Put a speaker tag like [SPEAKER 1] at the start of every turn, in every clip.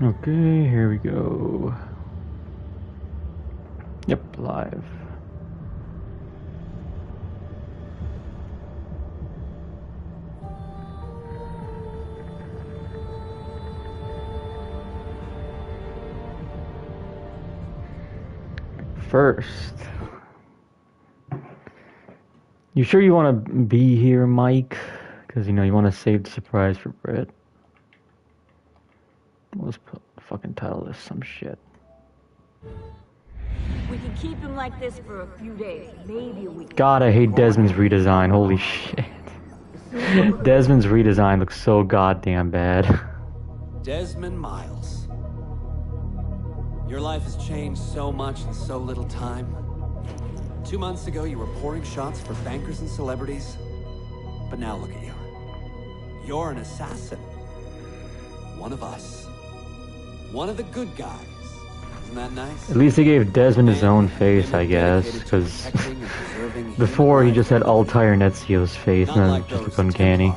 [SPEAKER 1] Okay, here we go. Yep, live. First, you sure you want to be here, Mike? Because you know you want to save the surprise for Brett. Let's put fucking title this some shit.
[SPEAKER 2] We can keep him like this for a few days, maybe a week.
[SPEAKER 1] God, I hate Desmond's redesign. Holy shit. Desmond's redesign looks so goddamn bad.
[SPEAKER 3] Desmond Miles. Your life has changed so much in so little time. 2 months ago, you were pouring shots for bankers and celebrities. But now look at you. You're an assassin. One of us. One of the good guys. Isn't that nice?
[SPEAKER 1] At least they gave Desmond his own face, I guess, because before he just had Altair Netzio's face, and then it just looked uncanny.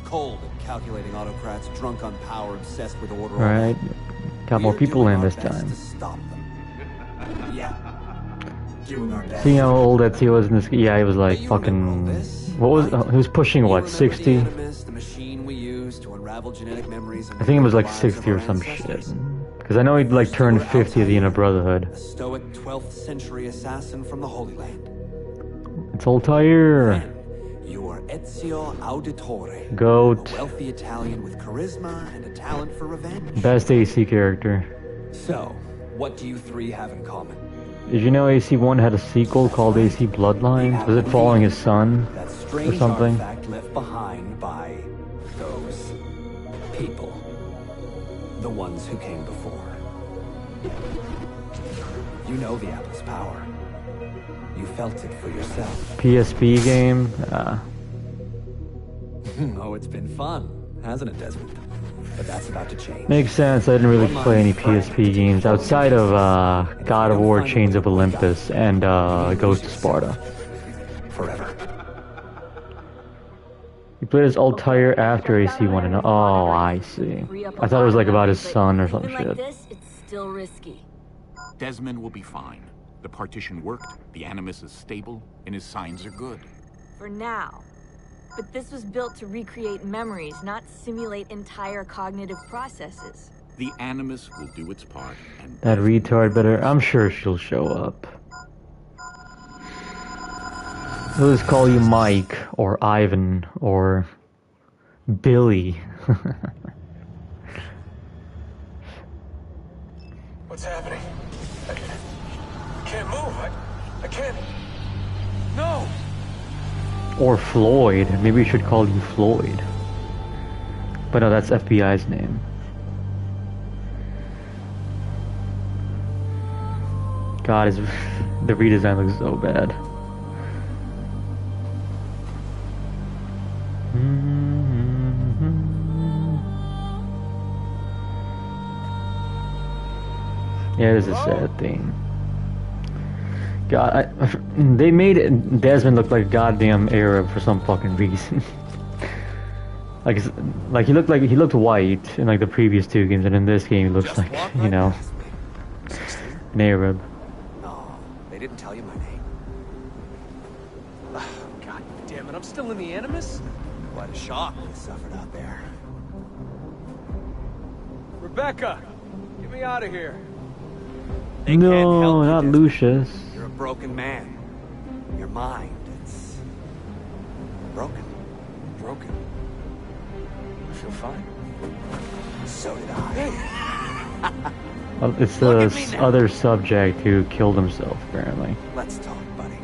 [SPEAKER 3] Cold and calculating autocrats, drunk on power, obsessed with order.
[SPEAKER 1] Right, got more people in this time.
[SPEAKER 3] Yeah.
[SPEAKER 1] See how old Ezio was in this? Yeah, he was like fucking. What was? He was pushing what, 60? I think it was like 60 or some shit. Because I know he'd like turned 50 at the end of Brotherhood.
[SPEAKER 3] A stoic 12th century assassin from the Holy Land.
[SPEAKER 1] It's Altair.
[SPEAKER 3] You are Ezio Auditore.
[SPEAKER 1] Goat.
[SPEAKER 3] A wealthy Italian with charisma and a talent for revenge.
[SPEAKER 1] Best AC character.
[SPEAKER 3] So, what do you three have in common?
[SPEAKER 1] Did you know AC1 had a sequel called AC Bloodlines? Was it following his son or something?
[SPEAKER 3] Artifact left behind by those people. The ones who came before. You know the apple's power. You felt it for yourself.
[SPEAKER 1] PSP game?
[SPEAKER 3] Oh, it's been fun, hasn't it, Desmond? But that's about to change.
[SPEAKER 1] Makes sense. I didn't really play any PSP games outside of God of War Chains of Olympus and Ghost of Sparta.
[SPEAKER 3] Forever.
[SPEAKER 1] He played as Altair after AC1 and oh, I see. I thought it was like about his son or some shit.
[SPEAKER 2] Like this, it's still risky.
[SPEAKER 4] Desmond will be fine. The partition worked, the Animus is stable, and his signs are good.
[SPEAKER 2] For now. But this was built to recreate memories, not simulate entire cognitive processes.
[SPEAKER 4] The Animus will do its part, and
[SPEAKER 1] That retard better. I'm sure she'll show up. He'll just call you Mike, or Ivan, or Billy.
[SPEAKER 5] What's happening? I can't move. I can't. No!
[SPEAKER 1] Or Floyd. Maybe we should call you Floyd. But no, that's FBI's name. God, the redesign looks so bad. Yeah, it is a sad thing. God, they made Desmond look like a goddamn Arab for some fucking reason. like he looked white in like the previous two games, and in this game he looks like, you know, an Arab.
[SPEAKER 3] No, they didn't tell you my name.
[SPEAKER 5] God damn it, I'm still in the Animus?
[SPEAKER 3] What a shock you suffered out there.
[SPEAKER 5] Rebecca, get me out of here.
[SPEAKER 3] They can't help
[SPEAKER 1] No,
[SPEAKER 3] you,
[SPEAKER 1] not
[SPEAKER 3] Desmond.
[SPEAKER 1] Lucius.
[SPEAKER 3] You're a broken man. Your mind, it's broken.
[SPEAKER 5] Broken. I feel fine.
[SPEAKER 3] So did I.
[SPEAKER 1] Well, it's
[SPEAKER 3] Look
[SPEAKER 1] the
[SPEAKER 3] at me now.
[SPEAKER 1] other subject who killed himself, apparently.
[SPEAKER 3] Let's talk, buddy.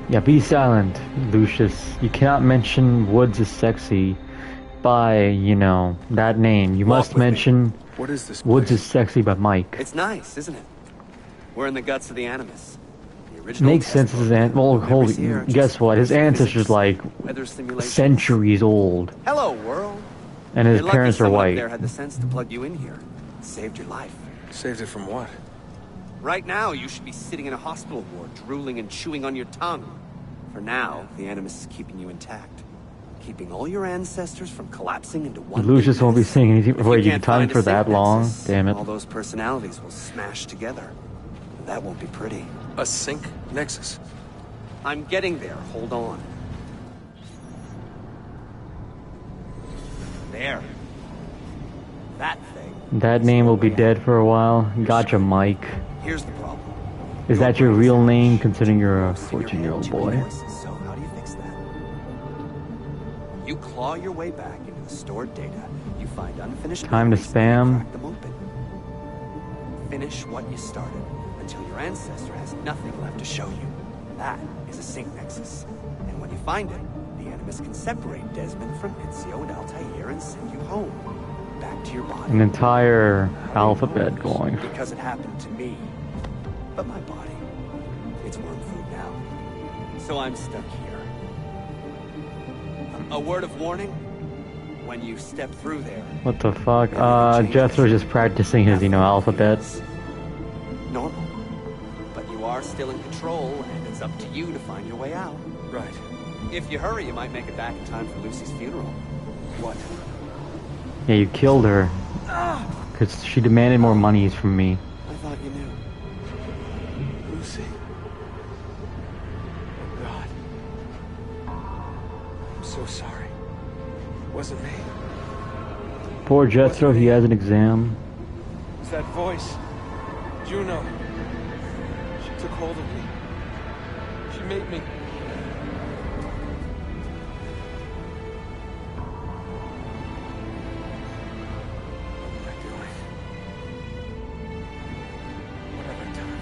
[SPEAKER 1] Yeah, be silent, Lucius. You cannot mention Woods is sexy by, you know, that name. You must
[SPEAKER 3] with me.
[SPEAKER 1] mention
[SPEAKER 5] What is this
[SPEAKER 1] Woods
[SPEAKER 5] place?
[SPEAKER 1] is sexy by Mike.
[SPEAKER 3] It's nice, isn't it? We're in the guts of the Animus. The original
[SPEAKER 1] Makes sense.
[SPEAKER 3] test
[SPEAKER 1] His
[SPEAKER 3] book.
[SPEAKER 1] well,
[SPEAKER 3] Memories
[SPEAKER 1] holy,
[SPEAKER 3] here are
[SPEAKER 1] guess
[SPEAKER 3] just
[SPEAKER 1] what? His
[SPEAKER 3] physics,
[SPEAKER 1] ancestors like
[SPEAKER 3] weather simulations.
[SPEAKER 1] centuries old,
[SPEAKER 3] Hello, world.
[SPEAKER 1] and his
[SPEAKER 3] You're lucky
[SPEAKER 1] parents are
[SPEAKER 3] someone
[SPEAKER 1] white.
[SPEAKER 3] there had the sense to plug you in here. It saved your life.
[SPEAKER 5] Saved it from what?
[SPEAKER 3] Right now, you should be sitting in a hospital ward, drooling and chewing on your tongue. For now, the Animus is keeping you intact. keeping all your ancestors from collapsing into one.
[SPEAKER 1] Lucius won't be saying anything.
[SPEAKER 3] If
[SPEAKER 1] Wait, you
[SPEAKER 3] can't
[SPEAKER 1] time
[SPEAKER 3] find a
[SPEAKER 1] for that
[SPEAKER 3] sync
[SPEAKER 1] long?
[SPEAKER 3] nexus,
[SPEAKER 1] Damn it.
[SPEAKER 3] all those personalities will smash together. That won't be pretty.
[SPEAKER 5] A sync nexus?
[SPEAKER 3] I'm getting there. Hold on. There. That thing.
[SPEAKER 1] That name will be dead for a while. Gotcha, Mike.
[SPEAKER 3] Here's the problem.
[SPEAKER 1] Is that your real name, considering you're a
[SPEAKER 3] Most of your
[SPEAKER 1] 14-year-old
[SPEAKER 3] too
[SPEAKER 1] boy?
[SPEAKER 3] many voices, so how do you fix that? You claw your way back into the stored data. You find unfinished
[SPEAKER 1] Time to
[SPEAKER 3] memories and
[SPEAKER 1] spam.
[SPEAKER 3] crack them open. Finish what you started until your ancestor has nothing left to show you. That is a sync nexus. And when you find it, the Animus can separate Desmond from Ezio and Altair and send you home. Back to your body.
[SPEAKER 1] An entire alphabet going.
[SPEAKER 3] Because it happened to me. But my body, it's worm food now. So I'm stuck here. A word of warning? When you step through there...
[SPEAKER 1] What the fuck? Jethro's just practicing his, alphabet.
[SPEAKER 3] Normal. But you are still in control, and it's up to you to find your way out.
[SPEAKER 5] Right.
[SPEAKER 3] If you hurry, you might make it back in time for Lucy's funeral.
[SPEAKER 5] What?
[SPEAKER 1] Yeah, you killed her. Because she demanded more monies from me.
[SPEAKER 3] I thought you knew.
[SPEAKER 5] Lucy. Oh, God. I'm so sorry. It wasn't me.
[SPEAKER 1] Poor Jethro, he has an exam.
[SPEAKER 5] It's that voice. Juno. She took hold of me. She made me... What am I doing? What have I done?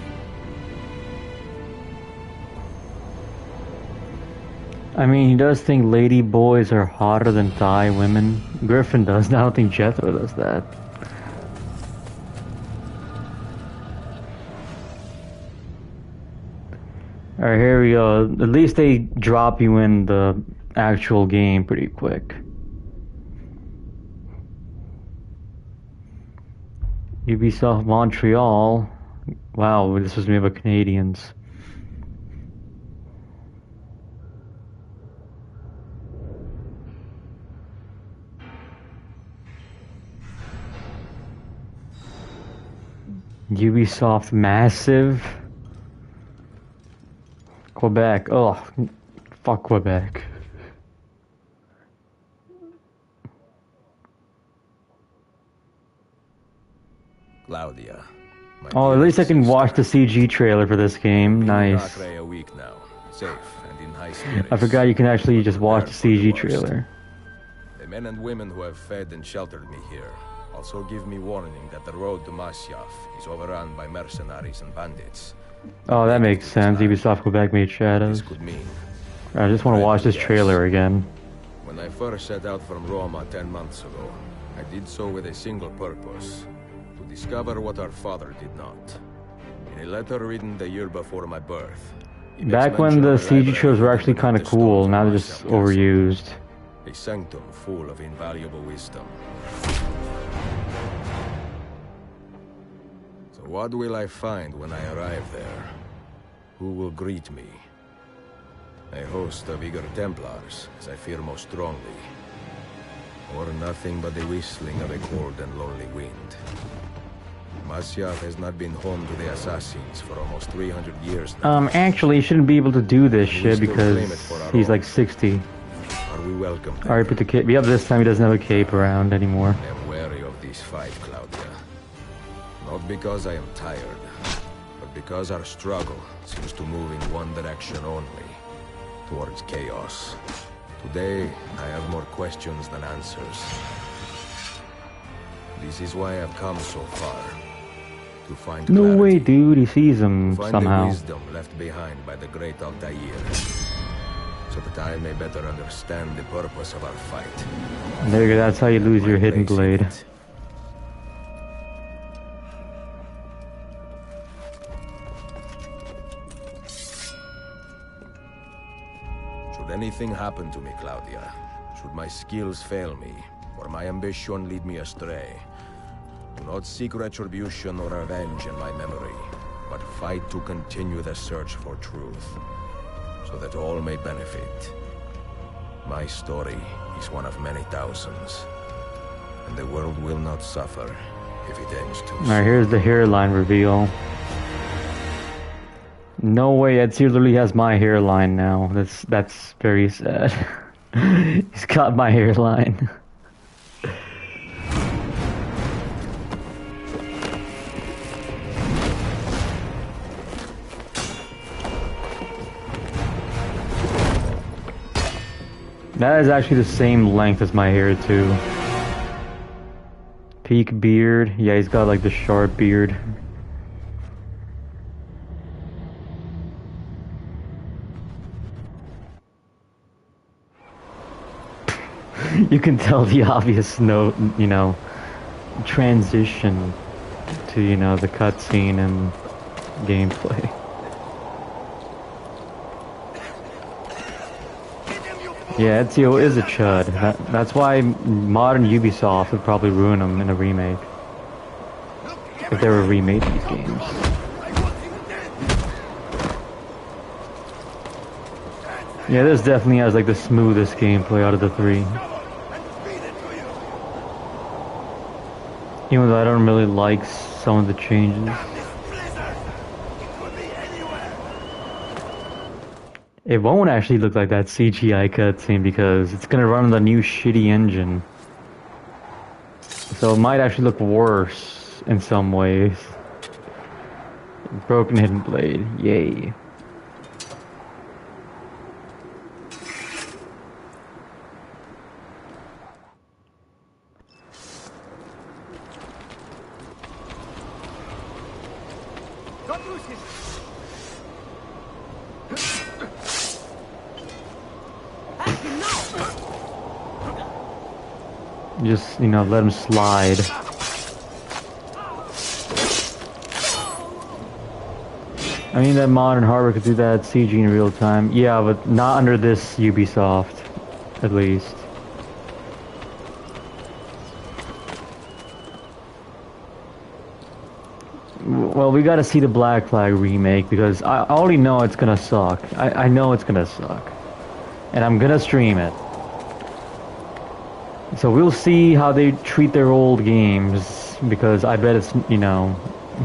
[SPEAKER 1] I mean, he does think lady boys are hotter than Thai women. Griffin does. I don't think Jethro does that. Alright, here we go. At least they drop you in the actual game pretty quick. Ubisoft Montreal. Wow, this was made by Canadians. Ubisoft Massive. Quebec. Oh, fuck Quebec.
[SPEAKER 6] Claudia.
[SPEAKER 1] Oh, at least I can watch the CG trailer for this game. Nice.
[SPEAKER 6] A week now, safe and in high spirits.
[SPEAKER 1] I forgot you can actually just watch the CG trailer.
[SPEAKER 6] The men and women who have fed and sheltered me here also give me warning that the road to Masyaf is overrun by mercenaries and bandits.
[SPEAKER 1] Oh, that makes sense. Ubisoft Quebec made Shadows.
[SPEAKER 6] This could mean
[SPEAKER 1] I just want to watch this trailer again.
[SPEAKER 6] when I first set out from Roma 10 months ago, I did so with a single purpose: to discover what our father did not. In a letter written the year before my birth, he makes
[SPEAKER 1] Back when
[SPEAKER 6] mention
[SPEAKER 1] the
[SPEAKER 6] of a
[SPEAKER 1] CG
[SPEAKER 6] library
[SPEAKER 1] shows were actually
[SPEAKER 6] hidden
[SPEAKER 1] kind of
[SPEAKER 6] in the
[SPEAKER 1] cool,
[SPEAKER 6] stones
[SPEAKER 1] now
[SPEAKER 6] of
[SPEAKER 1] they're just
[SPEAKER 6] Masyaf Castle.
[SPEAKER 1] overused.
[SPEAKER 6] A sanctum full of invaluable wisdom. So what will I find when I arrive there? Who will greet me? A host of eager Templars, as I fear most strongly. Or nothing but the whistling of a cold and lonely wind. Masyaf has not been home to the assassins for almost 300 years now.
[SPEAKER 1] Actually, he shouldn't be able to do this
[SPEAKER 6] We
[SPEAKER 1] shit
[SPEAKER 6] still
[SPEAKER 1] because
[SPEAKER 6] claim it for our
[SPEAKER 1] he's
[SPEAKER 6] own.
[SPEAKER 1] like 60.
[SPEAKER 6] Are we welcome?
[SPEAKER 1] Alright, put the cape. Yep, this time he doesn't have a cape around anymore.
[SPEAKER 6] I am wary of this fight, Claudia. Not because I am tired, but because our struggle seems to move in one direction only, towards chaos. Today, I have more questions than answers. This is why I've come so far. To find
[SPEAKER 1] No
[SPEAKER 6] clarity,
[SPEAKER 1] way, dude. He sees him
[SPEAKER 6] to find
[SPEAKER 1] somehow.
[SPEAKER 6] the wisdom left behind by the great Altair, so that I may better understand the purpose of our fight.
[SPEAKER 1] There you go. That's how you lose your
[SPEAKER 6] My
[SPEAKER 1] hidden
[SPEAKER 6] place in
[SPEAKER 1] blade.
[SPEAKER 6] it. Should anything happen to me, Claudia, should my skills fail me, or my ambition lead me astray, do not seek retribution or revenge in my memory, but fight to continue the search for truth, so that all may benefit. My story is one of many thousands, and the world will not suffer if it ends too soon.
[SPEAKER 1] Alright, here's the hairline reveal. No way, Ezio literally has my hairline now. That's very sad. He's got my hairline. That is actually the same length as my hair too. Peak beard. Yeah, he's got like the sharp beard. You can tell the obvious transition to, the cutscene and gameplay. Yeah, Ezio is a chud. That's why modern Ubisoft would probably ruin him in a remake. If they were remade these games. Yeah, this definitely has like the smoothest gameplay out of the three. Even though I don't really like some of the changes. It won't actually look like that CGI cutscene because it's gonna run on the new shitty engine. So it might actually look worse in some ways. Broken Hidden Blade, yay. Just, let him slide. I mean, that modern hardware could do that CG in real time. Yeah, but not under this Ubisoft, at least. Well, we gotta see the Black Flag remake because I already know it's gonna suck. I know it's gonna suck. And I'm gonna stream it. So we'll see how they treat their old games, because I bet it's,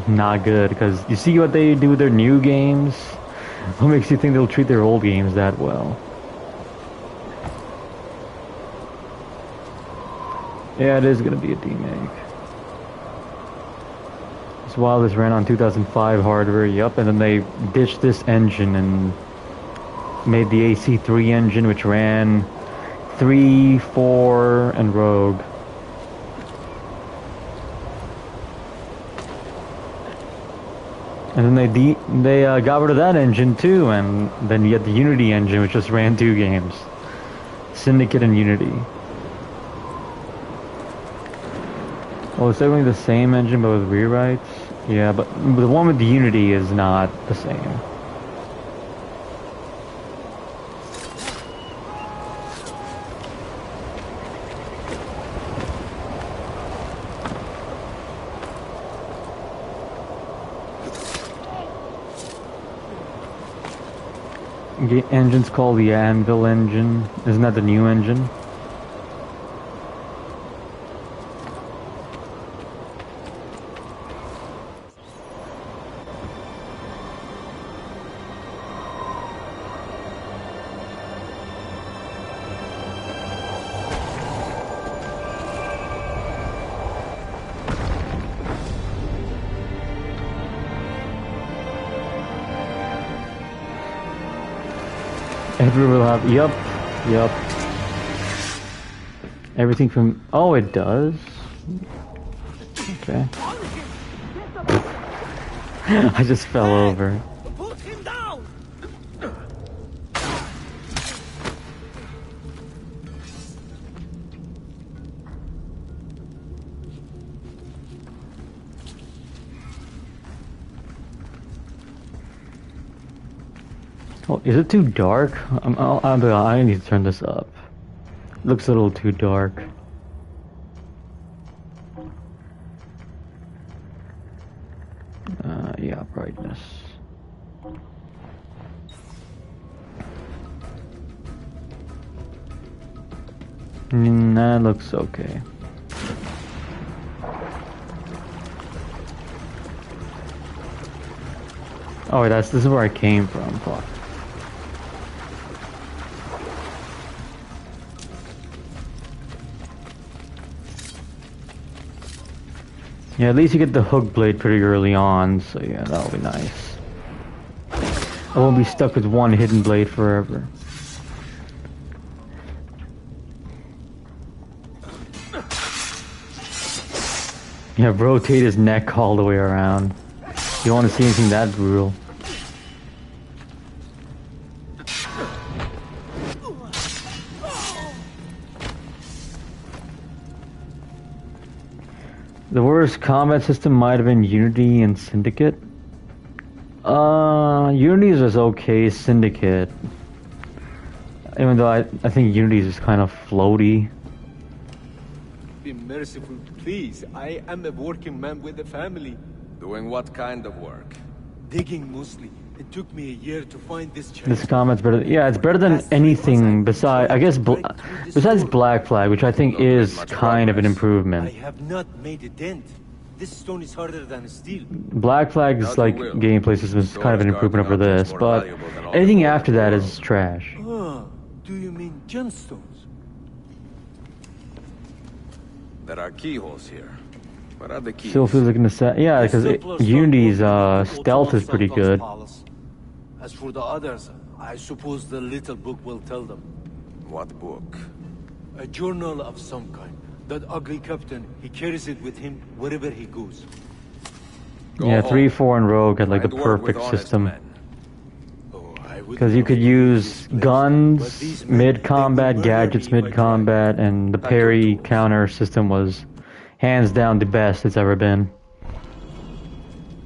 [SPEAKER 1] not good, because you see what they do with their new games? What makes you think they'll treat their old games that well? Yeah, it is gonna be a remake. It's while this ran on 2005 hardware, yup, and then they ditched this engine and made the AC3 engine, which ran 3, 4, and Rogue. And then they got rid of that engine too, and then you had the Unity engine, which just ran 2 games. Syndicate and Unity. Oh, it's definitely the same engine but with rewrites? Yeah, but the one with the Unity is not the same. The engine's called the Anvil engine. Isn't that the new engine? Everyone will have, yup. Everything from, oh, it does? Okay. I just fell over.
[SPEAKER 5] Put him down!
[SPEAKER 1] Oh, is it too dark? I need to turn this up. Looks a little too dark. Yeah, brightness. That looks okay. Oh, wait, this is where I came from. Fuck. Yeah, at least you get the hook blade pretty early on, so yeah, that'll be nice. I won't be stuck with one hidden blade forever. Yeah, rotate his neck all the way around. You want to see anything that brutal? The worst combat system might have been Unity and Syndicate. Unity's was okay, Syndicate. Even though I think Unity's is kind of floaty.
[SPEAKER 5] Be merciful, please. I am a working man with a family.
[SPEAKER 6] Doing what kind of work?
[SPEAKER 5] Digging mostly. It took me a year to find this chest.
[SPEAKER 1] This combat's better. Yeah, it's better than anything besides, I guess, besides Black Flag, which I think is kind of an
[SPEAKER 5] I
[SPEAKER 1] improvement.
[SPEAKER 5] have not made a dent. This stone is harder than steel.
[SPEAKER 1] Black Flag's like gameplay system is kind of an improvement over this, but anything after that is trash.
[SPEAKER 5] Oh, do you mean gemstones?
[SPEAKER 6] There are keyholes here. What are the keys?
[SPEAKER 1] Still feels like an assassin. Yeah, because Unity's stealth is pretty good.
[SPEAKER 5] As for the others, I suppose the little book will tell them.
[SPEAKER 6] What book?
[SPEAKER 5] A journal of some kind. That ugly captain, he carries it with him wherever he goes.
[SPEAKER 1] Yeah, 3, 4, and Rogue had like the perfect system. Because you could use guns mid-combat, gadgets mid-combat, and the parry counter system was hands down the best it's ever been.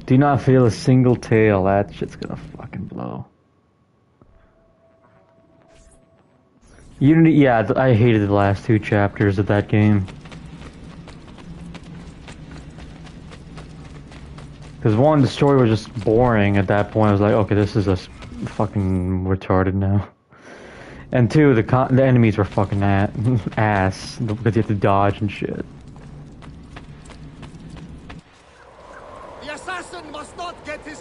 [SPEAKER 1] Do not feel a single tail, that shit's gonna fucking blow. Unity, yeah, I hated the last 2 chapters of that game. Because one, the story was just boring at that point. I was like, okay, this is a fucking retarded now. And 2, the enemies were fucking ass because you have to dodge and shit.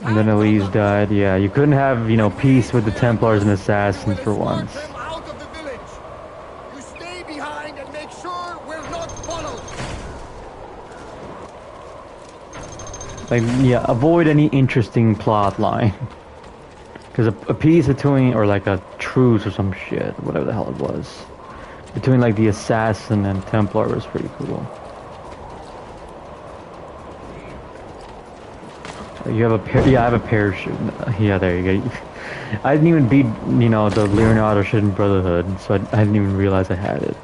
[SPEAKER 1] And then Elise died. Yeah, you couldn't have, you know, peace with the Templars and Assassins for once. Like, yeah, avoid any interesting plot line. Because a peace between, or like a truce or some shit, whatever the hell it was, between like the Assassin and Templar was pretty cool. You have a yeah, I have a parachute. Yeah, there you go. I didn't even beat, you know, the Leonardo shit in Brotherhood, so I didn't even realize I had it.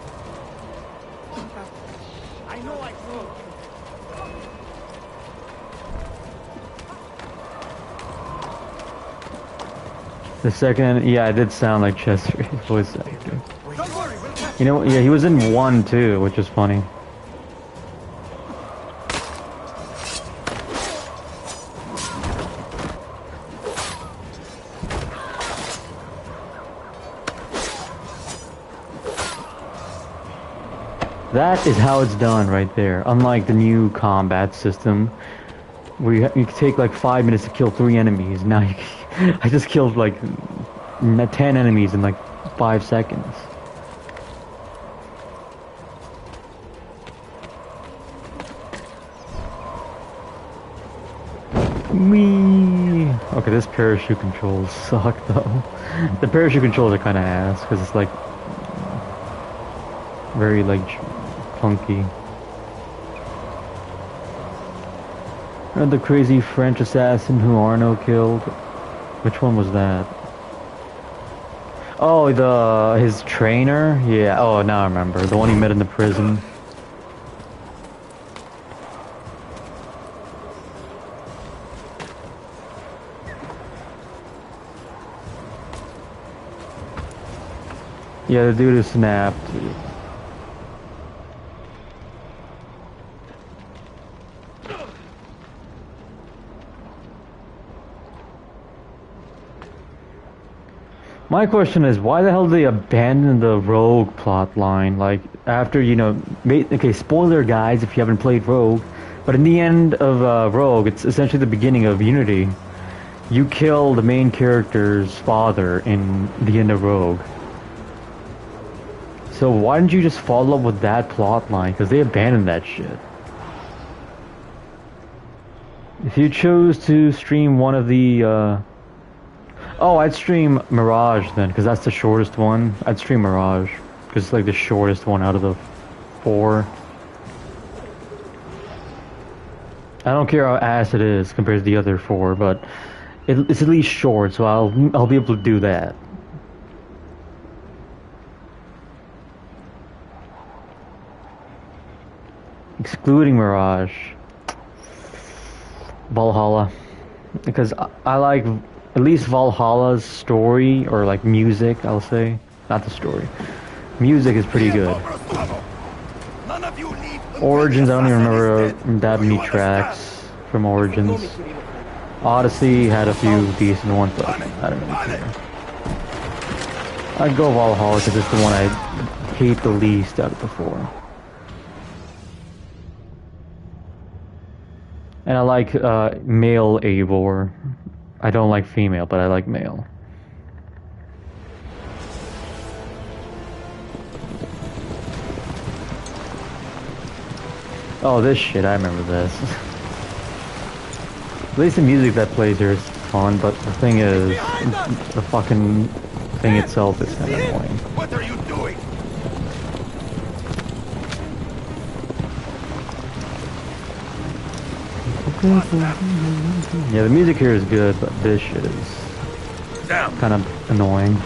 [SPEAKER 1] The second, yeah, it did sound like Chester, his voice actor. You know, yeah, he was in 1 too, which is funny. That is how it's done right there. Unlike the new combat system, where you can take like 5 minutes to kill 3 enemies. Now I just killed like 10 enemies in like 5 seconds. Whee! Okay, this parachute controls suck though. The parachute controls are kind of ass because it's like very like clunky. And the crazy French assassin who Arno killed. Which one was that? Oh, his trainer? Yeah, oh, now I remember. The one he met in the prison. Yeah, the dude who snapped. My question is, why the hell did they abandon the Rogue plot line? Like, after, you know, okay, spoiler guys if you haven't played Rogue, but in the end of Rogue, it's essentially the beginning of Unity. You kill the main character's father in the end of Rogue. So why didn't you just follow up with that plot line? Because they abandoned that shit. If you chose to stream one of the, oh, I'd stream Mirage then, because that's the shortest one. I'd stream Mirage, because it's like the shortest one out of the 4. I don't care how ass it is compared to the other 4, but it's at least short, so I'll be able to do that. Excluding Mirage. Valhalla. Because I like at least Valhalla's story, or like music, I'll say. Not the story. Music is pretty good. Origins, I don't even remember that many tracks from Origins. Odyssey had a few decent ones, but I don't really care. I'd go Valhalla because it's the one I hate the least out of the 4. And I like male Eivor. I don't like female, but I like male. Oh, this shit, I remember this. At least the music that plays here is fun, but the thing is, the fucking thing itself is kind of annoying.
[SPEAKER 7] What are you doing?
[SPEAKER 1] Yeah, the music here is good, but this shit is kind of annoying.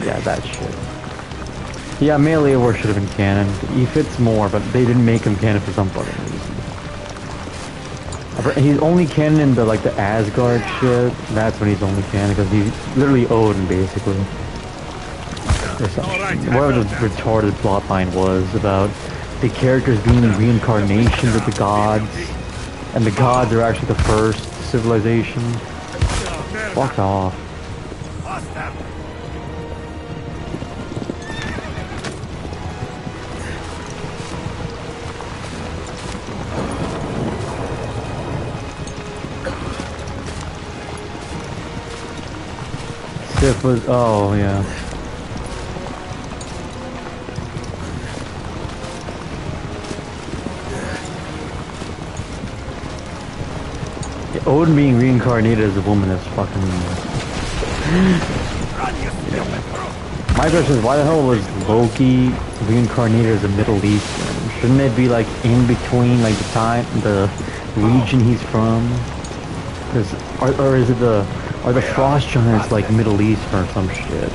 [SPEAKER 1] Yeah, that shit. Yeah, male Eivor should have been canon. He fits more, but they didn't make him canon for some fucking reason. He's only canon in the, like, the Asgard shit. That's when he's only canon, because he's literally Odin, basically. Whatever the retarded plotline was about the characters being reincarnations of the gods, and the gods are actually the first civilization. Fuck off. Sif was, oh yeah. Odin being reincarnated as a woman is fucking... Yeah. My question is, why the hell was Loki reincarnated as a Middle Eastern? Shouldn't it be like in between, like the region he's from? Or is it are the Frost Giants like Middle Eastern or some shit?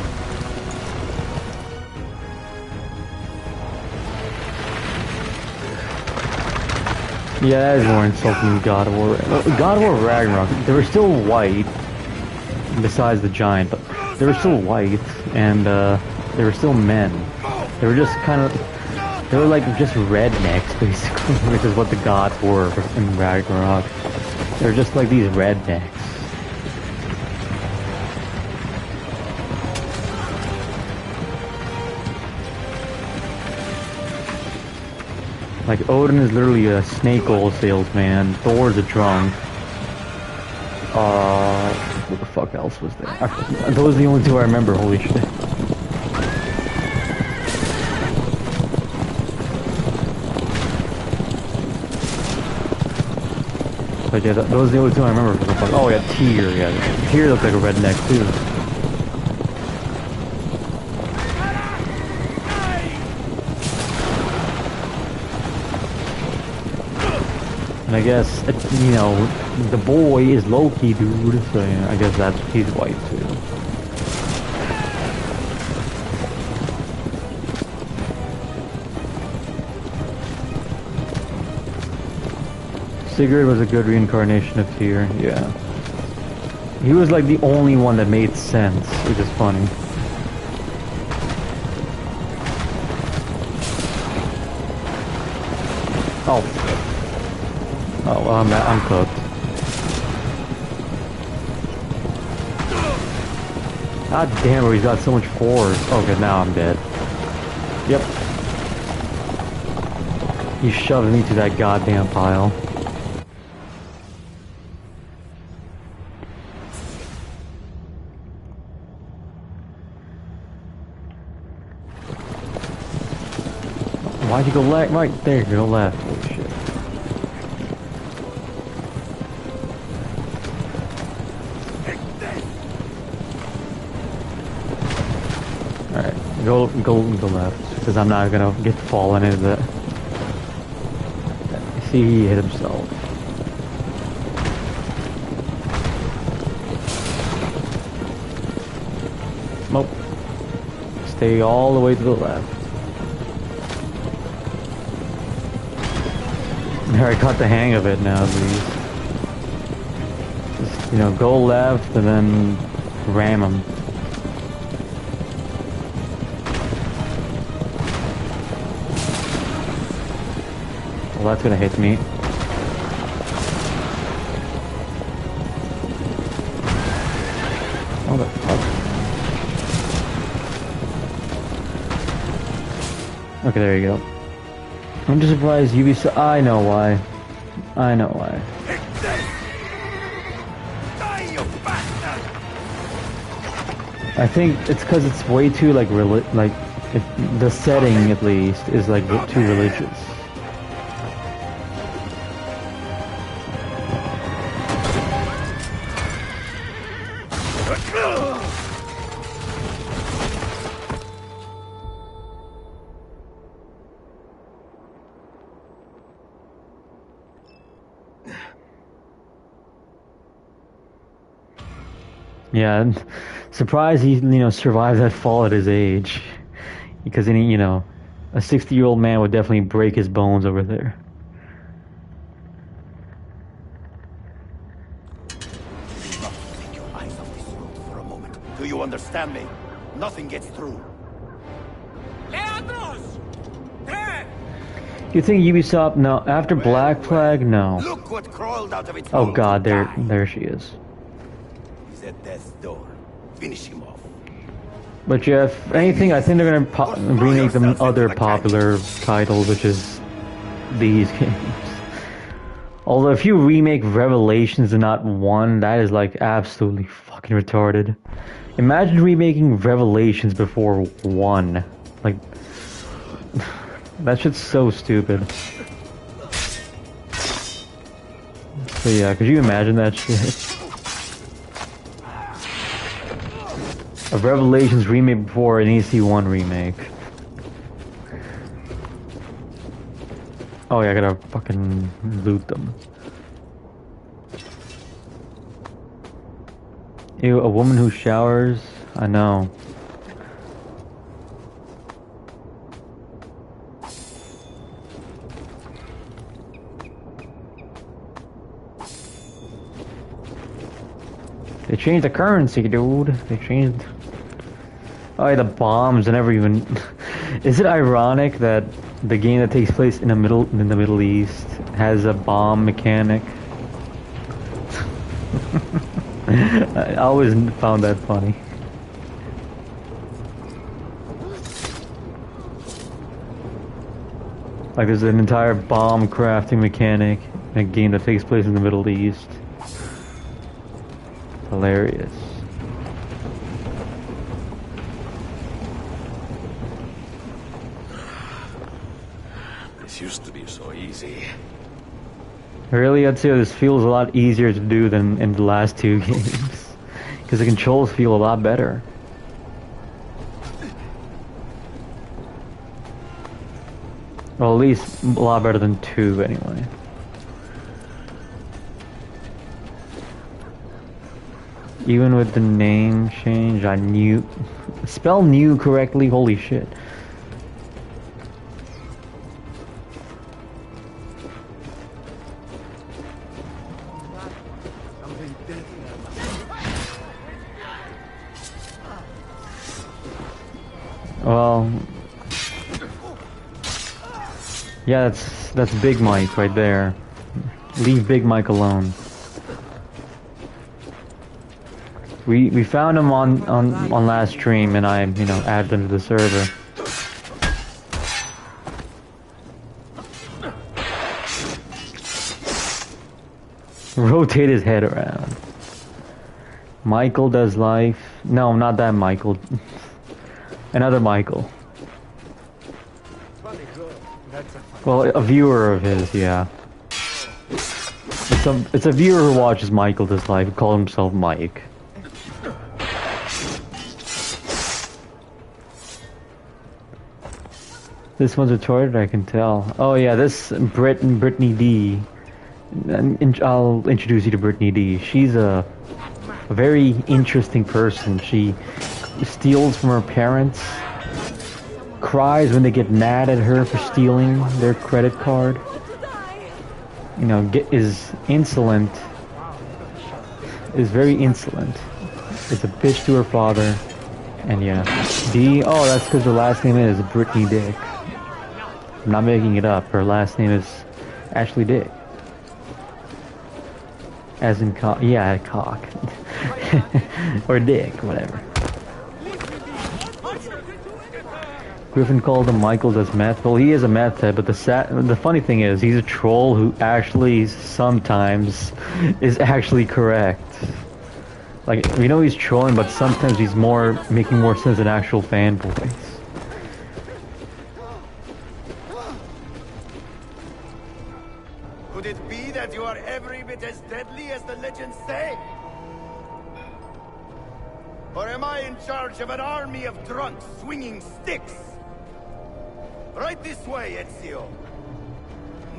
[SPEAKER 1] Yeah, that is more insulting than God of War. God of War Ragnarok, they were still white, besides the giant, but they were still white, and they were still men. They were just kind of, they were like just rednecks, basically, which is what the gods were in Ragnarok. They were just like these rednecks. Like, Odin is literally a snake oil salesman, Thor's a drunk. What the fuck else was there? Those are the only 2 I remember, holy shit. But yeah, those are the only 2 I remember. Oh yeah, Tyr, yeah. Tyr looked like a redneck too. And I guess, you know, the boy is Loki, dude, so yeah, I guess he's white too. Sigurd was a good reincarnation of Tyr, yeah. He was like the only one that made sense, which is funny. Oh. Oh, well, I'm cooked. God damn it, he's got so much force. Okay, now I'm dead. Yep. He shoved me to that goddamn pile. Why'd you go left? Right there, go left. Holy shit. Alright, go left, because I'm not gonna get fallen into that. See, he hit himself. Nope. Stay all the way to the left. I got the hang of it now, at least. Just, you know, go left and then ram him. Well, that's gonna hit me. What the fuck? Okay, there you go. I'm just surprised Ubisoft. I know why. I know why. I think it's because it's way too like the setting at least is like too religious. Yeah, and surprised he, survived that fall at his age. Because, a 60-year-old man would definitely break his bones over there.
[SPEAKER 7] Do not take your eyes off this road for a moment. Do you understand me? Nothing gets through.
[SPEAKER 5] Leandros! There!
[SPEAKER 1] You think Ubisoft? No. After Black Flag? No.
[SPEAKER 7] Look what crawled out of its
[SPEAKER 1] Oh
[SPEAKER 7] hole
[SPEAKER 1] god,
[SPEAKER 7] to die.
[SPEAKER 1] there she is.
[SPEAKER 7] He's at death's door. Finish him off.
[SPEAKER 1] But yeah, if anything, I think they're gonna remake the other popular title, which is these games. Although if you remake Revelations and not 1, that is like absolutely fucking retarded. Imagine remaking Revelations before 1. Like, that shit's so stupid. So yeah, could you imagine that shit? A Revelations remake before an AC1 remake. Oh yeah, I gotta fucking loot them. Ew, a woman who showers? I know. They changed the currency, dude. They changed... Oh yeah, the bombs. I never even... Is it ironic that the game that takes place in the Middle East has a bomb mechanic? I always found that funny. Like there's an entire bomb crafting mechanic in a game that takes place in the Middle East. Hilarious.
[SPEAKER 7] This used to be so easy.
[SPEAKER 1] Really, I'd say this feels a lot easier to do than in the last two games. Because the controls feel a lot better. Well, at least a lot better than 2 anyway. Even with the name change, I knew... Spell new correctly, holy shit. Well... Yeah, that's Big Mike right there. Leave Big Mike alone. We found him on last stream, and I added him to the server. Rotate his head around. Michael does life. No, not that Michael. Another Michael. Well, a viewer of his, yeah. It's a viewer who watches Michael does life. He calls himself Mike. This one's retarded, I can tell. Oh yeah, this Brittany D. I'll introduce you to Brittany D. She's a very interesting person. She steals from her parents, cries when they get mad at her for stealing their credit card. Is insolent. Is very insolent. Is a bitch to her father. And yeah, D. Oh, that's because her last name is Brittany Dick. I'm not making it up. Her last name is Ashley Dick. As in cock. Yeah, cock. Or dick, whatever. Griffin called him Michael does meth. Well, he is a meth head, but the funny thing is, he's a troll who actually sometimes is actually correct. Like, we know he's trolling, but sometimes he's making more sense than actual fanboys.
[SPEAKER 7] Could it be that you are every bit as deadly as the legends say? Or am I in charge of an army of drunks swinging sticks? Right this way, Ezio.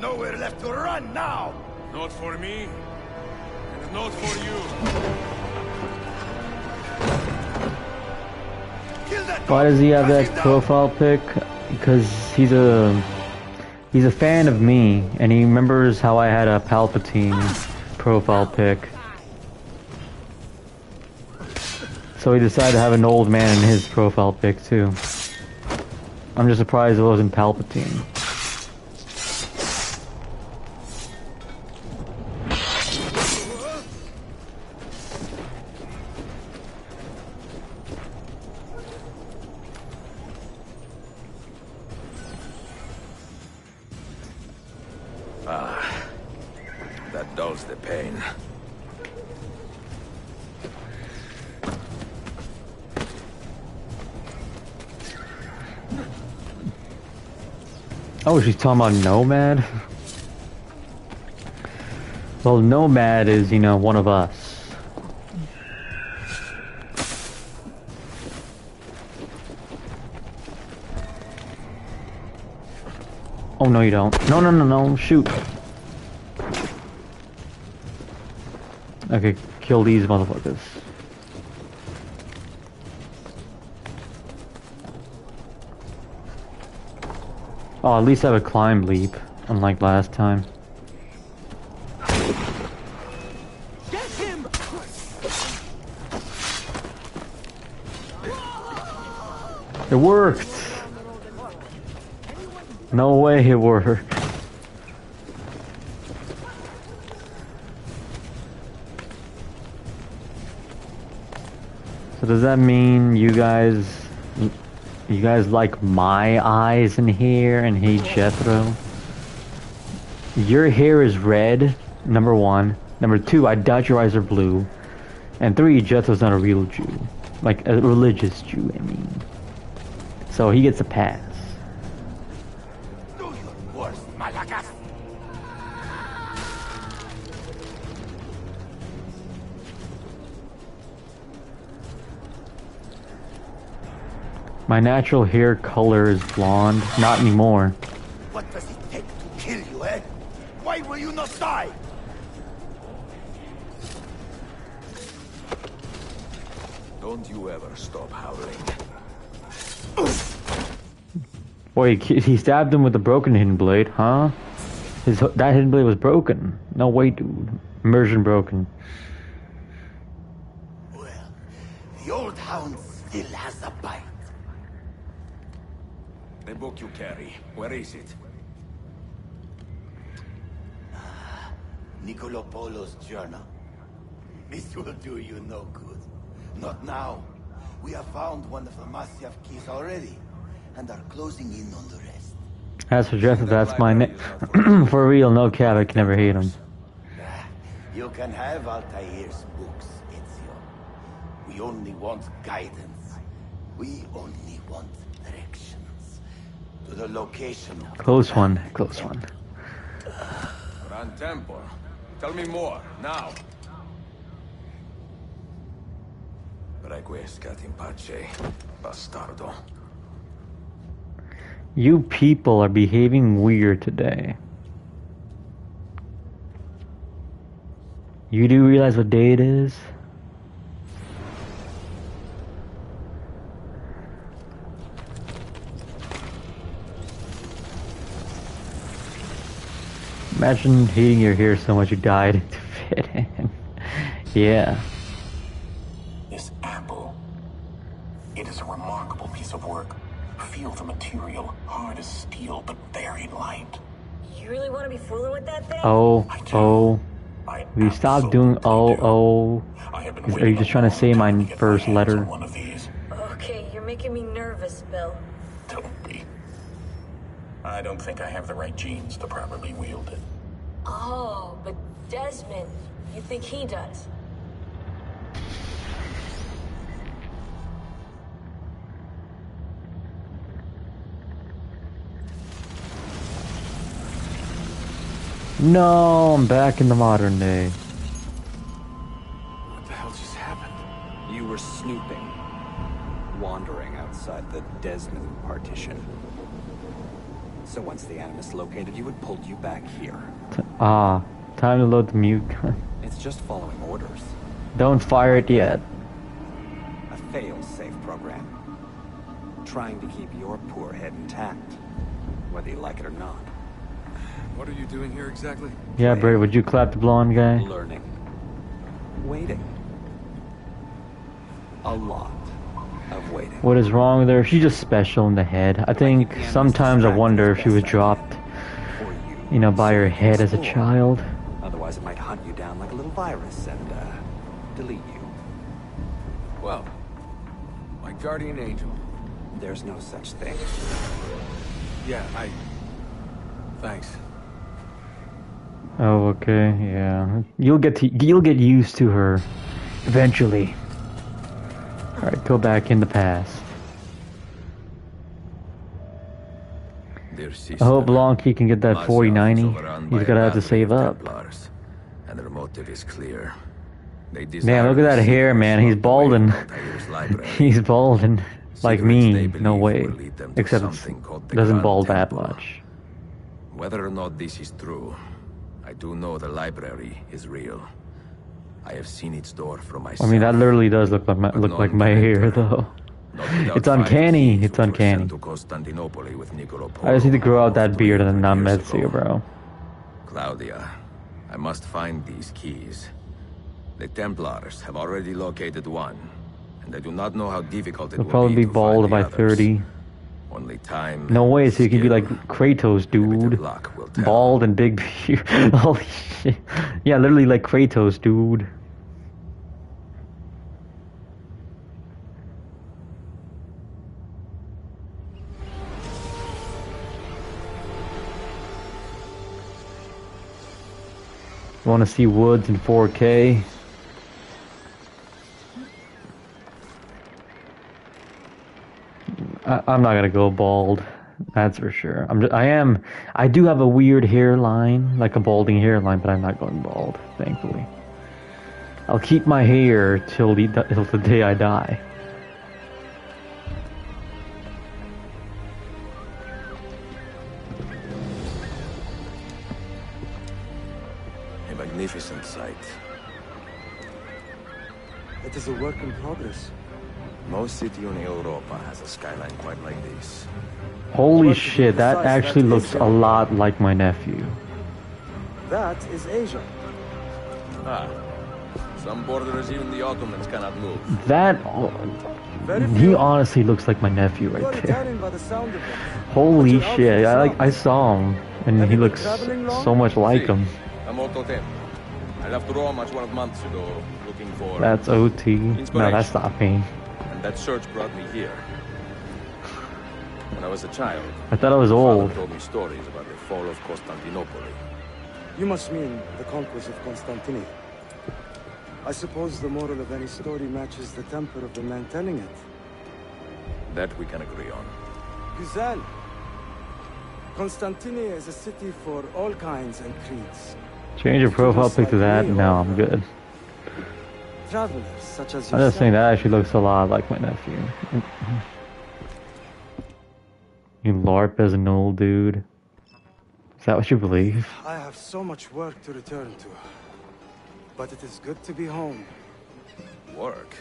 [SPEAKER 7] Nowhere left to run now!
[SPEAKER 5] Not for me, and not for you.
[SPEAKER 7] Kill that
[SPEAKER 1] Why does he have that profile pic? Because he's a fan of me, and he remembers how I had a Palpatine profile pic. So he decided to have an old man in his profile pic too. I'm just surprised it wasn't Palpatine.
[SPEAKER 6] That dulls the pain.
[SPEAKER 1] Oh, she's talking about Nomad? Well, Nomad is, one of us. Oh, no you don't. No, shoot. Okay, kill these motherfuckers. Oh, at least I have a climb leap, unlike last time.
[SPEAKER 5] Get him!
[SPEAKER 1] It worked! No way it worked. So does that mean you guys like my eyes in here and hate Jethro? Your hair is red, number one. Number two, I doubt your eyes are blue. And three, Jethro's not a real Jew. Like a religious Jew, I mean. So he gets a pass.
[SPEAKER 7] Do your worst, Malakas!
[SPEAKER 1] My natural hair color is blonde. Not anymore.
[SPEAKER 7] What does it take to kill you, eh? Why will you not die?
[SPEAKER 6] Don't you ever stop howling.
[SPEAKER 1] Wait, he stabbed him with a broken hidden blade, huh? That hidden blade was broken. No, wait, dude. Immersion broken.
[SPEAKER 7] Well, the old hound still has a bite.
[SPEAKER 6] The book you carry, where is it?
[SPEAKER 7] Niccolo Polo's journal. This will do you no good. Not now. We have found one of the Masyaf keys already, and are closing in on the rest.
[SPEAKER 1] As for Jeff, that's my name. For real, no cap, I can never hate him.
[SPEAKER 7] You can have Altair's books, Ezio. We only want guidance. We only want directions. To the location of
[SPEAKER 1] Close one, close one.
[SPEAKER 6] Gran Tempo. Tell me more, now. Requiescat in pace, bastardo.
[SPEAKER 1] You people are behaving weird today. You do realize what day it is? Imagine hating your hair so much you died to fit in. Yeah.
[SPEAKER 4] This apple. It is a remarkable piece of work. Feel the material, hard as steel, but very light.
[SPEAKER 2] You really want to be fooling with that thing?
[SPEAKER 1] Oh,
[SPEAKER 4] I do.
[SPEAKER 1] oh.
[SPEAKER 4] I
[SPEAKER 1] Will you stop doing
[SPEAKER 4] absolutely do.
[SPEAKER 1] oh.
[SPEAKER 4] I have been
[SPEAKER 1] Are you
[SPEAKER 4] waiting
[SPEAKER 1] just
[SPEAKER 4] a
[SPEAKER 1] trying to
[SPEAKER 4] long
[SPEAKER 1] say my
[SPEAKER 4] time to get
[SPEAKER 1] first
[SPEAKER 4] hands
[SPEAKER 1] letter?
[SPEAKER 4] on one of these.
[SPEAKER 2] Okay, you're making me nervous, Bill.
[SPEAKER 4] Don't be. I don't think I have the right genes to properly wield it.
[SPEAKER 2] Oh, but Desmond, you think he does?
[SPEAKER 1] No, I'm back in the modern day.
[SPEAKER 5] What the hell just happened? You were snooping. Wandering outside the Desmond partition. So once the Animus located you, it pulled you back here.
[SPEAKER 1] Time to load the mute gun.
[SPEAKER 5] It's just following orders.
[SPEAKER 1] Don't fire it yet.
[SPEAKER 5] A fail-safe program. Trying to keep your poor head intact, whether you like it or not.
[SPEAKER 8] What are you doing here exactly?
[SPEAKER 1] Yeah, Brady, would you clap the blonde guy?
[SPEAKER 5] Learning. Waiting. A lot of waiting.
[SPEAKER 1] What is wrong with her? She's just special in the head. I think sometimes I wonder if she was dropped, you know, by her head as a child.
[SPEAKER 5] Otherwise it might hunt you down like a little virus and, delete you.
[SPEAKER 6] Well, my guardian angel.
[SPEAKER 5] There's no such thing.
[SPEAKER 8] Yeah, Thanks.
[SPEAKER 1] Oh, okay, yeah. You'll get used to her eventually. All right, go back in the past.
[SPEAKER 6] Dear sister,
[SPEAKER 1] I hope Blanky can get that
[SPEAKER 6] Masyaf is
[SPEAKER 1] 4090.
[SPEAKER 6] overrun by
[SPEAKER 1] He's
[SPEAKER 6] a
[SPEAKER 1] gonna have to
[SPEAKER 6] battery
[SPEAKER 1] save
[SPEAKER 6] of
[SPEAKER 1] up.
[SPEAKER 6] Templars, and their motive is clear. They
[SPEAKER 1] Damn, look at that hair, man. He's balding. He's balding. Like me, no way. Except it doesn't bald that much.
[SPEAKER 6] Whether or not this is true, I do know the library is real. I have seen its door from myself.
[SPEAKER 1] I mean, that literally does look like my hair, though. It's uncanny. It's uncanny. I just need to grow out that beard and not Metsu, bro.
[SPEAKER 6] Claudia, I must find these keys. The Templars have already located one, and I do not know how difficult it
[SPEAKER 1] He'll
[SPEAKER 6] will
[SPEAKER 1] probably be
[SPEAKER 6] to find
[SPEAKER 1] bald
[SPEAKER 6] the
[SPEAKER 1] by
[SPEAKER 6] others.
[SPEAKER 1] 30.
[SPEAKER 6] Only time.
[SPEAKER 1] No way, so you could be
[SPEAKER 6] skill,
[SPEAKER 1] like Kratos,
[SPEAKER 6] limited
[SPEAKER 1] dude.
[SPEAKER 6] luck will tell.
[SPEAKER 1] Bald and big beard. Holy shit. Yeah, literally like Kratos, dude. Want to see Woods in 4K? I'm not gonna go bald. That's for sure. I do have a weird hairline, like a balding hairline, but I'm not going bald, thankfully. I'll keep my hair till the day I die.
[SPEAKER 6] A magnificent sight.
[SPEAKER 5] It is a work in progress.
[SPEAKER 6] No city in Europa has a skyline quite like this.
[SPEAKER 1] Holy shit, that actually looks a lot like my nephew.
[SPEAKER 5] That is Asia.
[SPEAKER 6] Ah. Some borders even the Ottomans cannot move.
[SPEAKER 1] That... He honestly looks like my nephew right there.
[SPEAKER 5] By the sound of it.
[SPEAKER 1] Holy shit, I saw him, and he looks so much like him.
[SPEAKER 6] I'm molto tempo. I left Rome 12 months ago. Look looking for
[SPEAKER 1] That's OT. No,
[SPEAKER 6] inspiration.
[SPEAKER 1] that's not me.
[SPEAKER 6] And that search brought me here. When I was a child,
[SPEAKER 1] I thought I was
[SPEAKER 6] my father
[SPEAKER 1] old.
[SPEAKER 6] told me stories about the fall of Constantinople.
[SPEAKER 9] You must mean the conquest of Constantinople. I suppose the moral of any story matches the temper of the man telling it.
[SPEAKER 6] That we can agree on.
[SPEAKER 9] Güzel. Constantinople is a city for all kinds and creeds.
[SPEAKER 1] Change your profile pic to that? No, I'm good.
[SPEAKER 9] Travelers such as
[SPEAKER 1] I just think that actually looks a lot like my nephew. You LARP as an old dude. Is that what you believe?
[SPEAKER 9] I have so much work to return to. But it is good to be home.
[SPEAKER 6] Work?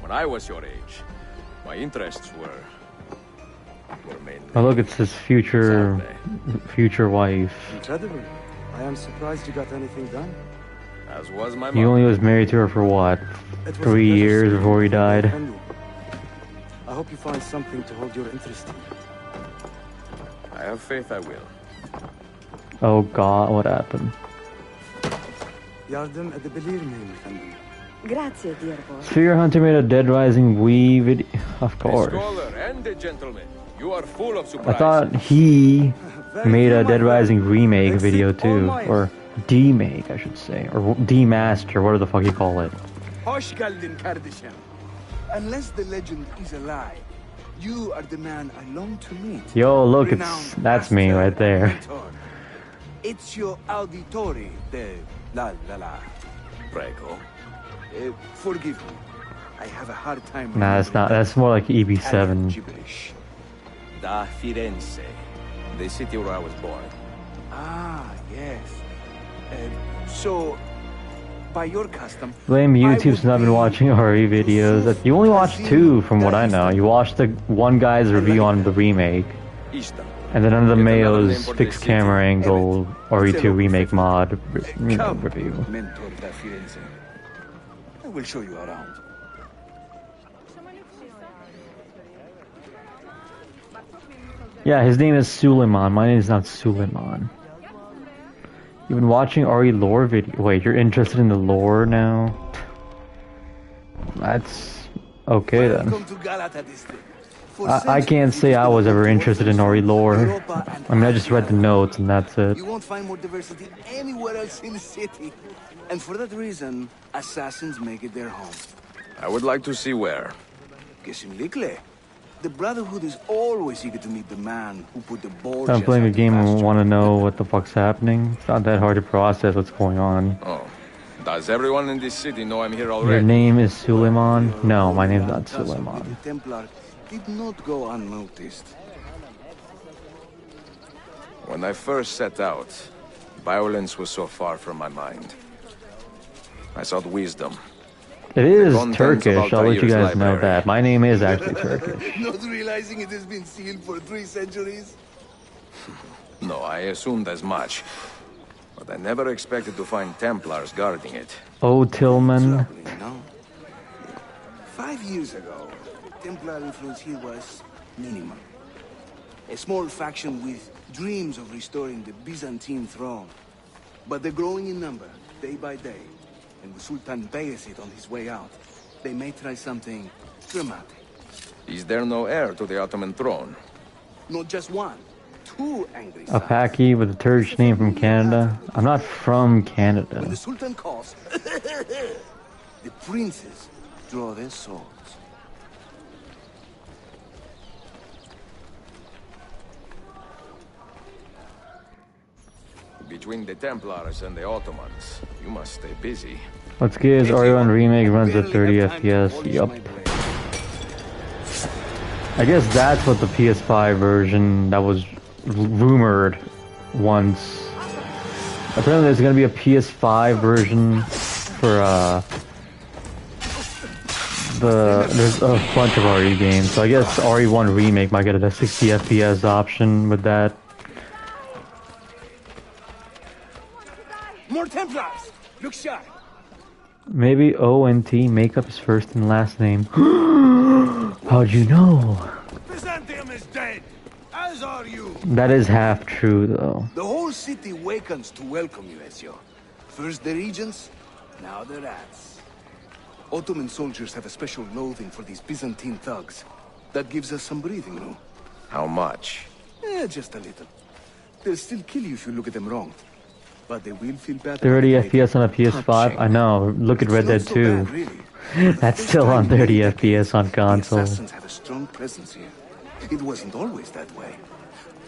[SPEAKER 6] When I was your age, my interests were mainly...
[SPEAKER 1] Oh look, it's his future wife.
[SPEAKER 9] Incredible. I am surprised you got anything done.
[SPEAKER 6] As was my
[SPEAKER 1] He
[SPEAKER 6] mom.
[SPEAKER 1] only was married to her for what?
[SPEAKER 9] It was a
[SPEAKER 1] 3
[SPEAKER 9] pleasure
[SPEAKER 1] years
[SPEAKER 9] speaking
[SPEAKER 1] before he
[SPEAKER 9] with you,
[SPEAKER 1] died.
[SPEAKER 9] Effendi. I hope you find something to hold your interest in.
[SPEAKER 6] I have faith I will.
[SPEAKER 1] Oh god, what happened?
[SPEAKER 9] Yardım edebilir miyim efendim?
[SPEAKER 10] Grazie, dear boy.
[SPEAKER 1] Sphere Hunter made a Dead Rising Wii video. Of
[SPEAKER 6] A
[SPEAKER 1] course.
[SPEAKER 6] scholar and a gentleman. You are full of
[SPEAKER 1] I
[SPEAKER 6] surprises.
[SPEAKER 1] thought he made a Dead Rising remake video too. Or D-make, I should say. Or D-master, whatever the fuck you call it.
[SPEAKER 11] Hoş geldin kardeşim. Unless the legend is a lie, you are the man I long to meet.
[SPEAKER 1] Yo, look,
[SPEAKER 11] Renowned
[SPEAKER 1] that's me
[SPEAKER 11] master
[SPEAKER 1] right there.
[SPEAKER 11] mentor. Ezio Auditore de la.
[SPEAKER 6] Prego.
[SPEAKER 11] Forgive me. I have a hard time.
[SPEAKER 1] Nah, it's not. That's more like
[SPEAKER 11] Italian
[SPEAKER 1] EB7.
[SPEAKER 11] gibberish.
[SPEAKER 6] Da Firenze, the city where I was born.
[SPEAKER 11] Ah, yes. So, by your custom,
[SPEAKER 1] Blame
[SPEAKER 11] I
[SPEAKER 1] YouTube
[SPEAKER 11] would
[SPEAKER 1] since I've been
[SPEAKER 11] be
[SPEAKER 1] watching RE videos. You only watched 2 from what I know. You watched the one guy's review on the remake.
[SPEAKER 6] Istanbul.
[SPEAKER 1] And then under the
[SPEAKER 6] Yet another name
[SPEAKER 1] Mayo's
[SPEAKER 6] for
[SPEAKER 1] fixed
[SPEAKER 6] the city.
[SPEAKER 1] camera angle RE2 remake mod
[SPEAKER 11] Come,
[SPEAKER 1] review.
[SPEAKER 11] Mentor da Firenze. I will show you around.
[SPEAKER 1] Yeah, his name is Suleiman. My name is not Suleiman. You've been watching RE lore video. Wait, you're interested in the lore now? That's okay then.
[SPEAKER 11] Welcome to Galata district. For
[SPEAKER 1] I can't
[SPEAKER 11] centuries,
[SPEAKER 1] say
[SPEAKER 11] it
[SPEAKER 1] I
[SPEAKER 11] has
[SPEAKER 1] was
[SPEAKER 11] been
[SPEAKER 1] ever
[SPEAKER 11] the
[SPEAKER 1] interested in
[SPEAKER 11] orphanage
[SPEAKER 1] RE lore.
[SPEAKER 11] of Europa and
[SPEAKER 1] I mean, I just read the
[SPEAKER 11] Asia.
[SPEAKER 1] notes and that's it.
[SPEAKER 11] You won't find more diversity anywhere else in the city. And for that reason, assassins make it their home.
[SPEAKER 6] I would like to see where.
[SPEAKER 11] Kesinlikle. The Brotherhood is always eager to meet the man who put the Borgias
[SPEAKER 1] I'm playing a
[SPEAKER 11] out to
[SPEAKER 1] game and
[SPEAKER 11] pasture.
[SPEAKER 1] want to know what the fuck's happening. It's not that hard to process what's going on.
[SPEAKER 6] Oh. Does everyone in this city know I'm here
[SPEAKER 1] Your
[SPEAKER 6] already?
[SPEAKER 1] name is Suleiman? No, my name's not
[SPEAKER 11] Tussle with
[SPEAKER 1] Suleiman.
[SPEAKER 11] The Templar did not go unnoticed.
[SPEAKER 6] When I first set out, violence was so far from my mind. I sought wisdom.
[SPEAKER 1] It is
[SPEAKER 6] contents of
[SPEAKER 1] Turkish, I'll let you
[SPEAKER 6] Altair's
[SPEAKER 1] guys know
[SPEAKER 6] library.
[SPEAKER 1] that. My name is actually Turkish.
[SPEAKER 11] Not realizing it has been sealed for 3 centuries?
[SPEAKER 6] No, I assumed as much. But I never expected to find Templars guarding it.
[SPEAKER 1] Oh, Tillman.
[SPEAKER 11] Troubling, no? 5 years ago, Templar influence here was minimal. A small faction with dreams of restoring the Byzantine throne. But they're growing in number, day by day. And with Sultan Bayezid on his way out, they may try something dramatic.
[SPEAKER 6] Is there no heir to the Ottoman throne?
[SPEAKER 11] Not just one, 2 angry
[SPEAKER 1] A
[SPEAKER 11] sons.
[SPEAKER 1] Paki with a Turkish name from Canada. I'm not from
[SPEAKER 11] When
[SPEAKER 1] Canada.
[SPEAKER 11] the Sultan calls, the princes draw their swords.
[SPEAKER 6] Between the Templars and the Ottomans, you must stay busy.
[SPEAKER 1] Let's give RE1 Remake runs at 30 FPS. Yup. I guess that's what the PS5 version that was rumored once. Apparently there's gonna be a PS5 version for there's a bunch of RE games. So I guess RE1 Remake might get a 60 FPS option with that.
[SPEAKER 11] More Templars! Look sharp!
[SPEAKER 1] Maybe ONT make up his first and last name. How'd you know?
[SPEAKER 11] Byzantium is dead! As are you!
[SPEAKER 1] That is half true though.
[SPEAKER 11] The whole city wakens to welcome you, Ezio. First the regents, now the rats. Ottoman soldiers have a special loathing for these Byzantine thugs. That gives us some breathing room.
[SPEAKER 6] How much?
[SPEAKER 11] Just a little. They'll still kill you if you look at them wrong. But they will feel bad.
[SPEAKER 1] 30 FPS on a PS5? I know. Look at Red Dead 2. That's still on 30 FPS on console.
[SPEAKER 11] The assassins have a strong presence here. It wasn't always that way.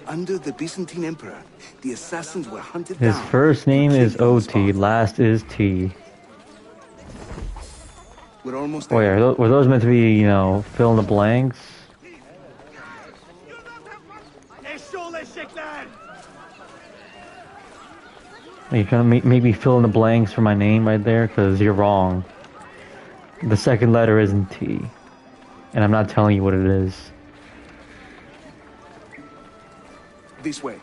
[SPEAKER 11] Under the Byzantine Emperor, the assassins were hunted down.
[SPEAKER 1] His first name is OT, last is T.
[SPEAKER 11] We're almost
[SPEAKER 1] Oh yeah, were those meant to be, you know, fill in the blanks? Are you trying to make me fill in the blanks for my name right there? Because you're wrong. The second letter isn't T. And I'm not telling you what it is.
[SPEAKER 11] This way.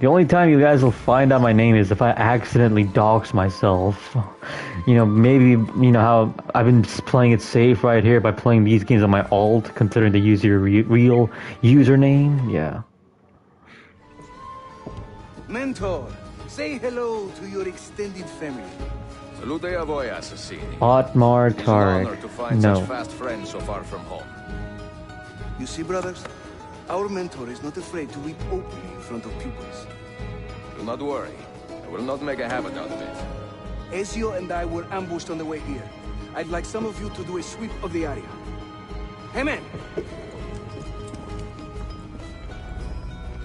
[SPEAKER 1] The only time you guys will find out my name is if I accidentally dox myself. You know, maybe, you know how I've been playing it safe right here by playing these games on my alt, considering to use your real username. Yeah.
[SPEAKER 11] Mentor, say hello to your extended family.
[SPEAKER 6] Salute a voi, assassini.
[SPEAKER 1] Otmar
[SPEAKER 6] It is an honor
[SPEAKER 1] Tarek.
[SPEAKER 6] to find
[SPEAKER 1] No.
[SPEAKER 6] such fast friends so far from home.
[SPEAKER 11] You see, brothers? Our mentor is not afraid to weep openly in front of pupils.
[SPEAKER 6] Do not worry. I will not make a habit out of it.
[SPEAKER 11] Ezio and I were ambushed on the way here. I'd like some of you to do a sweep of the area. Hey, man!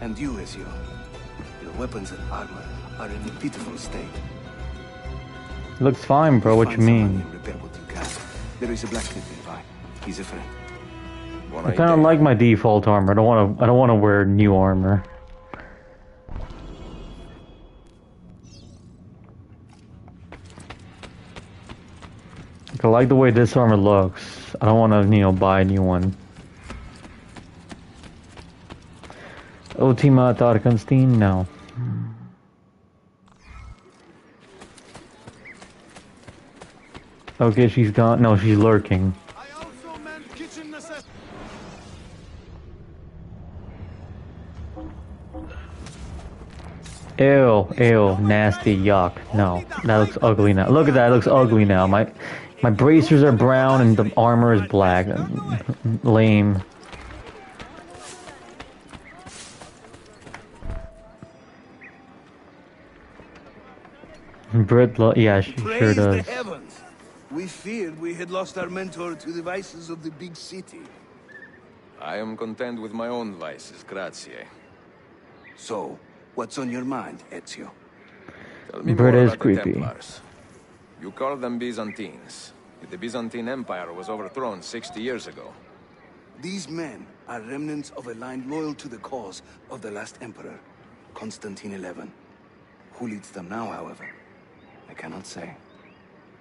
[SPEAKER 11] And you, Ezio. Your weapons and armor are in a pitiful state.
[SPEAKER 1] Looks fine, bro. What you
[SPEAKER 11] Find someone
[SPEAKER 1] mean?
[SPEAKER 11] and repair what you can. There is a blacksmith nearby. He's a friend.
[SPEAKER 1] I kind of like my default armor. I don't want to wear new armor. I like the way this armor looks. I don't want to, you know, buy a new one. Ultima Tarkenstein? No. Okay, she's gone. No, she's lurking. Ew, ew, nasty, yuck. No, that looks ugly now. Look at that, it looks ugly now. My bracers are brown and the armor is black. Lame. Yeah, she sure
[SPEAKER 11] Praise
[SPEAKER 1] does.
[SPEAKER 11] the heavens! We feared we had lost our mentor to the vices of the big city.
[SPEAKER 6] I am content with my own vices, grazie.
[SPEAKER 11] So, what's on your mind, Ezio?
[SPEAKER 6] Tell me
[SPEAKER 1] Brit
[SPEAKER 6] more
[SPEAKER 1] is
[SPEAKER 6] about
[SPEAKER 1] creepy.
[SPEAKER 6] the Templars. You call them Byzantines. The Byzantine Empire was overthrown 60 years ago.
[SPEAKER 11] These men are remnants of a line loyal to the cause of the last emperor, Constantine XI. Who leads them now, however? I cannot say.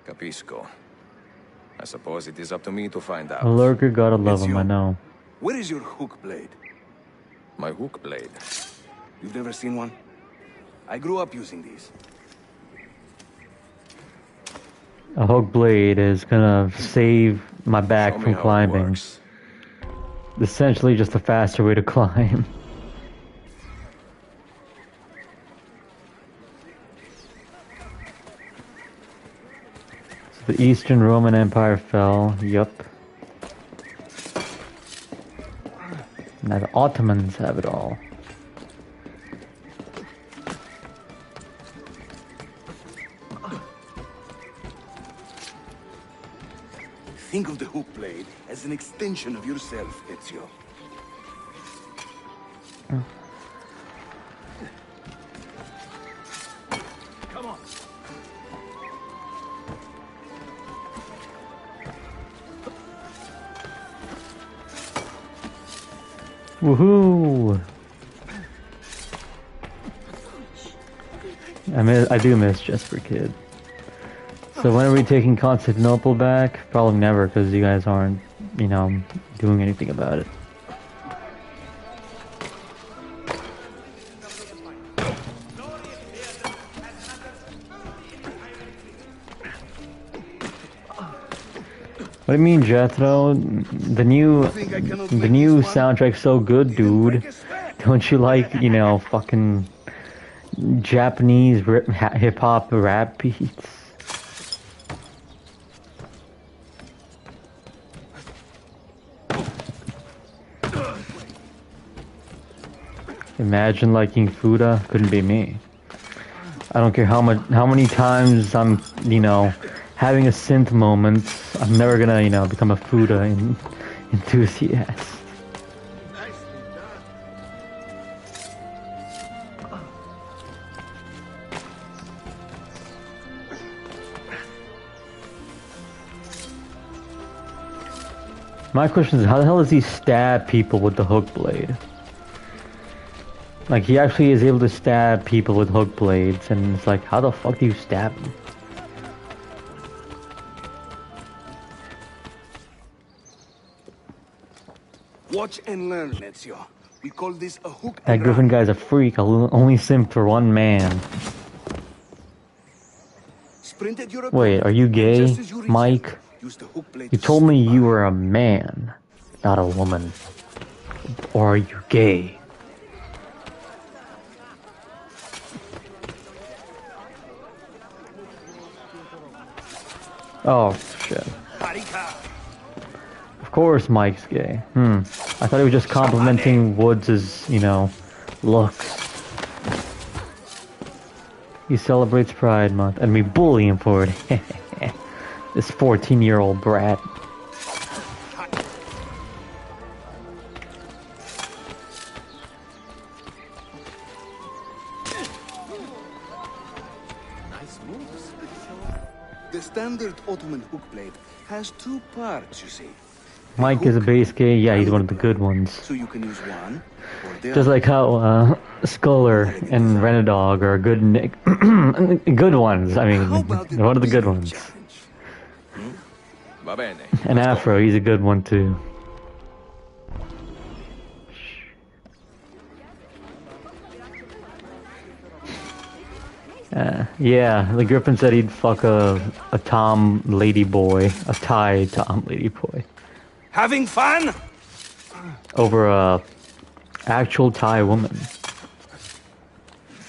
[SPEAKER 6] Capisco. I suppose it is up to me to find out.
[SPEAKER 1] A lurker, gotta love him,
[SPEAKER 11] Ezio,
[SPEAKER 1] I know.
[SPEAKER 11] Where is your hook blade?
[SPEAKER 6] My hook blade.
[SPEAKER 11] You've never seen one? I grew up using these.
[SPEAKER 1] A hook blade is gonna save my back
[SPEAKER 6] Show me
[SPEAKER 1] from
[SPEAKER 6] how it
[SPEAKER 1] climbing.
[SPEAKER 6] works.
[SPEAKER 1] Essentially just a faster way to climb. So the Eastern Roman Empire fell, yup. Now the Ottomans have it all.
[SPEAKER 11] Think of the hook blade as an extension of yourself, Ezio. Come on.
[SPEAKER 1] Woohoo! I do miss Jesper Kid. So when are we taking Constantinople back? Probably never, because you guys aren't, you know, doing anything about it. What do you mean, Jethro? The new soundtrack's so good, dude. Don't you like, you know, fucking Japanese hip hop rap beats. Imagine liking Fuda, couldn't be me. I don't care how many times I'm, you know, having a synth moment. I'm never gonna, you know, become a Fuda enthusiast. My question is, how the hell does he stab people with the hook blade? Like, he actually is able to stab people with hook blades, and it's like, how the fuck do you stab them?
[SPEAKER 11] Watch and learn, Ezio. We call this a hook.
[SPEAKER 1] That Griffin guy's a freak. I'll only simp for one man. Wait, are you gay, Mike? You told me you were a man, not a woman. Or are you gay? Oh, shit. Of course Mike's gay. I thought he was just complimenting Woods' you know, looks. He celebrates Pride Month, and we bully him for it. This 14-year-old brat.
[SPEAKER 11] The standard Ottoman hook blade has two parts, you see.
[SPEAKER 1] Mike is a base gay. Yeah, he's one of the good ones.
[SPEAKER 11] So you can use one, or the
[SPEAKER 1] just
[SPEAKER 11] other.
[SPEAKER 1] like how Sculler and Renadog are good good ones. I mean, they're one of the good ones. And Afro, he's a good one too. Yeah, the Griffin said he'd fuck a Tom lady boy, a Thai Tom lady boy.
[SPEAKER 11] Having fun?
[SPEAKER 1] Over a actual Thai woman.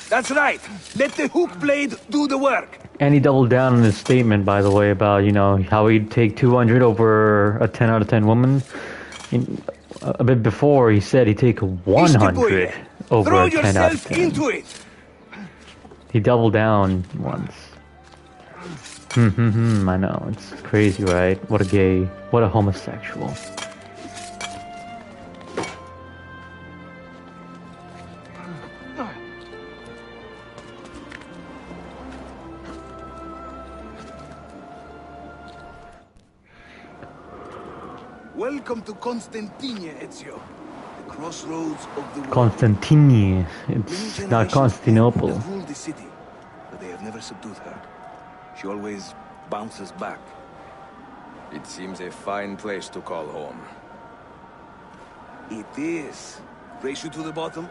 [SPEAKER 11] That's right. Let the hook blade do the work.
[SPEAKER 1] And he doubled down on his statement, by the way, about, you know, how he'd take 200 over a 10 out of 10 woman. A bit before, he said he'd take 100 over
[SPEAKER 11] Throw
[SPEAKER 1] a 10 out of
[SPEAKER 11] yourself
[SPEAKER 1] 10.
[SPEAKER 11] into it.
[SPEAKER 1] He doubled down once. I know, it's crazy, right? What a homosexual.
[SPEAKER 11] Welcome to Constantine, Ezio. The crossroads of the world.
[SPEAKER 1] Constantine. It's not Constantinople.
[SPEAKER 11] Have ruled the city, but they have never subdued her. She always bounces back.
[SPEAKER 6] It seems a fine place to call home.
[SPEAKER 11] It is. Race you to the bottom?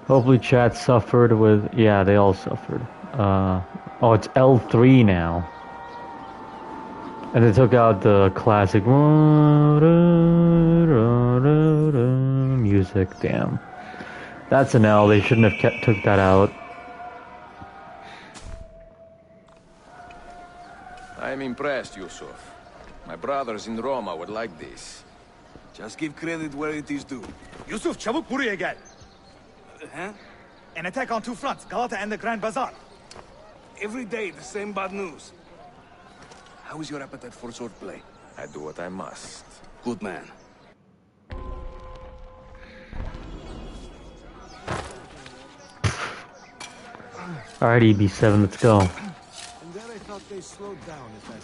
[SPEAKER 1] Hopefully chat suffered with... Yeah, they all suffered. Oh, it's L3 now. And they took out the classic... music, damn. That's an L, they shouldn't have took that out.
[SPEAKER 6] I'm impressed, Yusuf. My brothers in Roma would like this.
[SPEAKER 11] Just give credit where it is due.
[SPEAKER 12] Yusuf, çabuk buraya gel.
[SPEAKER 11] Huh?
[SPEAKER 12] An attack on two fronts, Galata and the Grand Bazaar.
[SPEAKER 11] Every day, the same bad news. How is your appetite for swordplay?
[SPEAKER 6] I do what I must.
[SPEAKER 11] Good man.
[SPEAKER 1] Alrighty, B7, let's go.
[SPEAKER 9] And then I thought they slowed down if I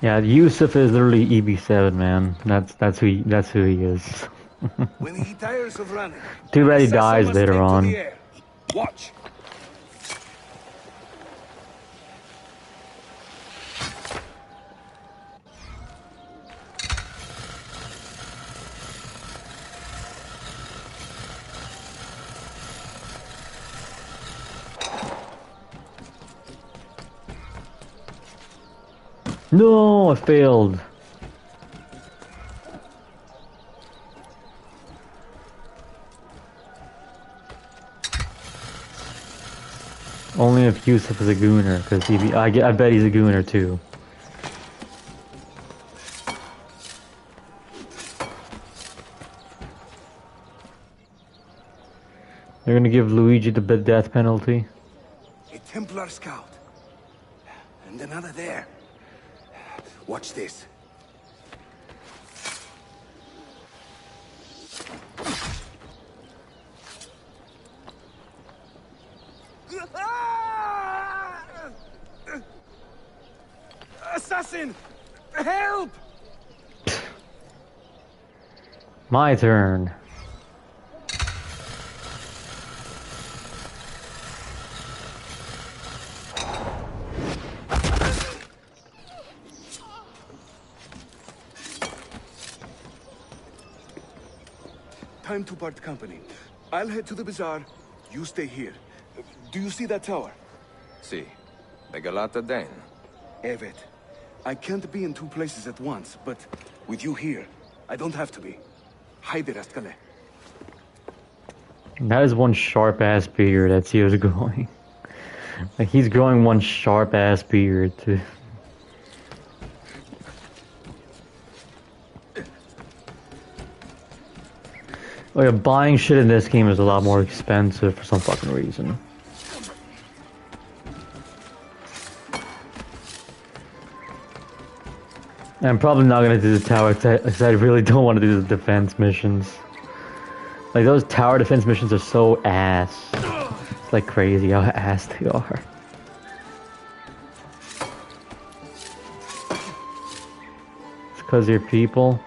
[SPEAKER 1] Yeah, Yusuf is literally EB7, man. That's who he is.
[SPEAKER 11] When he tires of running.
[SPEAKER 1] Too bad he dies later on.
[SPEAKER 11] Watch.
[SPEAKER 1] No, I failed. Only if Yusuf is a gooner, because I bet he's a gooner too. They're gonna give Luigi the death penalty.
[SPEAKER 11] A Templar scout. And another there. Watch this. Assassin! Help!
[SPEAKER 1] My turn.
[SPEAKER 11] Time to part company. I'll head to the bazaar. You stay here. Do you see that tower?
[SPEAKER 6] Si. Megalata Den.
[SPEAKER 11] Evet. I can't be in two places at once, but with you here, I don't have to be. Haydi Rastkale.
[SPEAKER 1] That is one sharp ass beard that Theo's growing. Like he's growing one sharp ass beard too. Oh yeah, buying shit in this game is a lot more expensive for some fucking reason. And I'm probably not gonna do the tower because I really don't want to do the defense missions. Like those tower defense missions are so ass. It's like crazy how ass they are. It's because you're people.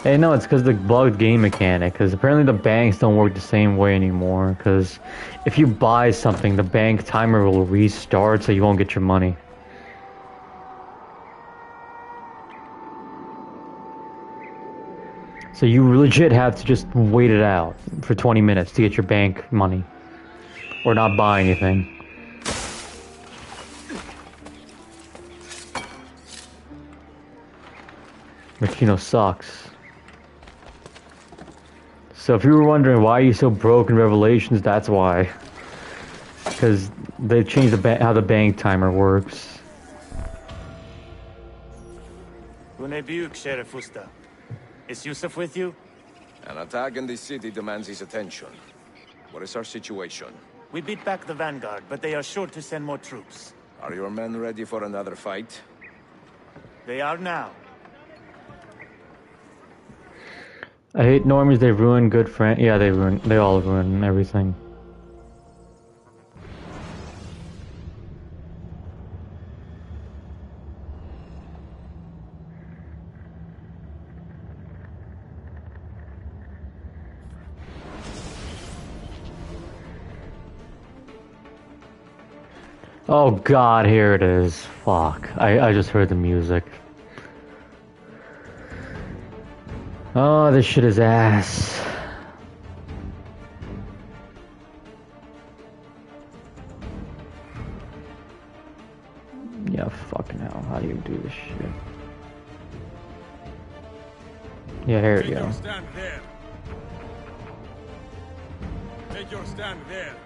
[SPEAKER 1] Hey, no, it's because the bugged game mechanic. Because apparently the banks don't work the same way anymore. Because if you buy something, the bank timer will restart, so you won't get your money. So you legit have to just wait it out for 20 minutes to get your bank money. Or not buy anything. Which, you know, sucks. So if you were wondering why you're so broke in Revelations, that's why. Because they changed how the bank timer works.
[SPEAKER 12] Unebiuk, Sheriff Usta. Is Yusuf with you?
[SPEAKER 6] An attack in the city demands his attention. What is our situation?
[SPEAKER 12] We beat back the Vanguard, but they are sure to send more troops.
[SPEAKER 6] Are your men ready for another fight?
[SPEAKER 12] They are now.
[SPEAKER 1] I hate normies, they ruin good friends. Yeah, they all ruin everything. Oh god, here it is. Fuck. I just heard the music. Oh, this shit is ass. Yeah, fucking hell. How do you do this shit? Yeah, here we go.
[SPEAKER 8] Stand there. Take your stand there.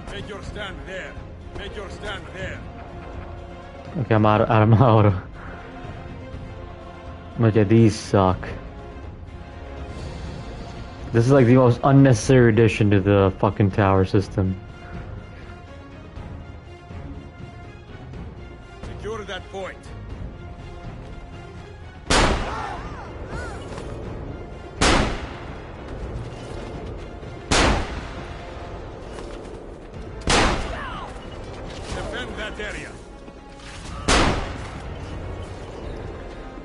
[SPEAKER 8] Take your stand there. Take your stand there.
[SPEAKER 1] Okay, I'm out of my auto. Look at these suck. This is like the most unnecessary addition to the fucking tower system.
[SPEAKER 8] Secure that point. Area.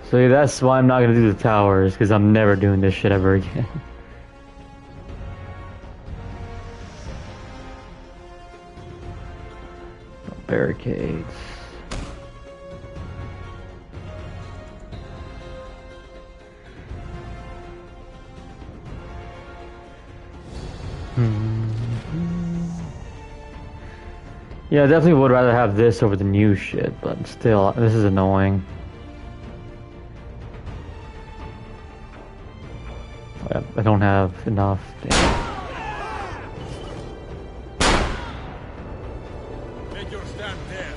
[SPEAKER 1] So yeah, that's why I'm not gonna do the towers, because I'm never doing this shit ever again. Barricades. Yeah, I definitely would rather have this over the new shit, but still, this is annoying. I don't have enough. Damn.
[SPEAKER 8] Make your stand there.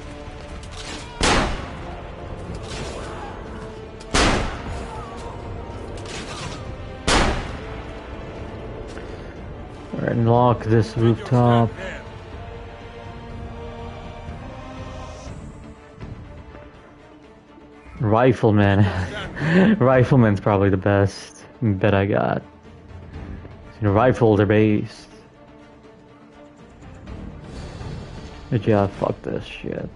[SPEAKER 1] Alright, unlock this rooftop. Rifleman. Rifleman's probably the best bet I got. You know, rifles are based. But yeah, fuck this shit.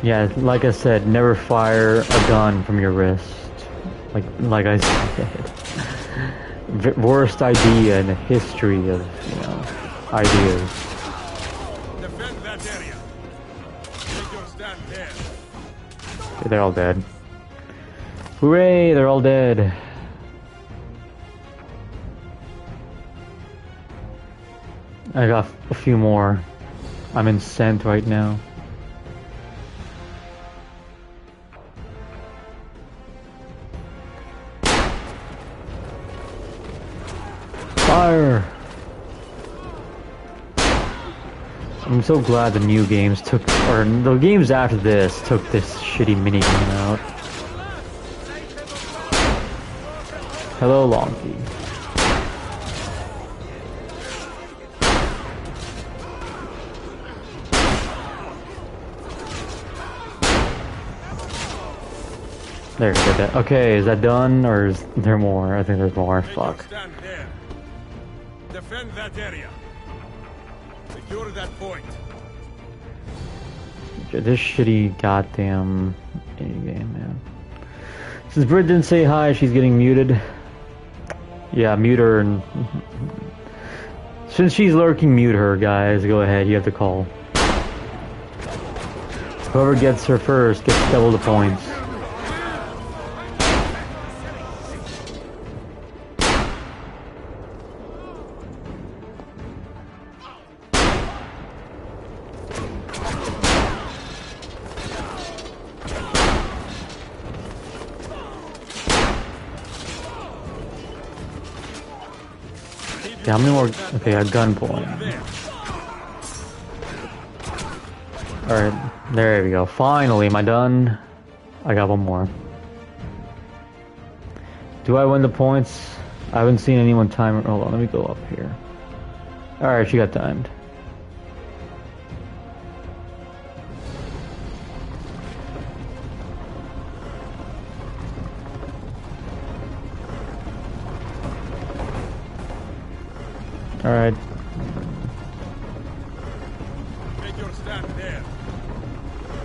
[SPEAKER 1] Yeah, like I said, never fire a gun from your wrist. Like I said. Worst idea in the history of, you know, ideas.
[SPEAKER 8] Defend that area. Make your stand there.
[SPEAKER 1] Okay, they're all dead. Hooray, they're all dead. I got a few more. I'm in scent right now. Fire! I'm so glad the new games took, or the games after this took this shitty minigame out. Hello, Lonky. There, did that. Okay, is that done, or is there more? I think there's more. Fuck.
[SPEAKER 8] Stand there. Defend that area. Secure that point.
[SPEAKER 1] This shitty goddamn game, man. Since Brit didn't say hi, she's getting muted. Yeah, mute her. And since she's lurking, mute her, guys. Go ahead, you have the call. Whoever gets her first gets double the points. Yeah, how many more? Okay, a gunpoint. Alright, there we go. Finally, am I done? I got one more. Do I win the points? I haven't seen anyone time. Hold on, let me go up here. Alright, she got timed. Alright.
[SPEAKER 8] Make your stand there.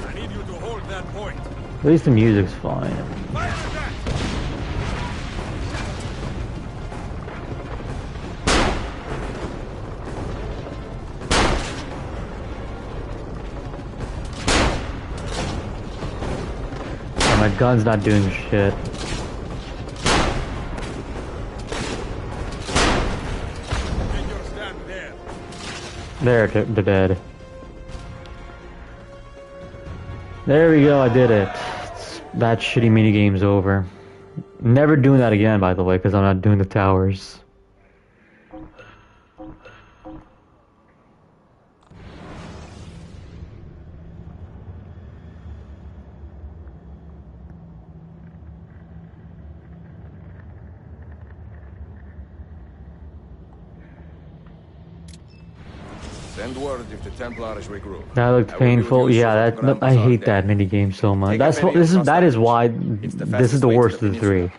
[SPEAKER 8] I need you to hold that point.
[SPEAKER 1] At least the music's fine.
[SPEAKER 8] Fire at that!
[SPEAKER 1] Oh, my gun's not doing shit. There, they're dead. There we go, I did it. That shitty minigame's over. Never doing that again, by the way, because I'm not doing the towers.
[SPEAKER 6] Send word if the Templars regroup.
[SPEAKER 1] That looked painful. Yeah, that I hate that minigame so much. That is why this is the worst of the three.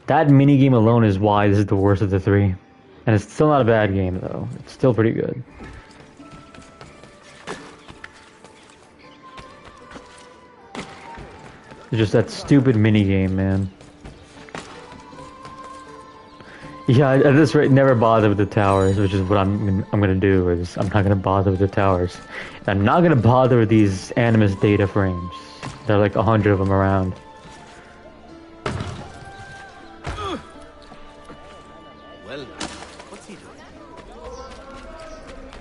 [SPEAKER 1] That minigame alone is why this is the worst of the three. And it's still not a bad game though. It's still pretty good. It's just that stupid minigame, man. Yeah, at this rate, never bother with the towers, which is what I'm gonna do. Is I'm not gonna bother with the towers. And I'm not gonna bother with these Animus data frames. There are like 100 of them around.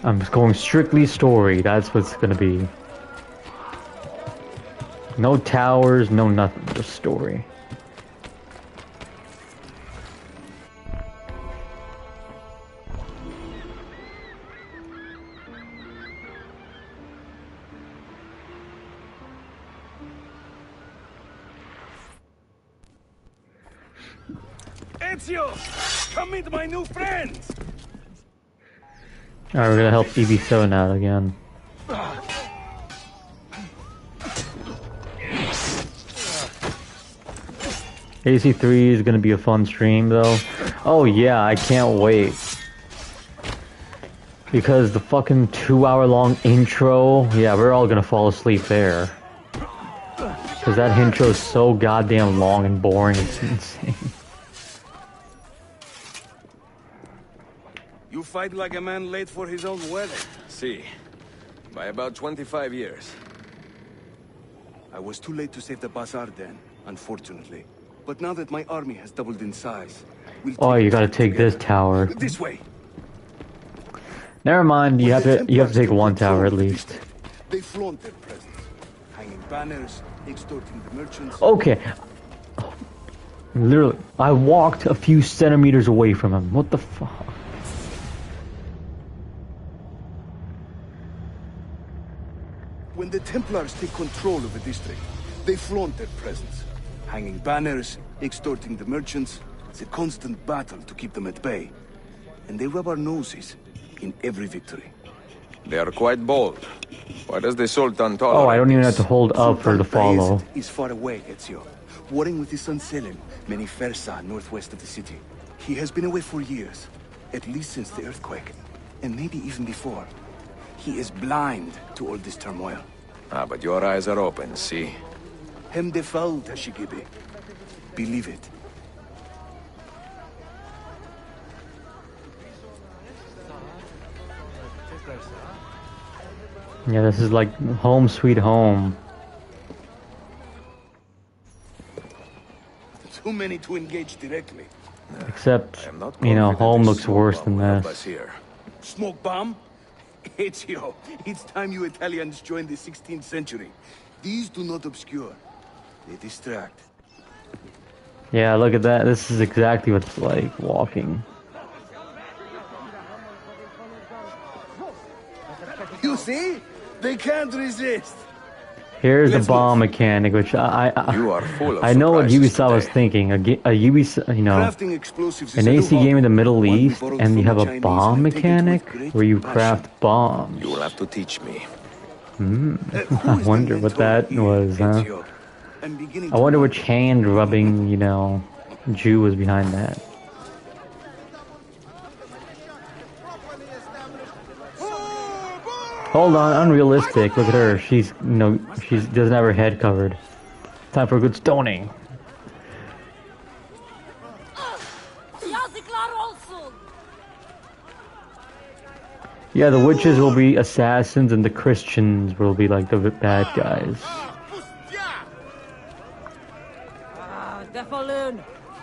[SPEAKER 1] I'm just going strictly story. That's what's gonna be. No towers, no nothing. Just story.
[SPEAKER 11] Ezio! Come meet my new friends!
[SPEAKER 1] Alright, we're gonna help EV7 out again. AC3 is gonna be a fun stream though. Oh yeah, I can't wait. Because the fucking 2-hour long intro, yeah, we're all gonna fall asleep there. Because that intro is so goddamn long and boring, it's insane.
[SPEAKER 11] You fight like a man late for his own wedding.
[SPEAKER 6] See, by about 25 years.
[SPEAKER 11] I was too late to save the Bazaar then, unfortunately. But now that my army has doubled in size,
[SPEAKER 1] oh, you gotta take this tower.
[SPEAKER 11] This way.
[SPEAKER 1] Never mind, you have to take one tower at least.
[SPEAKER 11] They flaunt their presence, hanging banners, extorting the merchants.
[SPEAKER 1] Okay. Literally, I walked a few centimeters away from him. What the fuck?
[SPEAKER 11] When the Templars take control of a district, they flaunt their presence, hanging banners, extorting the merchants. It's a constant battle to keep them at bay. And they rub our noses in every victory.
[SPEAKER 6] They are quite bold. Why does the Sultan tolerate?
[SPEAKER 1] Oh, I don't even have to hold up for the follow.
[SPEAKER 11] He's far away, Ezio, warring with his son Selim, Meni Fersa, northwest of the city. He has been away for years, at least since the earthquake, and maybe even before. He is blind to all this turmoil.
[SPEAKER 6] Ah, but your eyes are open, see?
[SPEAKER 11] Hem defal, Tashigibi. Believe it.
[SPEAKER 1] Yeah, this is like home sweet home.
[SPEAKER 11] Too many to engage directly.
[SPEAKER 1] Except, you know, home looks worse than this.
[SPEAKER 11] Smoke bomb? Ezio, it's time you Italians joined the 16th century. These do not obscure. They distract.
[SPEAKER 1] Yeah, look at that. This is exactly what it's like walking.
[SPEAKER 11] You see? They can't resist.
[SPEAKER 1] Here's the bomb mechanic, which I know what Ubisoft was thinking. A Ubisoft, you know, an AC game in the Middle East, and you have a bomb mechanic where you craft bombs.
[SPEAKER 6] You will have to teach me.
[SPEAKER 1] I wonder what that was, huh? I wonder which hand rubbing, you know, Jew was behind that. Hold on, unrealistic. Look at her. She's, you know, she doesn't have her head covered. Time for a good stoning. Yeah, the witches will be assassins and the Christians will be like the bad guys.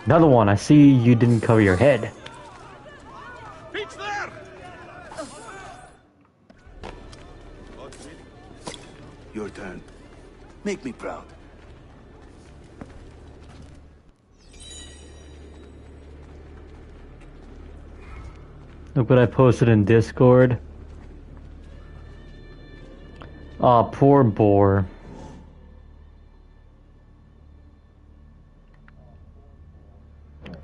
[SPEAKER 1] Another one. I see you didn't cover your head.
[SPEAKER 11] Your turn. Make me proud.
[SPEAKER 1] Look what I posted in Discord. Aw, poor boar.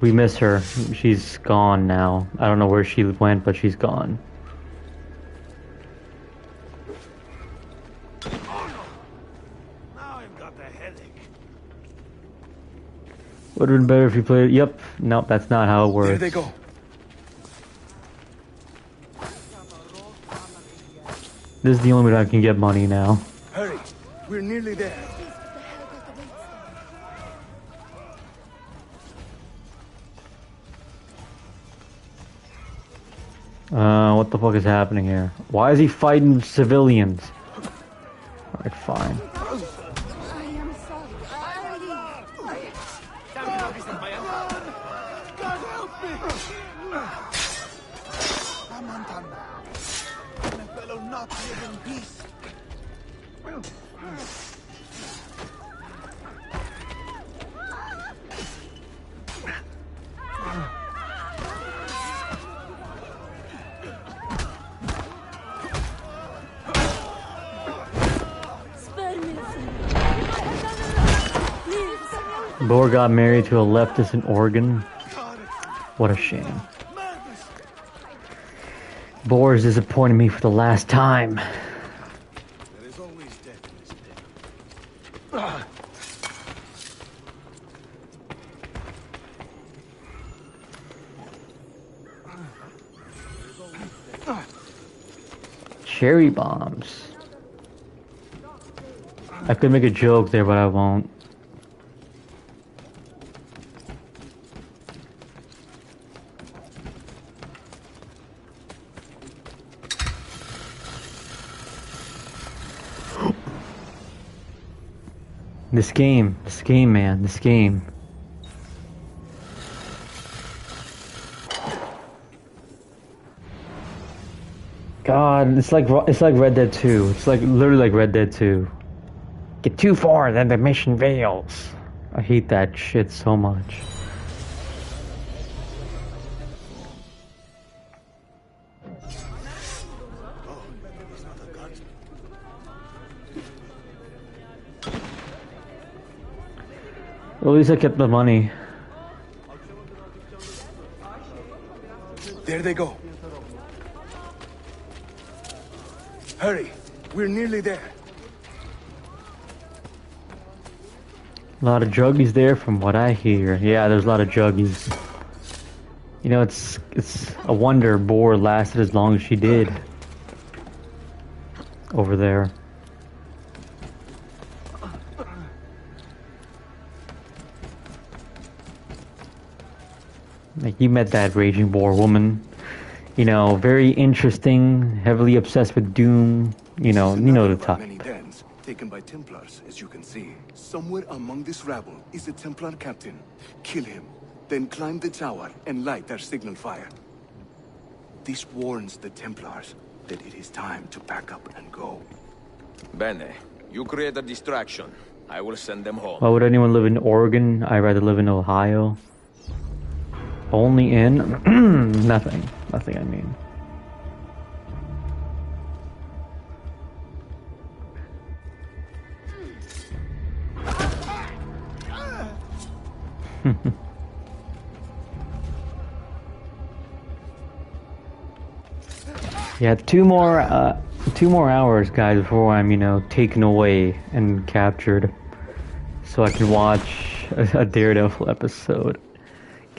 [SPEAKER 1] We miss her. She's gone now. I don't know where she went, but she's gone. Would have been better if you played. Yep. Nope, that's not how it works.
[SPEAKER 11] There they go.
[SPEAKER 1] This is the only way I can get money now.
[SPEAKER 11] Hurry. We're nearly there.
[SPEAKER 1] What the fuck is happening here? Why is he fighting civilians? Alright, fine. Bor got married to a leftist in Oregon. What a shame. Bor is disappointing me for the last time.
[SPEAKER 8] There is always death in this day.
[SPEAKER 1] Cherry bombs. I could make a joke there, but I won't. This game, man, this game. God, it's like Red Dead 2. It's like literally like Red Dead 2. Get too far, then the mission fails. I hate that shit so much. At least I kept the money.
[SPEAKER 11] There they go. Hurry, we're nearly there.
[SPEAKER 1] A lot of druggies there from what I hear. Yeah, there's a lot of druggies. You know, it's a wonder Bor lasted as long as she did. Over there. Like, you met that Raging Bor woman. You know, very interesting, heavily obsessed with Doom. You know the type.
[SPEAKER 11] Many dens taken by Templars, as you can see. Somewhere among this rabble is a Templar captain. Kill him, then climb the tower and light their signal fire. This warns the Templars that it is time to pack up and go.
[SPEAKER 6] Bene, you create a distraction. I will send them home.
[SPEAKER 1] Why would anyone live in Oregon? I'd rather live in Ohio. Only in nothing, I mean. Yeah, two more hours, guys, before I'm, taken away and captured, so I can watch a Daredevil episode.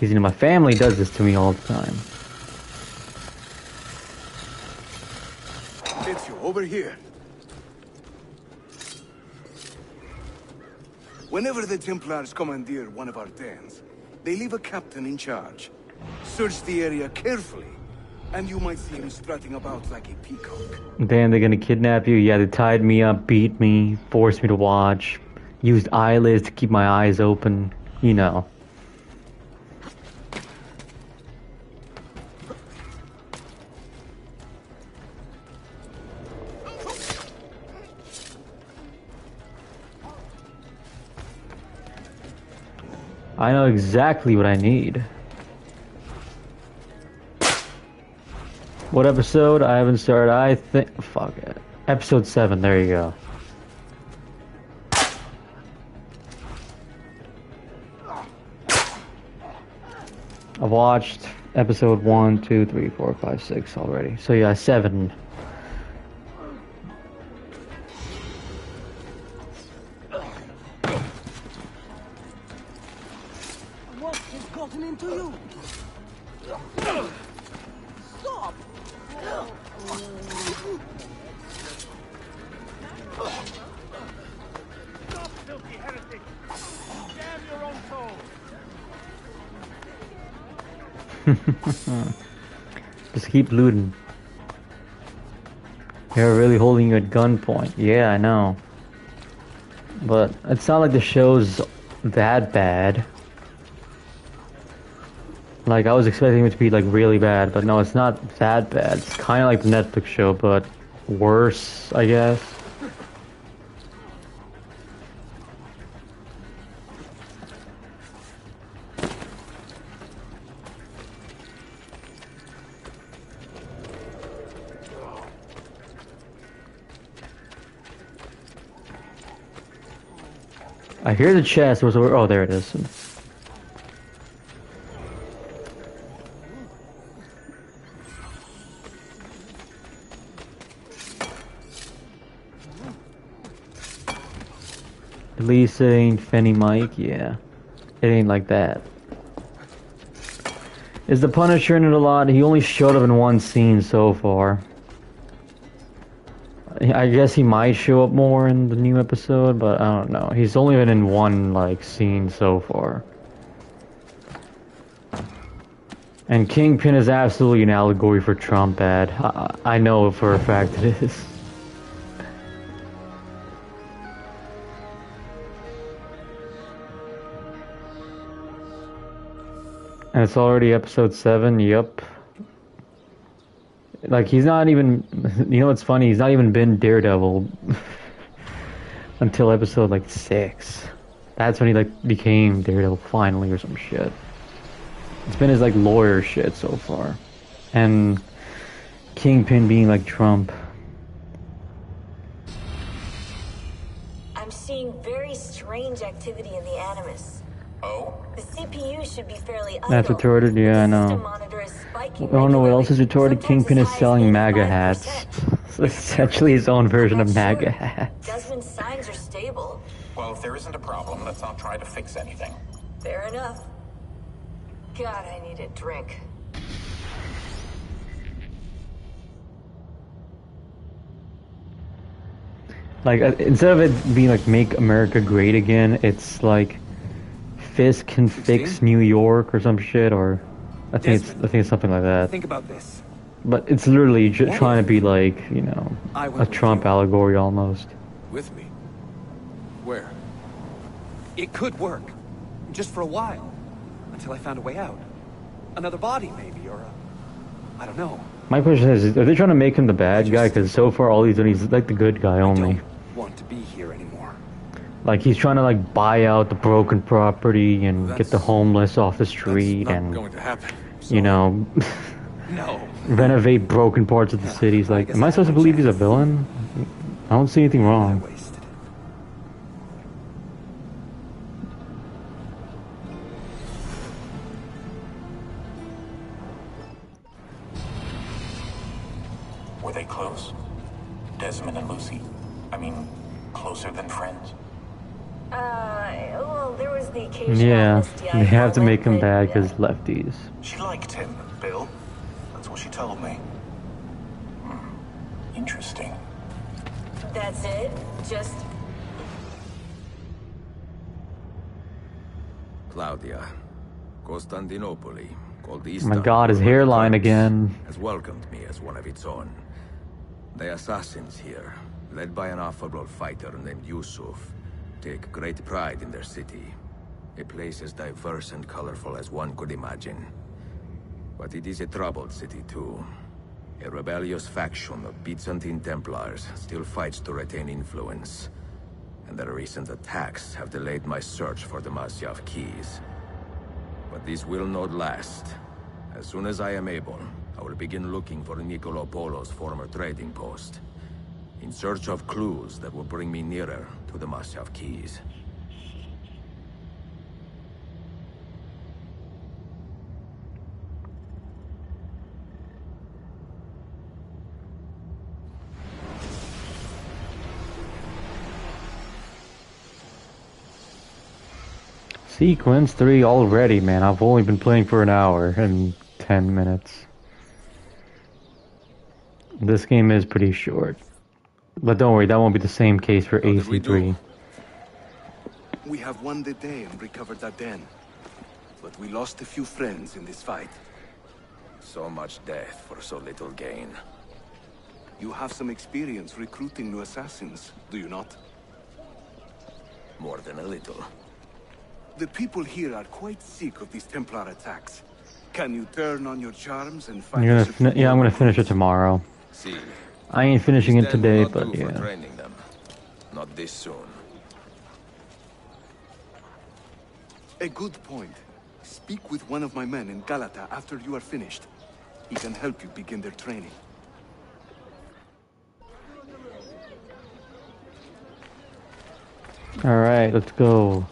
[SPEAKER 1] Because, my family does this to me all the time.
[SPEAKER 11] Ezio, over here. Whenever the Templars commandeer one of our dens, they leave a captain in charge. Search the area carefully, and you might see him strutting about like a peacock.
[SPEAKER 1] Then they're gonna kidnap you. Yeah, they tied me up, beat me, forced me to watch, used eyelids to keep my eyes open, I know exactly what I need. What episode? I haven't started. I think... Fuck it. Episode 7. There you go. I've watched episode 1, 2, 3, 4, 5, 6 already. So yeah, 7.
[SPEAKER 13] What has gotten into you? Stop!
[SPEAKER 8] Stop, filthy heretic! Damn your own soul!
[SPEAKER 1] Just keep looting. They're really holding you at gunpoint. Yeah, I know. But it's not like the show's that bad. Like, I was expecting it to be, like, really bad, but no, it's not that bad. It's kind of like the Netflix show, but worse, I guess. I hear the chest. Oh, there it is. At least it ain't Fenny Mike, yeah. It ain't like that. Is the Punisher in it a lot? He only showed up in one scene so far. I guess he might show up more in the new episode, but I don't know. He's only been in one, like, scene so far. And Kingpin is absolutely an allegory for Trump ad. I know for a fact it is. And it's already episode 7, yup. Like, he's not even, you know what's funny? He's not even been Daredevil until episode, like, 6. That's when he, like, became Daredevil finally or some shit. It's been his, like, lawyer shit so far. And Kingpin being, like, Trump.
[SPEAKER 2] I'm seeing very strange activity in the Animus.
[SPEAKER 4] Oh?
[SPEAKER 2] The CPU should be fairly idle.
[SPEAKER 1] That's retarded, yeah, I know. I don't know what else is retarded. Kingpin is selling MAGA hats. So it's essentially his own version of MAGA hats.
[SPEAKER 2] Desmond's signs are stable.
[SPEAKER 4] Well, if there isn't a problem, let's not try to fix anything.
[SPEAKER 2] Fair enough. God, I need a drink.
[SPEAKER 1] Like, instead of it being like "Make America Great Again," it's like Fisk can fix New York or some shit, or I think it's something like that.
[SPEAKER 5] Think about this.
[SPEAKER 1] But it's literally trying to be like, you know, a Trump allegory almost.
[SPEAKER 5] With me? Where? It could work. Just for a while. Until I found a way out. Another body, maybe, or I don't know.
[SPEAKER 1] My question is, are they trying to make him the bad guy? Because so far all he's done, he's like the good guy only.
[SPEAKER 5] I don't want to be here anymore.
[SPEAKER 1] Like, he's trying to, like, buy out the broken property and get the homeless off the street and,
[SPEAKER 8] going to happen. So,
[SPEAKER 1] you know,
[SPEAKER 5] no.
[SPEAKER 1] renovate broken parts of the city. He's like, am I supposed to believe he's a villain? I don't see anything wrong.
[SPEAKER 4] Were they close? Desmond and Lucy? I mean, closer than friends?
[SPEAKER 2] Well, there was the occasional
[SPEAKER 1] Yeah,
[SPEAKER 2] SDI
[SPEAKER 1] they have to make him
[SPEAKER 2] comment,
[SPEAKER 1] bad because lefties.
[SPEAKER 4] She liked him, Bill. That's what she told me. Interesting.
[SPEAKER 2] That's it? Just...
[SPEAKER 6] Claudia, Constantinople, called
[SPEAKER 1] Oh
[SPEAKER 6] Istanbul,
[SPEAKER 1] my god, his hairline again.
[SPEAKER 6] has welcomed me as one of its own. The assassins here, led by an affable fighter named Yusuf, take great pride in their city. A place as diverse and colorful as one could imagine. But it is a troubled city too. A rebellious faction of Byzantine Templars still fights to retain influence. And their recent attacks have delayed my search for the Masyaf keys. But this will not last. As soon as I am able, I will begin looking for Niccolo Polo's former trading post, in search of clues that will bring me nearer to the Masyaf keys.
[SPEAKER 1] Sequence 3 already, man. I've only been playing for an hour and 10 minutes. This game is pretty short. But don't worry, that won't be the same case for AC3.
[SPEAKER 11] We have won the day and recovered that den. But we lost a few friends in this fight.
[SPEAKER 6] So much death for so little gain.
[SPEAKER 11] You have some experience recruiting new assassins, do you not?
[SPEAKER 6] More than a little.
[SPEAKER 11] The people here are quite sick of these Templar attacks. Can you turn on your charms and find
[SPEAKER 1] I'm gonna finish it tomorrow.
[SPEAKER 6] See,
[SPEAKER 1] I ain't finishing it
[SPEAKER 6] These den
[SPEAKER 1] today,
[SPEAKER 6] will not
[SPEAKER 1] but
[SPEAKER 6] do for
[SPEAKER 1] yeah.
[SPEAKER 6] training them. Not this soon.
[SPEAKER 11] A good point. Speak with one of my men in Galata after you are finished. He can help you begin their training.
[SPEAKER 1] Alright, let's go.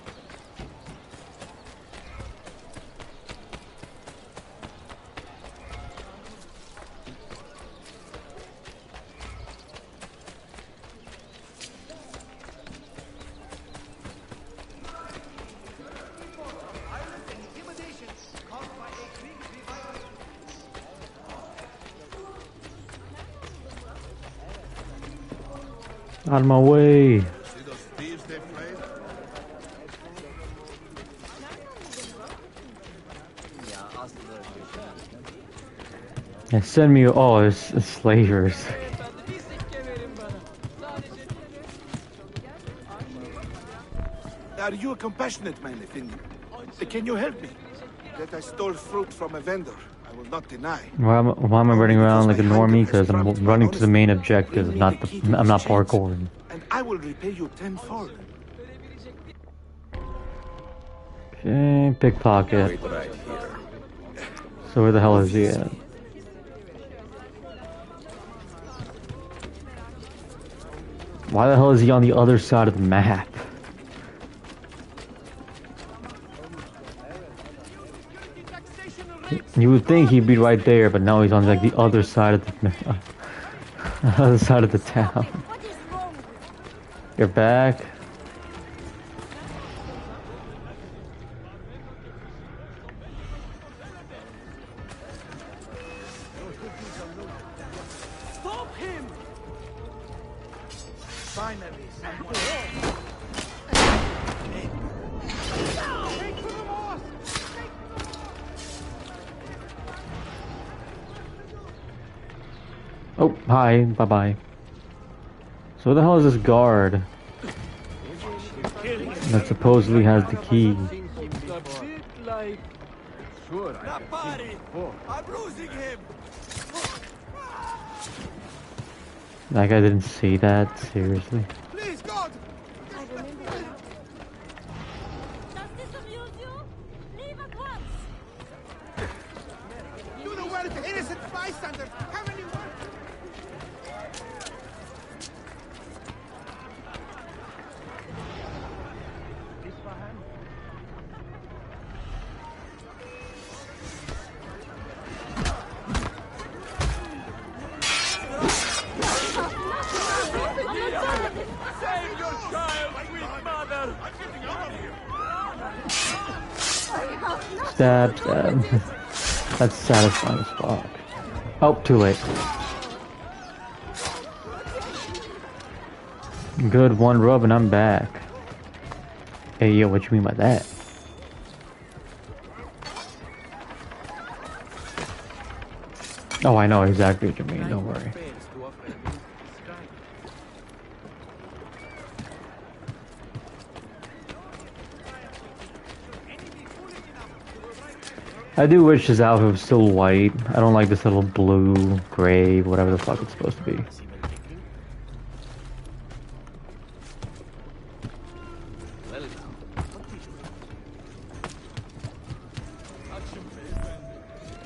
[SPEAKER 1] Out of my way. Yeah, send me. Oh, it's slavers.
[SPEAKER 11] Are you a compassionate man, Effendi? Can you help me? That I stole fruit from a vendor. I will not deny.
[SPEAKER 1] Why am I running around like a normie? Because I'm running to the main objective, not the. I'm not parkouring.
[SPEAKER 11] And I will repay you tenfold.
[SPEAKER 1] Okay, pickpocket.
[SPEAKER 6] Wait right here.
[SPEAKER 1] So where the hell is he at? Why the hell is he on the other side of the map? You would think he'd be right there, but no, he's on like the other side of the other side of the town. You're back.
[SPEAKER 13] Stop him! Finally,
[SPEAKER 1] Oh, hi, bye-bye. So where the hell is this guard that supposedly has the key?
[SPEAKER 8] I'm losing him.
[SPEAKER 1] That guy didn't see that? Seriously?
[SPEAKER 8] Please, God.
[SPEAKER 2] Does this amuse you? Leave at once!
[SPEAKER 8] Do the work, innocent bystanders. How many work? Save your child, sweet mother! I'm getting out of here!
[SPEAKER 1] Stab, stab. That's satisfying as fuck. Oh, too late. Good, one rub and I'm back. Hey, yo, what you mean by that? Oh, I know exactly what you mean, don't worry. I do wish his outfit was still white. I don't like this little blue, gray, whatever the fuck it's supposed to be.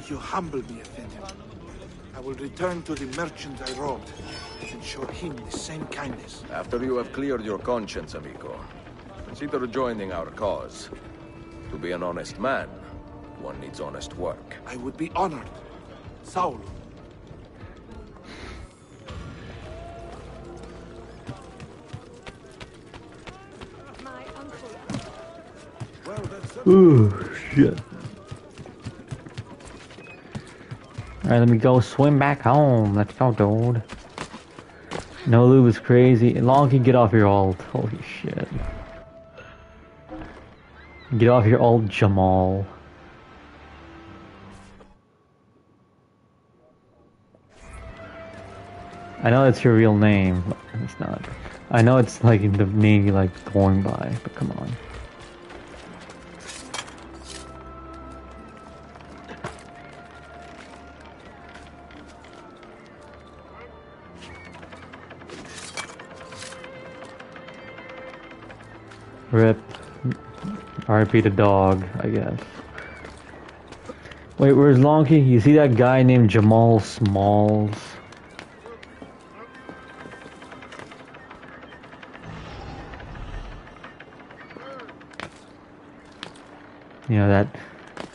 [SPEAKER 11] You humble me, Effendi. I will return to the merchant I robbed and show him the same kindness.
[SPEAKER 6] After you have cleared your conscience, amigo, consider joining our cause. To be an honest man, one needs honest work.
[SPEAKER 11] I would be honored. Saul.
[SPEAKER 2] My uncle.
[SPEAKER 1] Ooh, shit. Alright, let me go swim back home. Let's go, dude. No lube is crazy. Long can get off your ult. Holy shit. Get off your ult, Jamal. I know it's your real name, but it's not. I know it's like the name you like going by, but come on. Rip. RIP the dog, I guess. Wait, where's Lonky? You see that guy named Jamal Smalls? You know, that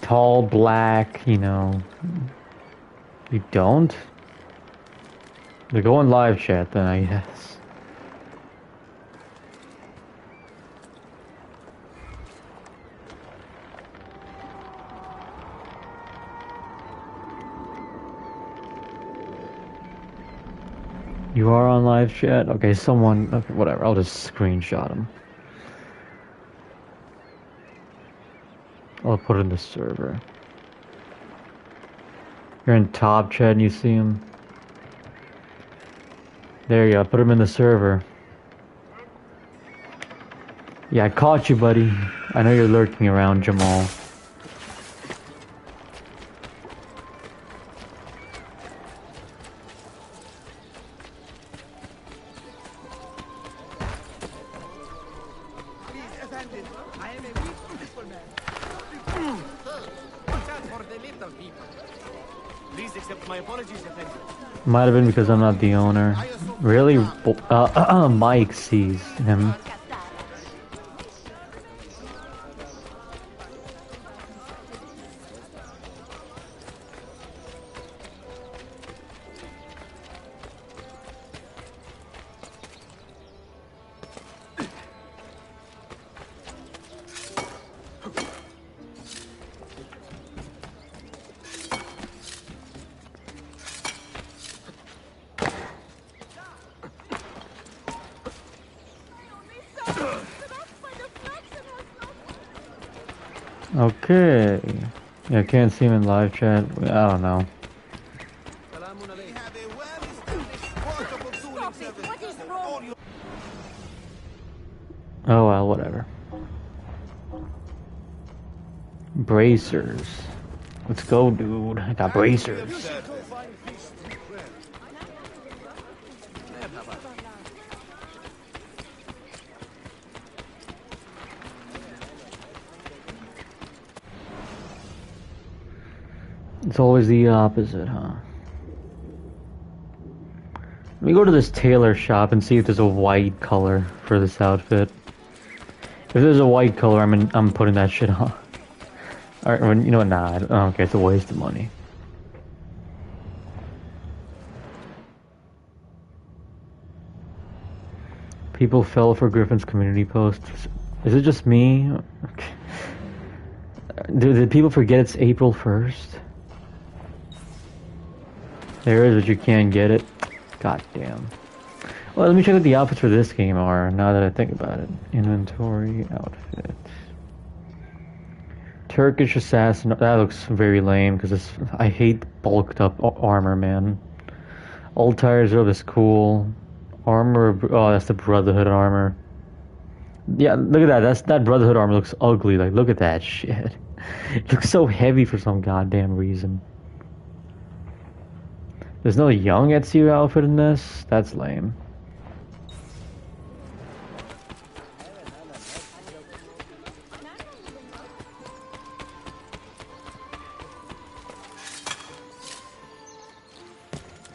[SPEAKER 1] tall, black, you know... You don't? They go in live chat then, I guess. You are on live chat? Okay, someone... Okay, whatever, I'll just screenshot him. I'll put it in the server. You're in top chat and you see him. There you go, put him in the server. Yeah, I caught you, buddy. I know you're lurking around, Jamal. Might have been because I'm not the owner. Really? Mike sees him. Okay. Yeah, I can't see him in live chat. I don't know. Oh well, whatever. Bracers. Let's go, dude. I got bracers. It's always the opposite, huh? Let me go to this tailor shop and see if there's a white color for this outfit. If there's a white color, I'm putting that shit on. Or, you know what? Nah, I don't care. It's a waste of money. People fell for Griffin's community post. Is it just me? Okay. Did people forget it's April 1st? There is, but you can't get it. God damn. Well, let me check what the outfits for this game are, now that I think about it. Inventory, outfit. Turkish Assassin, that looks very lame, because I hate bulked up armor, man. Altair's robe is cool. Armor, oh, that's the Brotherhood armor. Yeah, look at that, that Brotherhood armor looks ugly, like, look at that shit. It looks so heavy for some goddamn reason. There's no young Ezio outfit in this? That's lame.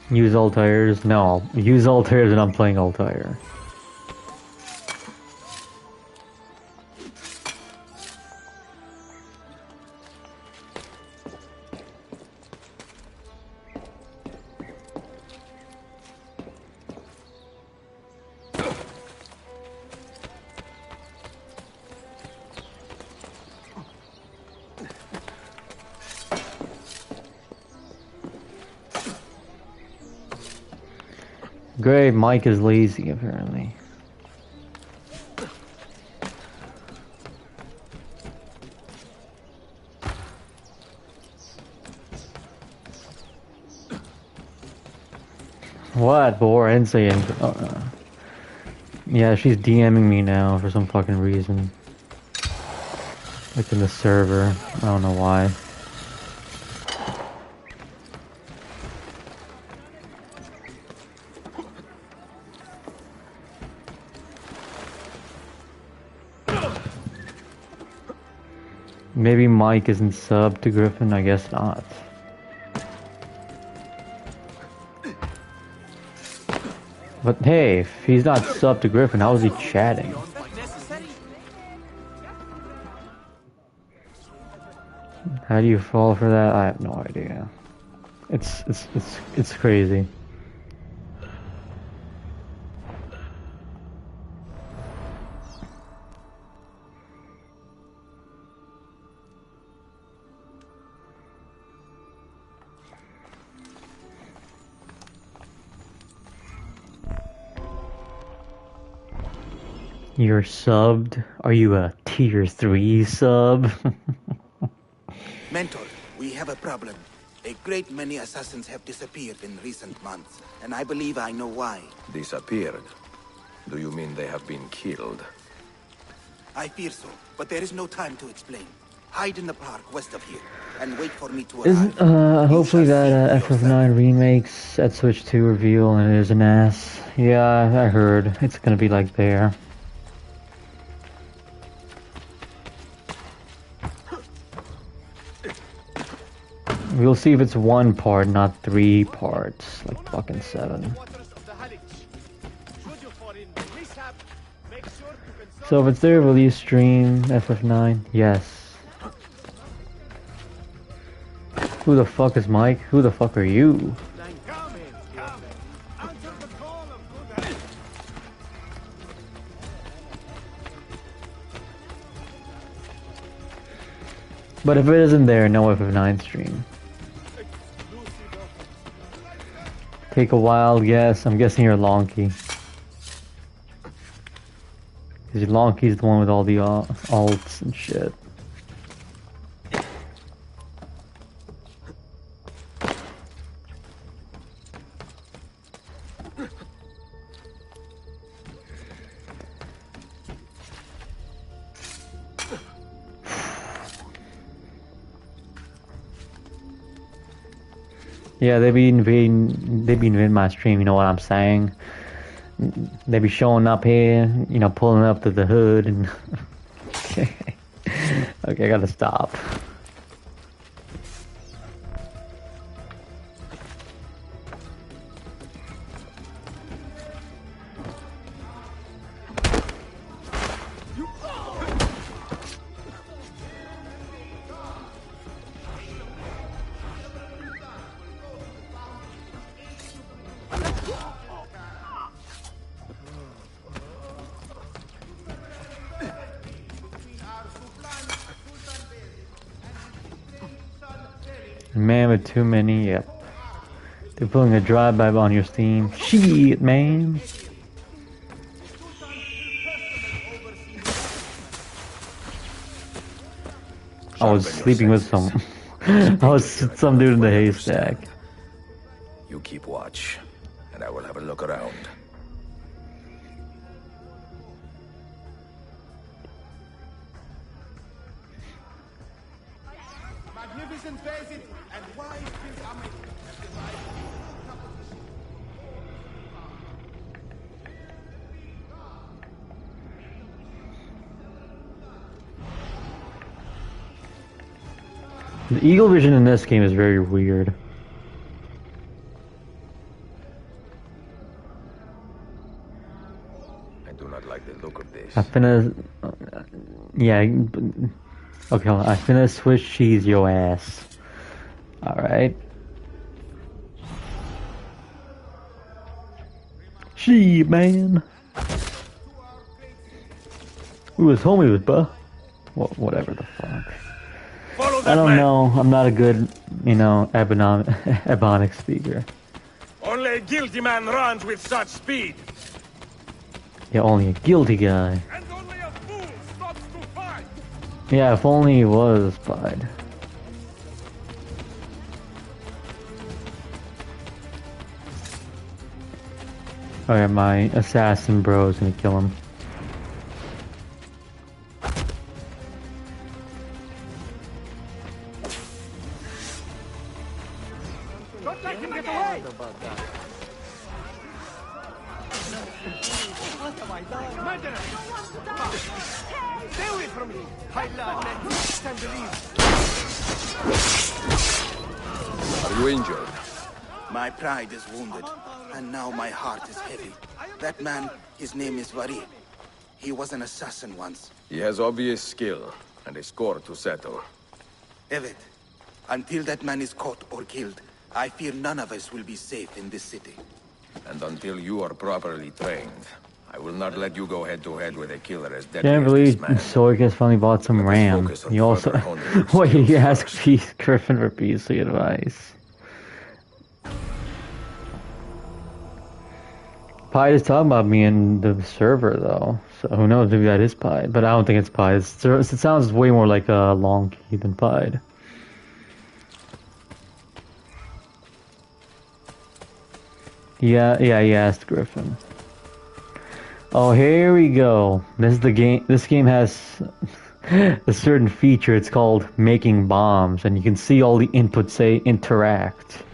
[SPEAKER 1] Use Altair's? No, use Altair's and I'm playing Altair. Great, Mike is lazy apparently. What? Bore and saying. Yeah, she's DMing me now for some fucking reason. Like in the server. I don't know why. Maybe Mike isn't sub to Griffin, I guess not. But hey, if he's not sub to Griffin, how is he chatting? How do you fall for that? I have no idea. It's crazy. You're subbed? Are you a tier 3 sub?
[SPEAKER 11] Mentor, we have a problem. A great many assassins have disappeared in recent months, and I believe I know why.
[SPEAKER 6] Disappeared? Do you mean they have been killed?
[SPEAKER 11] I fear so, but there is no time to explain. Hide in the park west of here, and wait for me to
[SPEAKER 1] Isn't,
[SPEAKER 11] arrive.
[SPEAKER 1] hopefully that FF9 remakes at Switch 2 reveal and it is an ass. Yeah, I heard. It's gonna be like there. We'll see if it's one part, not 3 parts, like fucking 7. So if it's there, will you stream FF9? Yes. Who the fuck is Mike? Who the fuck are you? But if it isn't there, no FF9 stream. Take a wild guess. I'm guessing you're Lonky. Because Lonky's the one with all the alts and shit. Yeah, they be invading my stream, you know what I'm saying? They be showing up here, you know, pulling up to the hood and... Okay, I gotta stop. Man with too many, yep. They're pulling a drive-by on your Steam. Shit, man. I was sleeping with some... I was some dude in the haystack.
[SPEAKER 6] You keep watch, and I will have a look around.
[SPEAKER 11] Magnificent visit and wise Prince Ahmed have devised a new composition.
[SPEAKER 1] The eagle vision in this game is very weird.
[SPEAKER 6] I do not like the look of this.
[SPEAKER 1] I finna... yeah... Okay, I finna Swiss cheese your ass. Alright. Shit, man. Who was homie with, buh? Whatever the fuck. I don't know. I'm not a good, you know, Ebonic speaker.
[SPEAKER 8] Only a guilty man runs with such speed.
[SPEAKER 1] Yeah, only a guilty guy.
[SPEAKER 8] And only a fool stops to fight.
[SPEAKER 1] Yeah, if only he was spied. Alright, my assassin bro is gonna kill him.
[SPEAKER 8] Don't let him get away.
[SPEAKER 13] What have I
[SPEAKER 11] Stay away from me! Stand to leave.
[SPEAKER 6] Are you injured?
[SPEAKER 11] My pride is wounded, and now my heart is heavy. That man, his name is Vari. He was an assassin once.
[SPEAKER 6] He has obvious skill, and a score to settle.
[SPEAKER 11] Evet, until that man is caught or killed, I fear none of us will be safe in this city.
[SPEAKER 6] And until you are properly trained, I will not let you go head-to-head with a killer as deadly
[SPEAKER 1] Can't
[SPEAKER 6] as
[SPEAKER 1] believe
[SPEAKER 6] this man.
[SPEAKER 1] Soikas finally bought some RAM. You also... Wait, you asked Peace Griffin for piece of advice. Pied is talking about me in the server, though. So who knows, maybe that is Pied. But I don't think it's Pied. It sounds way more like a Long Key than Pied. Yeah, he asked Griffin. Oh, here we go. This is the game. This game has a certain feature. It's called making bombs, and you can see all the inputs say interact.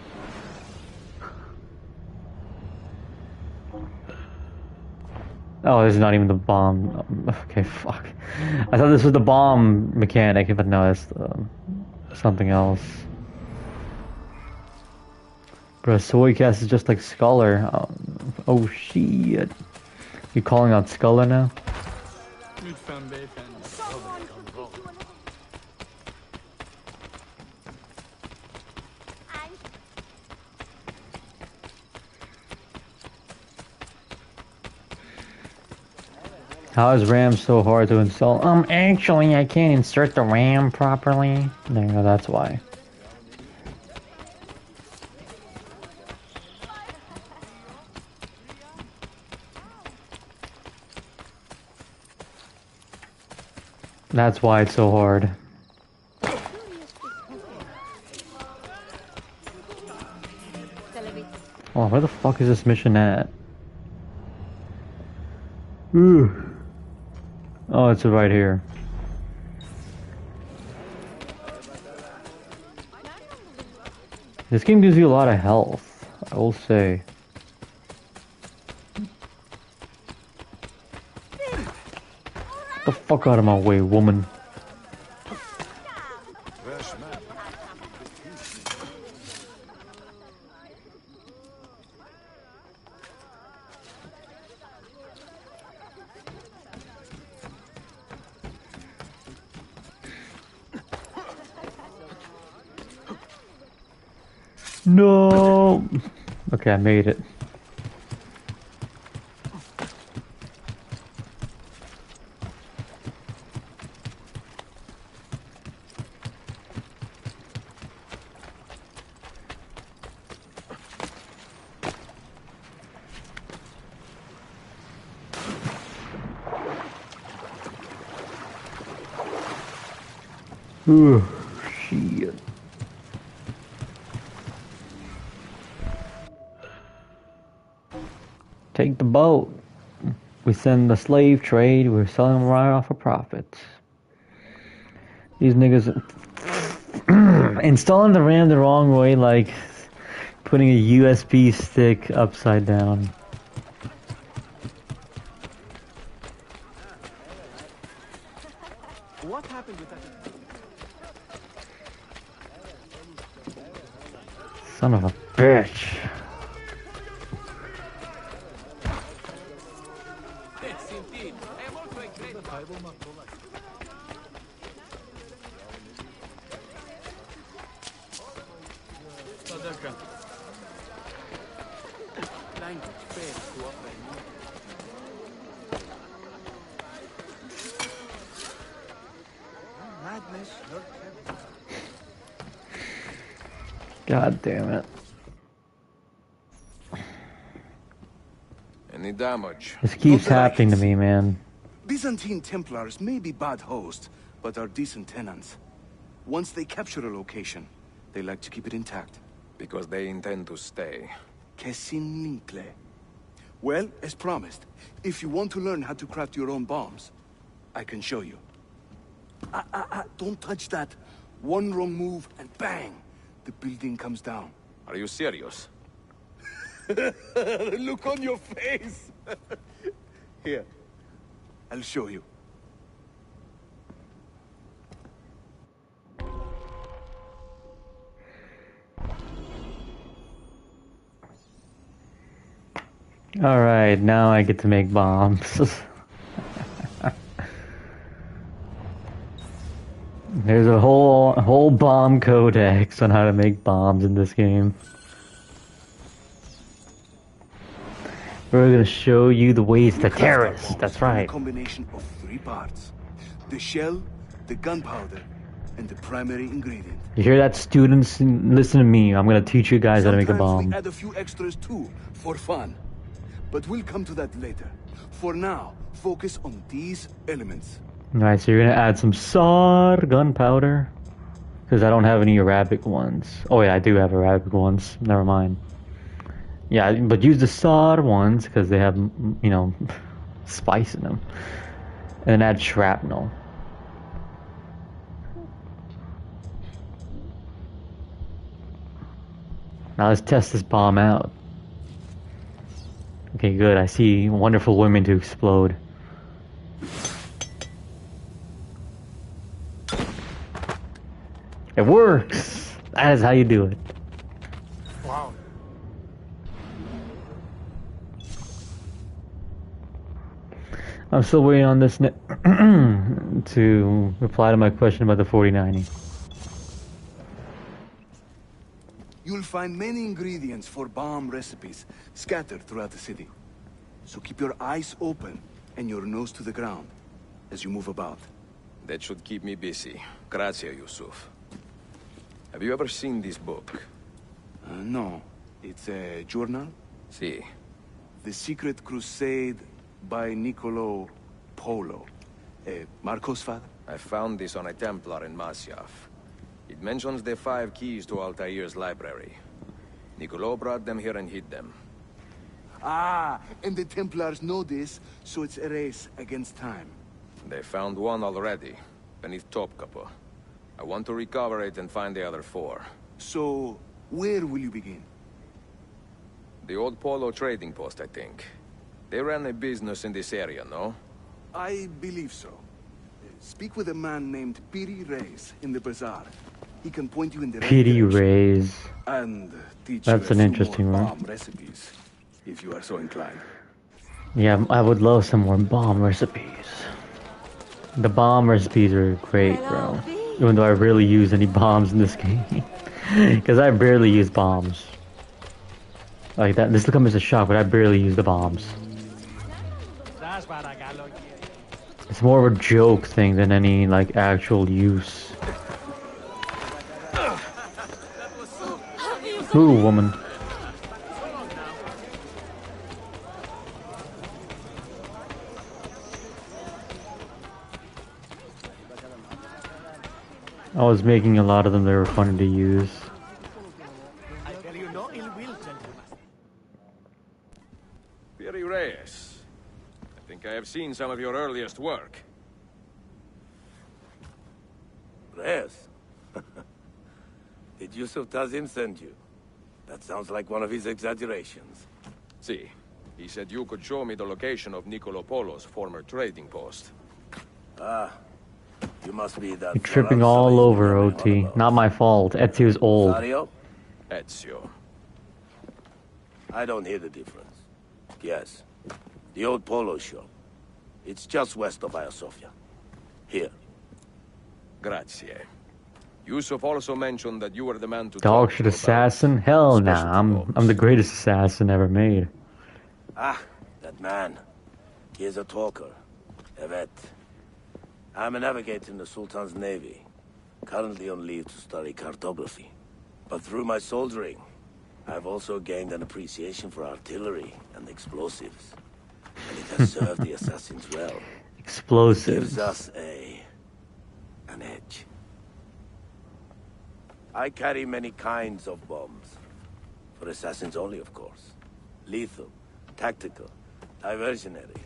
[SPEAKER 1] Oh, this is not even the bomb. Okay, fuck. I thought this was the bomb mechanic, but no, it's something else. Bro, Soycast is just like Scholar. Oh shit. You calling out Scholar now? How is RAM so hard to install? Actually, I can't insert the RAM properly. There you go, that's why. That's why it's so hard. Oh, where the fuck is this mission at? Ooh. Oh, it's right here. This game gives you a lot of health, I will say. Get the fuck out of my way, woman. No. Okay, I made it. Ooh, shit. Take the boat. We send the slave trade. We're selling them right off a profit. These niggas installing the RAM the wrong way, like putting a USB stick upside down.
[SPEAKER 11] What happened with that?
[SPEAKER 1] Son of a bitch. God damn it.
[SPEAKER 6] Any damage?
[SPEAKER 1] This keeps happening to me, man.
[SPEAKER 11] Byzantine Templars may be bad hosts, but are decent tenants. Once they capture a location, they like to keep it intact.
[SPEAKER 6] Because they intend to stay.
[SPEAKER 11] Kesinlikle. Well, as promised, if you want to learn how to craft your own bombs, I can show you. Don't touch that. One wrong move and bang! The building comes down.
[SPEAKER 6] Are you serious?
[SPEAKER 11] Look on your face! Here, I'll show you.
[SPEAKER 1] Alright, now I get to make bombs. There's a whole bomb codex on how to make bombs in this game. We're gonna show you the ways to terrorists. That's right.
[SPEAKER 11] A combination of 3 parts: the shell, the gunpowder, and the primary ingredient.
[SPEAKER 1] You hear that, students? Listen to me. I'm gonna teach you guys how to make a
[SPEAKER 11] Sometimes
[SPEAKER 1] bomb.
[SPEAKER 11] we add a few extras too, for fun. But we'll come to that later. For now, focus on these elements.
[SPEAKER 1] Alright, so you're gonna add some SAR gunpowder. Because I don't have any Arabic ones. Oh yeah, I do have Arabic ones. Never mind. Yeah, but use the SAR ones because they have, you know, spice in them. And then add shrapnel. Now let's test this bomb out. Okay, good. I see wonderful women to explode. It works! That is how you do it.
[SPEAKER 12] Wow.
[SPEAKER 1] I'm still waiting on this to reply to my question about the 4090.
[SPEAKER 11] You'll find many ingredients for bomb recipes scattered throughout the city. So keep your eyes open and your nose to the ground as you move about.
[SPEAKER 6] That should keep me busy. Grazie, Yusuf. Have you ever seen this book?
[SPEAKER 11] No. It's a journal?
[SPEAKER 6] Si.
[SPEAKER 11] The Secret Crusade by Niccolo Polo. Marco's father?
[SPEAKER 6] I found this on a Templar in Masyaf. It mentions the 5 keys to Altair's library. Niccolo brought them here and hid them.
[SPEAKER 11] Ah, and the Templars know this, so it's a race against time.
[SPEAKER 6] They found one already, beneath Topkapi. I want to recover it and find the other 4.
[SPEAKER 11] So, where will you begin?
[SPEAKER 6] The old Polo trading post, I think. They ran a business in this area, no?
[SPEAKER 11] I believe so. Speak with a man named Piri Reis in the bazaar. He can point you in the right
[SPEAKER 1] Piri
[SPEAKER 11] direction.
[SPEAKER 1] Reis.
[SPEAKER 11] And teach
[SPEAKER 1] That's
[SPEAKER 11] you
[SPEAKER 1] an
[SPEAKER 11] a few
[SPEAKER 1] interesting
[SPEAKER 11] more
[SPEAKER 1] one.
[SPEAKER 11] bomb recipes, if you are so inclined.
[SPEAKER 1] Yeah, I would love some more bomb recipes. The bomb recipes are great, bro. Even though I rarely use any bombs in this game. Because I barely use bombs. Like that, this will come as a shock, but I barely use the bombs. It's more of a joke thing than any, like, actual use. Ooh, woman. I was making a lot of them that were funny to use.
[SPEAKER 6] Piri Reyes. I think I have seen some of your earliest work.
[SPEAKER 7] Reyes? Did Yusuf Tazim send you? That sounds like one of his exaggerations.
[SPEAKER 6] See, he said you could show me the location of Niccolo Polo's former trading post.
[SPEAKER 7] Ah, you must be that...
[SPEAKER 1] You're tripping all over, OT. Not my fault. Ezio's old.
[SPEAKER 7] Mario?
[SPEAKER 6] Ezio.
[SPEAKER 7] I don't hear the difference. Yes, the old Polo shop. It's just west of Hagia Sophia. Here.
[SPEAKER 6] Grazie. Yusuf also mentioned that you were the man to
[SPEAKER 1] Dog
[SPEAKER 6] talk
[SPEAKER 1] shit
[SPEAKER 6] to
[SPEAKER 1] assassin? Hell nah. I'm the greatest assassin ever made.
[SPEAKER 7] Ah, that man. He is a talker. A vet. I'm a navigator in the Sultan's navy. Currently on leave to study cartography. But through my soldiering, I've also gained an appreciation for artillery and explosives. And it has served the assassins well.
[SPEAKER 1] Explosives.
[SPEAKER 7] Gives us an edge. I carry many kinds of bombs. For assassins only, of course. Lethal, tactical, diversionary,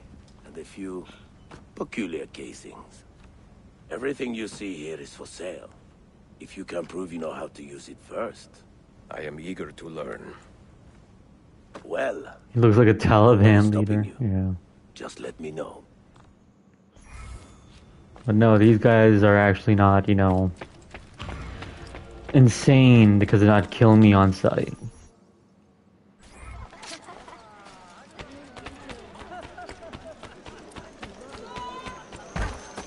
[SPEAKER 7] and a few peculiar casings. Everything you see here is for sale. If you can prove you know how to use it first.
[SPEAKER 6] I am eager to learn.
[SPEAKER 7] Well,
[SPEAKER 1] He looks like a Taliban leader. Yeah.
[SPEAKER 7] just let me know.
[SPEAKER 1] But no, these guys are actually not, you know, insane because they're not killing me on sight.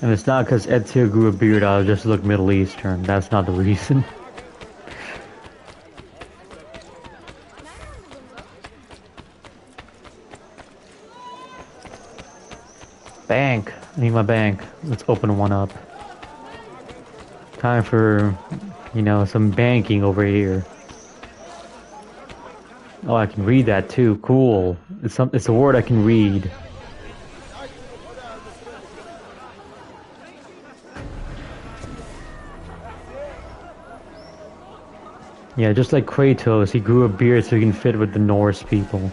[SPEAKER 1] And it's not because Ezio grew a beard out of just to look Middle Eastern. That's not the reason. Bank. I need my bank. Let's open one up. Time for, you know, some banking over here. Oh, I can read that too. Cool. It's a word I can read. Yeah, just like Kratos, he grew a beard so he can fit with the Norse people.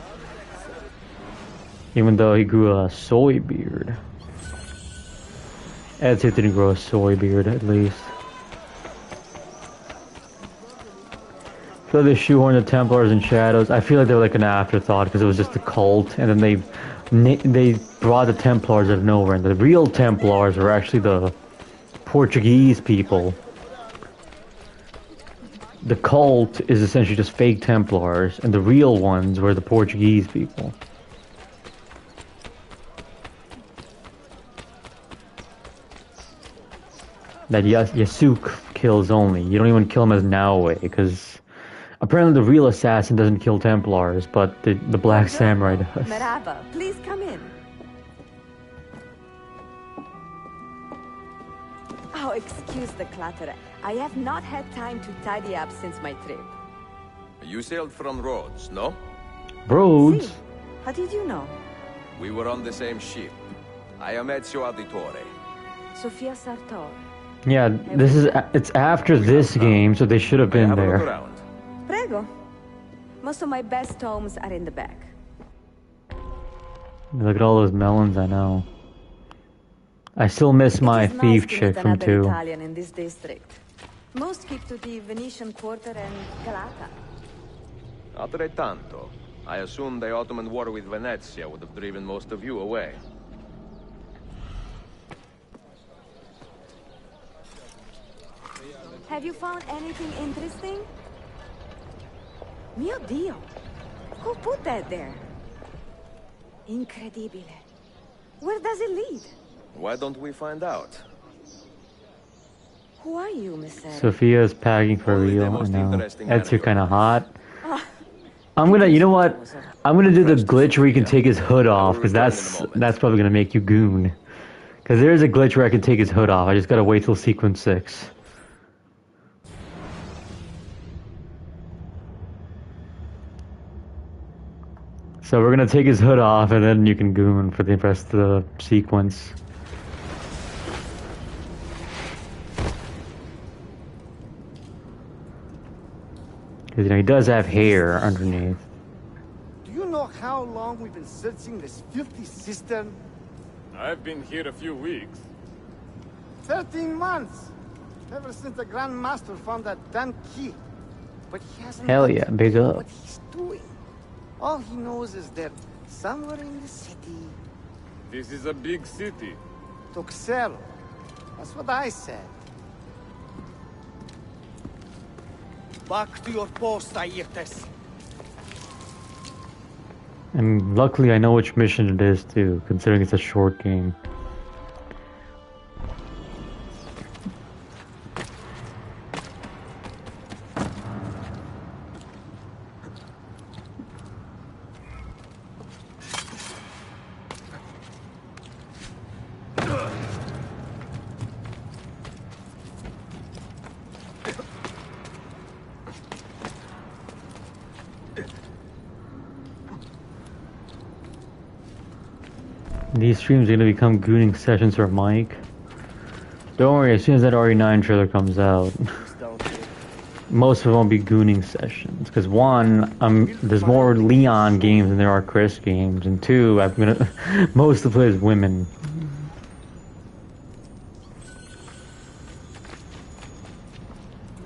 [SPEAKER 1] Even though he grew a soy beard. Ezio didn't grow a soy beard, at least. So they shoehorned the Templars and Shadows. I feel like they were like an afterthought because it was just a cult, and then they brought the Templars out of nowhere, and the real Templars were actually the Portuguese people. The cult is essentially just fake Templars, and the real ones were the Portuguese people. That Yasuke kills only. You don't even kill him as Naoe, because apparently the real assassin doesn't kill Templars, but the Black Samurai does.
[SPEAKER 10] Merhaba, please come in. Oh, excuse the clutter. I have not had time to tidy up since my trip.
[SPEAKER 6] You sailed from Rhodes, no?
[SPEAKER 1] Rhodes?
[SPEAKER 10] See, how did you know?
[SPEAKER 6] We were on the same ship. I am Ezio Auditore.
[SPEAKER 10] Sofia Sartor.
[SPEAKER 1] Yeah, it's after this game, so they should have been there.
[SPEAKER 10] Prego. Most of my best tomes are in the back.
[SPEAKER 1] Look at all those melons, I know. I still miss my thief chick from 2.
[SPEAKER 10] Italian in this district. Most keep to the Venetian Quarter and Galata.
[SPEAKER 6] Altrettanto. I assume the Ottoman war with Venezia would have driven most of you away.
[SPEAKER 10] Have you found anything interesting? Mio Dio! Who put that there? Incredibile. Where does it lead?
[SPEAKER 6] Why don't we find out?
[SPEAKER 10] Who are you, Miss Sarah?
[SPEAKER 1] Sophia's packing for real, I know. Ezio kinda hot. I'm gonna, you know what? I'm gonna do the glitch where you can take his hood off, because that's probably gonna make you goon. Because there's a glitch where I can take his hood off, I just gotta wait till sequence 6. So we're gonna take his hood off, and then you can goon for the rest of the sequence. Because, you know, he does have hair underneath.
[SPEAKER 9] Do you know how long we've been searching this filthy cistern?
[SPEAKER 8] I've been here a few weeks.
[SPEAKER 9] 13 months! Ever since the Grand Master found that damn key. But he hasn't
[SPEAKER 1] Hell yeah, big up.
[SPEAKER 9] what he's doing. All he knows is that somewhere in the city...
[SPEAKER 8] This is a big city.
[SPEAKER 9] Toxero. That's what I said. Back to your post, Aietes.
[SPEAKER 1] And luckily I know which mission it is too, considering it's a short game. These streams are gonna become gooning sessions for Mike. Don't worry, as soon as that RE9 trailer comes out, most of them will be gooning sessions. Because one, there's more Leon games than there are Chris games, and two, most of the play is women.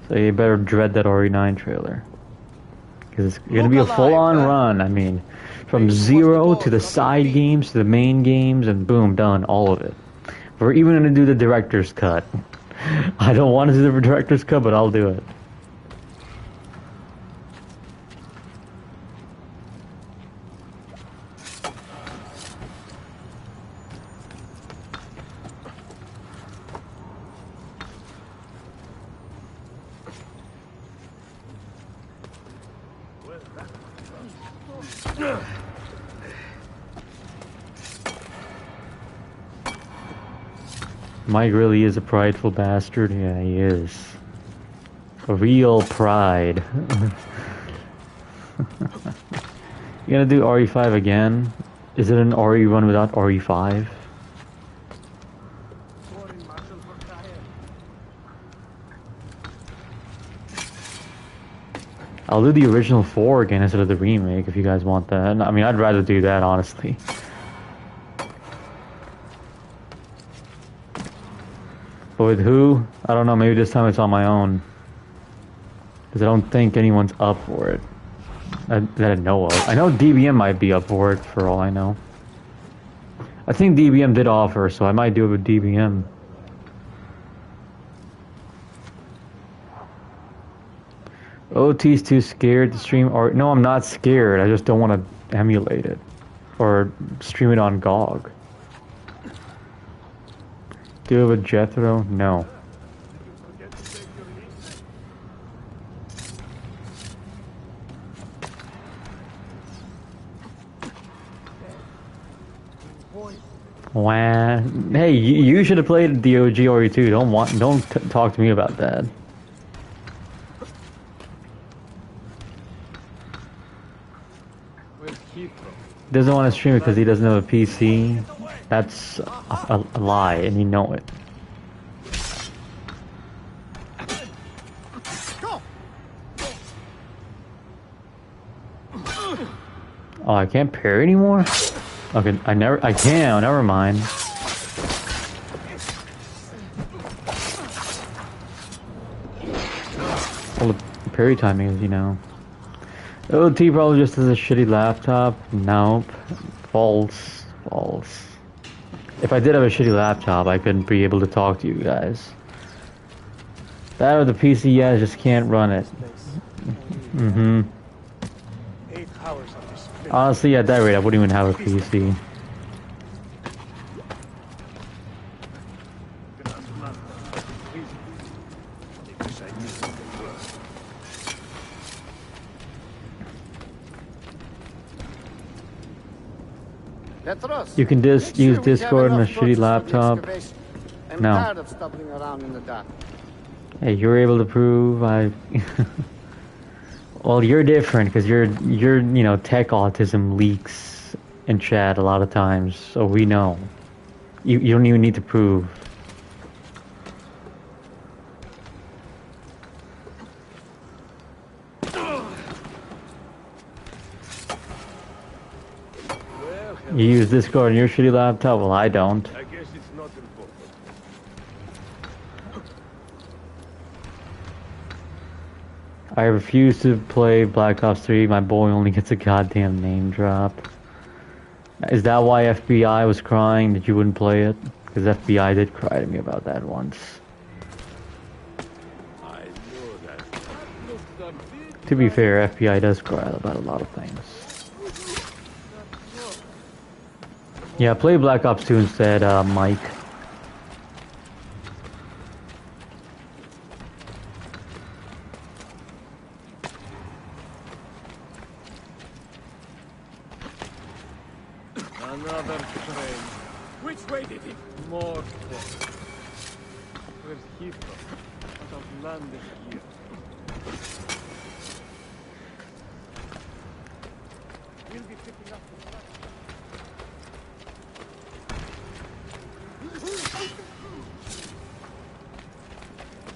[SPEAKER 1] So you better dread that RE9 trailer. Because it's gonna be a full-on run, I mean. From 0 to the side games to the main games, and boom, done, all of it. We're even gonna do the director's cut. I don't want to do the director's cut, but I'll do it. Mike really is a prideful bastard. Yeah, he is. A real pride. You gonna do RE5 again? Is it an RE run without RE5? I'll do the original 4 again instead of the remake if you guys want that. I mean, I'd rather do that, honestly. But with who? I don't know, maybe this time it's on my own. Because I don't think anyone's up for it. That I know of. I know DBM might be up for it, for all I know. I think DBM did offer, so I might do it with DBM. OT's too scared to stream or no, I'm not scared. I just don't want to emulate it or stream it on GOG. Do it with Jethro? No. Wow. Hey, you should have played the OG RE2. Don't talk to me about that. Doesn't want to stream it because he doesn't have a PC. That's a lie, and you know it. Oh, I can't parry anymore? Okay, I can, never mind. Well, the parry timing is, you know. OT probably just has a shitty laptop. Nope. False. False. If I did have a shitty laptop, I couldn't be able to talk to you guys. That or the PC, yeah, just can't run it. Mm-hmm. Honestly, at that rate, I wouldn't even have a PC. You can just use Discord on a shitty laptop. No. Hey, you're able to prove Well, you're different because you're you know, tech autism leaks in chat a lot of times, so we know. You don't even need to prove. You use Discord on your shitty laptop? Well, I don't.
[SPEAKER 8] I guess it's not important.
[SPEAKER 1] I refuse to play Black Ops 3. My boy only gets a goddamn name drop. Is that why FBI was crying that you wouldn't play it? Because FBI did cry to me about that once.
[SPEAKER 8] I know that.
[SPEAKER 1] To be fair, FBI does cry about a lot of things. Yeah, play Black Ops 2 instead, Mike.
[SPEAKER 8] Another train. Which way did it? More death. Where's Heathrow? I have landed here. We'll be picking up the track.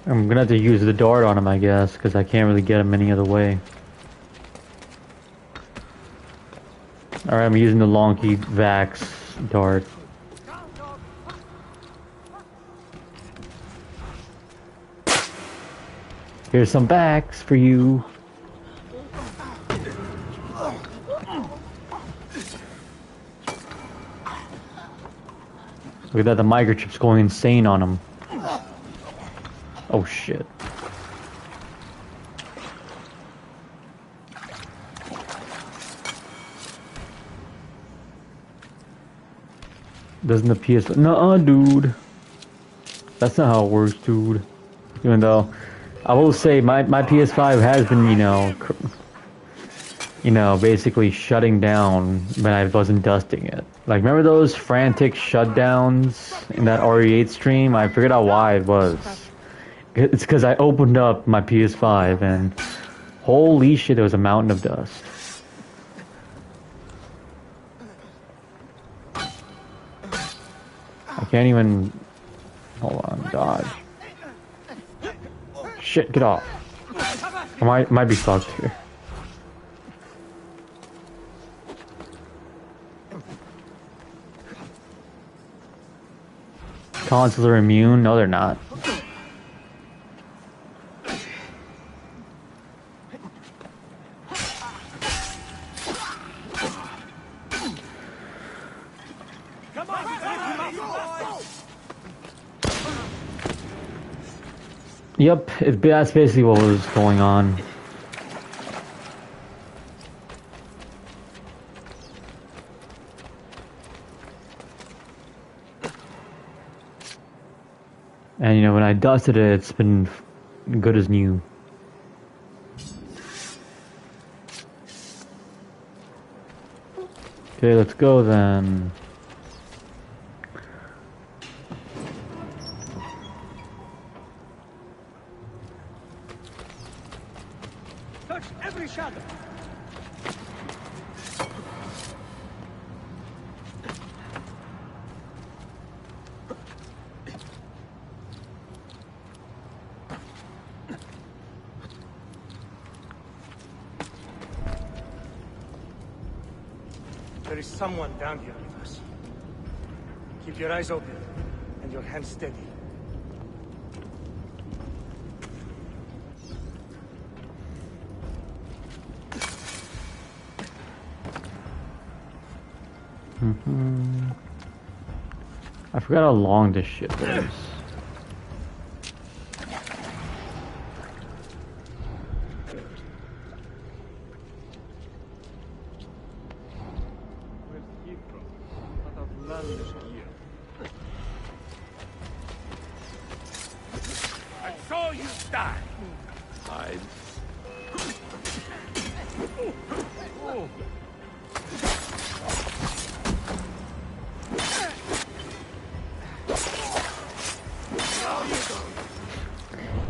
[SPEAKER 1] I'm gonna have to use the dart on him, I guess, because I can't really get him any other way. Alright, I'm using the Lonky Vax dart. Here's some backs for you. Look at that, the microchip's going insane on him. Oh shit. Doesn't the PS... Nuh-uh, dude. That's not how it works, dude. Even though, I will say, my PS5 has been, you know, basically shutting down when I wasn't dusting it. Like, remember those frantic shutdowns in that RE8 stream? I figured out why it was. It's because I opened up my PS5 and holy shit, there was a mountain of dust. I can't even... Hold on, dodge. Shit, get off. I might be fucked here. Consoles are immune? No, they're not. Yep, that's basically what was going on. And you know, when I dusted it, it's been good as new. Okay, let's go then.
[SPEAKER 8] Touch every shadow. There is someone down here with us. Keep your eyes open and your hands steady.
[SPEAKER 1] I forgot how long this shit is.
[SPEAKER 8] I saw you die.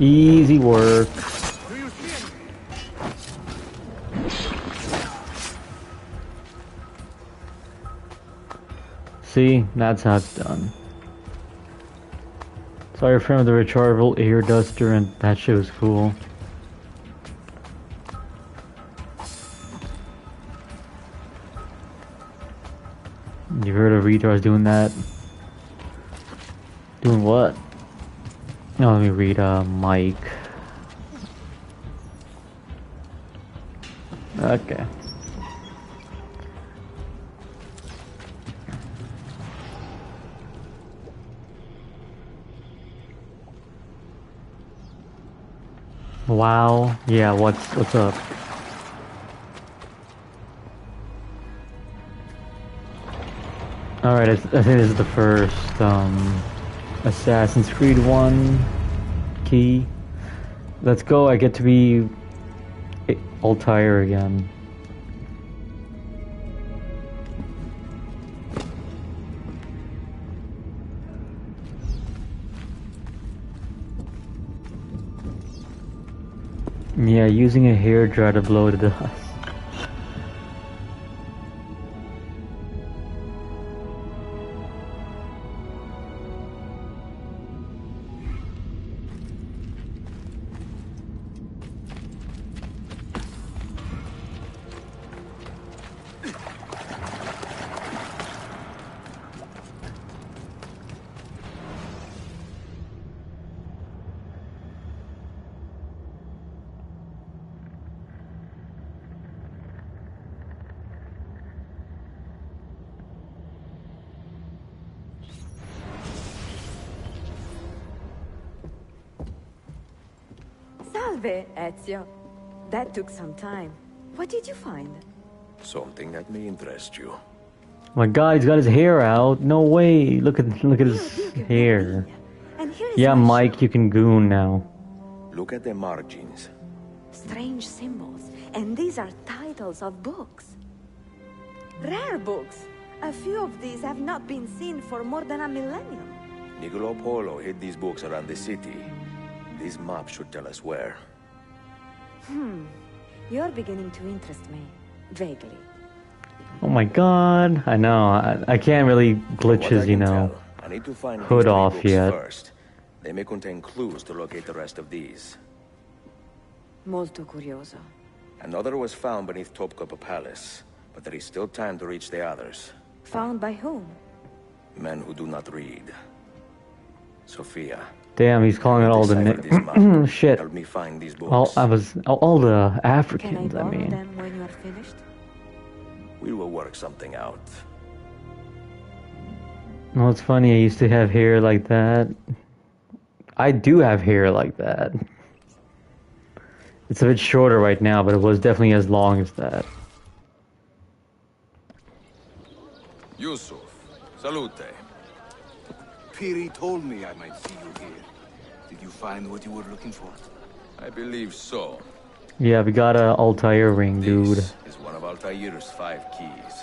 [SPEAKER 1] Easy work. See, that's how it's done. Sorry for the rechargeable air duster, and that shit was cool. You heard of retards doing that? Doing what? No, let me read Mike. Okay. Wow. Yeah, what's up? Alright, I think this is the first Assassin's Creed 1 key. Let's go, I get to be Altair again. Yeah, using a hairdryer to blow the dust.
[SPEAKER 10] Salve, Ezio. That took some time. What did you find?
[SPEAKER 6] Something that may interest you.
[SPEAKER 1] Oh my God, he's got his hair out. No way. Look at his hair.
[SPEAKER 10] And here is
[SPEAKER 1] Yeah,
[SPEAKER 10] my
[SPEAKER 1] Mike, you can goon now.
[SPEAKER 6] Look at the margins.
[SPEAKER 10] strange symbols, and these are titles of books. Rare books. A few of these have not been seen for more than a millennium.
[SPEAKER 6] Niccolo Polo hid these books around the city. These maps should tell us where.
[SPEAKER 10] You're beginning to interest me. Vaguely.
[SPEAKER 1] Oh my God, I know. I can't really glitch his, you know,
[SPEAKER 6] I need to find
[SPEAKER 1] hood
[SPEAKER 6] these three
[SPEAKER 1] off
[SPEAKER 6] books
[SPEAKER 1] yet.
[SPEAKER 6] First. They may contain clues to locate the rest of these.
[SPEAKER 10] Molto curioso.
[SPEAKER 6] Another was found beneath Topkapi Palace, but there is still time to reach the others.
[SPEAKER 10] Found by whom?
[SPEAKER 6] Men who do not read. Sophia.
[SPEAKER 1] Damn, he's calling it all the
[SPEAKER 6] decipher this map.
[SPEAKER 1] shit.
[SPEAKER 6] Help me find these books.
[SPEAKER 1] All the
[SPEAKER 10] Can I
[SPEAKER 1] Africans. I
[SPEAKER 10] borrow
[SPEAKER 1] mean,
[SPEAKER 10] them when you are finished?
[SPEAKER 6] We will work something out.
[SPEAKER 1] well, it's funny. I used to have hair like that. I do have hair like that. It's a bit shorter right now, but it was definitely as long as that.
[SPEAKER 6] Yusuf, salute.
[SPEAKER 11] Piri told me I might see you here. Did you find what you were looking for?
[SPEAKER 6] I believe so.
[SPEAKER 1] Yeah, we got a Altair ring, dude.
[SPEAKER 6] This is one of Altair's 5 keys.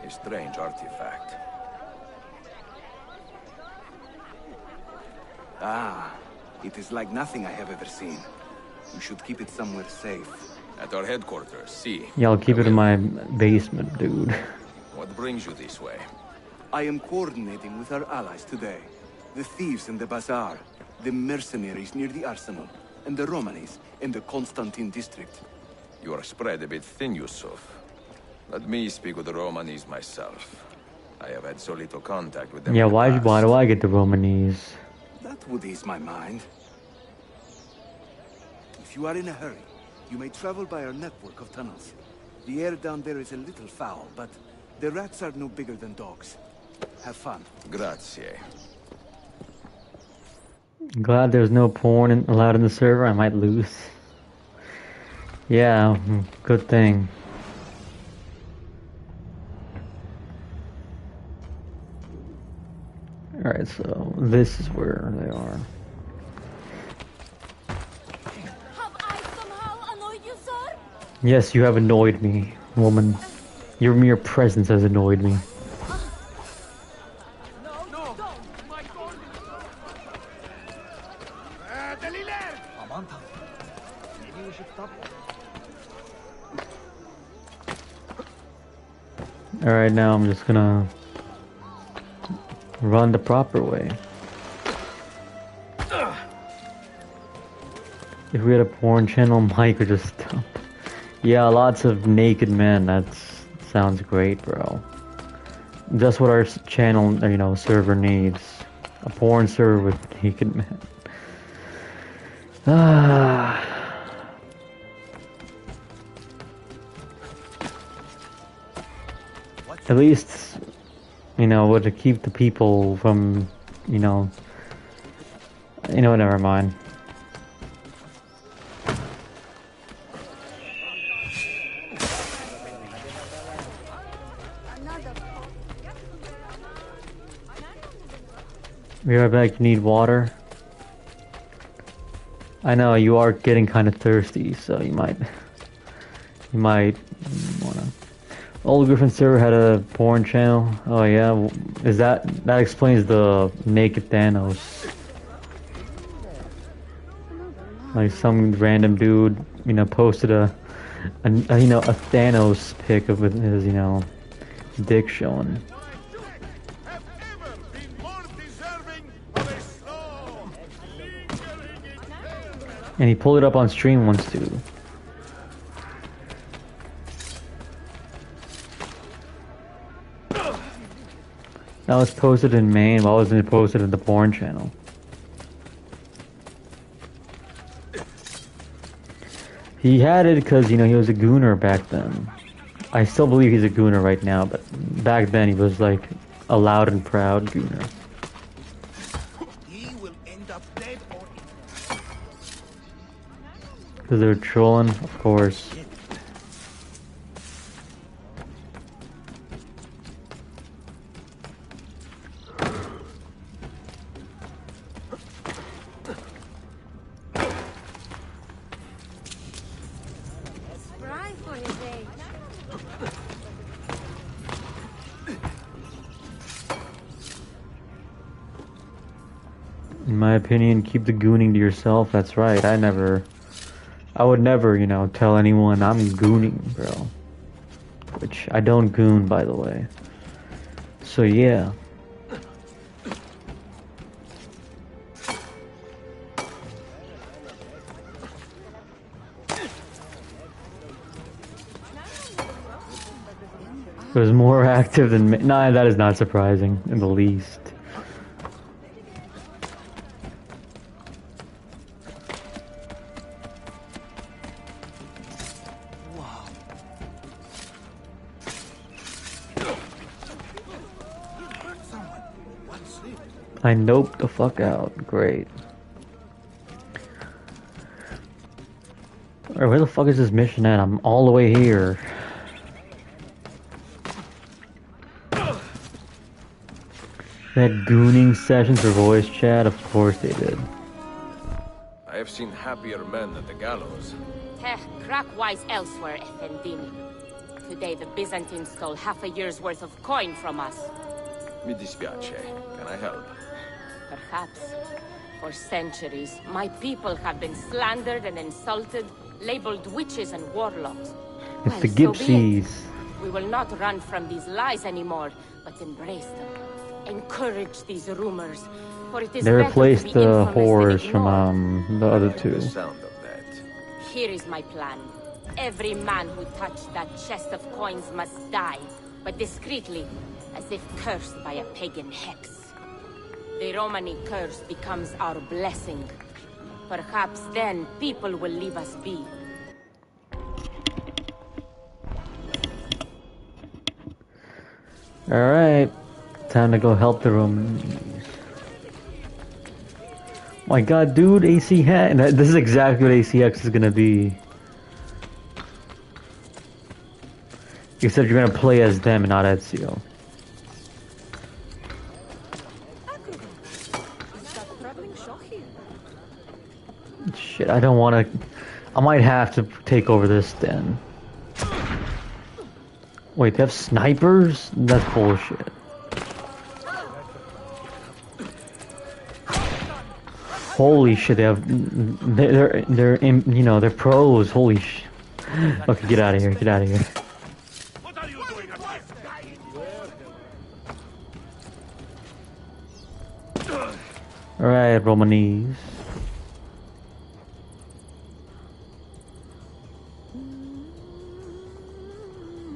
[SPEAKER 6] A strange artifact.
[SPEAKER 11] Ah, it is like nothing I have ever seen. You should keep it somewhere safe.
[SPEAKER 6] At our headquarters, see.
[SPEAKER 1] Yeah, I'll keep it in my basement, dude.
[SPEAKER 6] What brings you this way?
[SPEAKER 11] I am coordinating with our allies today. The thieves in the bazaar, the mercenaries near the arsenal, and the Romanis in the Constantine district.
[SPEAKER 6] You are spread a bit thin, Yusuf. Let me speak with the Romanis myself. I have had so little contact with them.
[SPEAKER 1] Yeah,
[SPEAKER 6] in the
[SPEAKER 1] why
[SPEAKER 6] past.
[SPEAKER 1] do I get the Romanese?
[SPEAKER 11] That would ease my mind. If you are in a hurry, you may travel by our network of tunnels. The air down there is a little foul, but the rats are no bigger than dogs. Have fun.
[SPEAKER 6] Grazie.
[SPEAKER 1] Glad there's no porn allowed in the server. I might lose. Yeah, good thing. Alright, so this is where they are.
[SPEAKER 13] Have I somehow annoyed you, sir?
[SPEAKER 1] Yes, you have annoyed me, woman. Your mere presence has annoyed me. Alright, now I'm just gonna run the proper way. If we had a porn channel, Mike would just stop. Yeah, lots of naked men. That sounds great, bro. Just what our channel, you know, server needs. A porn server with naked men. Ah. At least, you know, to keep the people from, you know, never mind. Be right back. You need water? I know you are getting kind of thirsty, so you might wanna. Old Griffin server had a porn channel. Oh yeah, is that explains the naked Thanos? Like some random dude, you know, posted a Thanos pic of his, you know, dick showing. And he pulled it up on stream once too. That was posted in Maine. Why wasn't it posted in the porn channel? He had it because, you know, he was a gooner back then. I still believe he's a gooner right now, but back then he was like a loud and proud gooner.
[SPEAKER 11] He will end up dead or
[SPEAKER 1] Because they're trolling, of course. In my opinion, keep the gooning to yourself. That's right. I would never, you know, tell anyone I'm gooning, bro. Which I don't goon, by the way. So yeah. It was more active than me. Nah, that is not surprising in the least. I noped the fuck out. Great. Alright, where the fuck is this mission at? I'm all the way here. They had gooning sessions for voice chat? Of course they did.
[SPEAKER 6] I have seen happier men at the gallows.
[SPEAKER 14] Crack-wise elsewhere, Effendini. Today the Byzantines stole half a year's worth of coin from us.
[SPEAKER 6] Mi dispiace. Can I help?
[SPEAKER 14] Perhaps. For centuries, my people have been slandered and insulted, labeled witches and warlocks.
[SPEAKER 1] It's
[SPEAKER 14] Well,
[SPEAKER 1] the
[SPEAKER 14] so be it.
[SPEAKER 1] Gypsies.
[SPEAKER 14] We will not run from these lies anymore, but embrace them. Encourage these rumors, for it is
[SPEAKER 1] They
[SPEAKER 14] better
[SPEAKER 1] replaced
[SPEAKER 14] to be
[SPEAKER 1] the
[SPEAKER 14] infamous than
[SPEAKER 1] whores
[SPEAKER 14] ignored.
[SPEAKER 1] from the other two.
[SPEAKER 6] The sound of that.
[SPEAKER 14] Here is my plan. Every man who touched that chest of coins must die, but discreetly, as if cursed by a pagan hex. The Romani curse becomes our blessing. Perhaps then people will leave us be.
[SPEAKER 1] Alright. Time to go help the Romans. My god, dude, AC hat. And this is exactly what ACX is gonna be. Except you're gonna play as them and not Ezio. Shit, I don't wanna... I might have to take over this then. Wait, they have snipers? That's bullshit. Holy shit, they have... They're you know, they're pros. Holy shit. Okay, get out of here, get out of here. Alright, Romanese.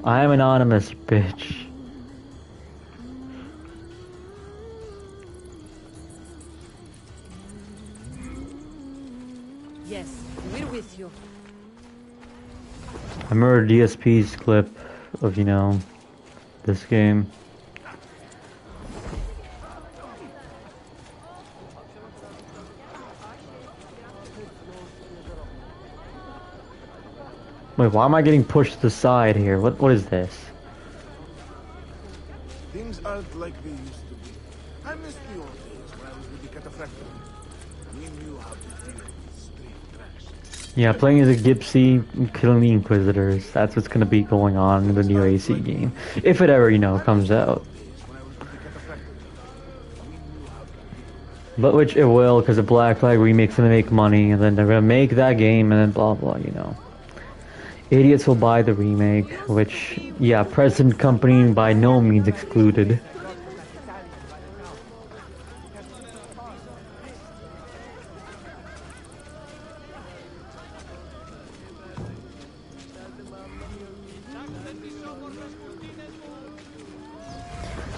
[SPEAKER 1] I'm anonymous, bitch.
[SPEAKER 15] Yes, we're with you.
[SPEAKER 1] I remember DSP's clip of, you know, this game. Wait, why am I getting pushed to the side here? What is this?
[SPEAKER 11] Things aren't like they used to be. I miss the old days when I was with the Cataphractory. We knew how to deal with street trash.
[SPEAKER 1] Yeah, playing as a Gypsy, killing the Inquisitors. That's what's gonna be going on in the new AC game. If it ever, you know, comes out. But which it will, because the Black Flag remake's gonna make money, and then they're gonna make that game, and then blah blah, you know. Idiots will buy the remake, which, yeah, present company by no means excluded.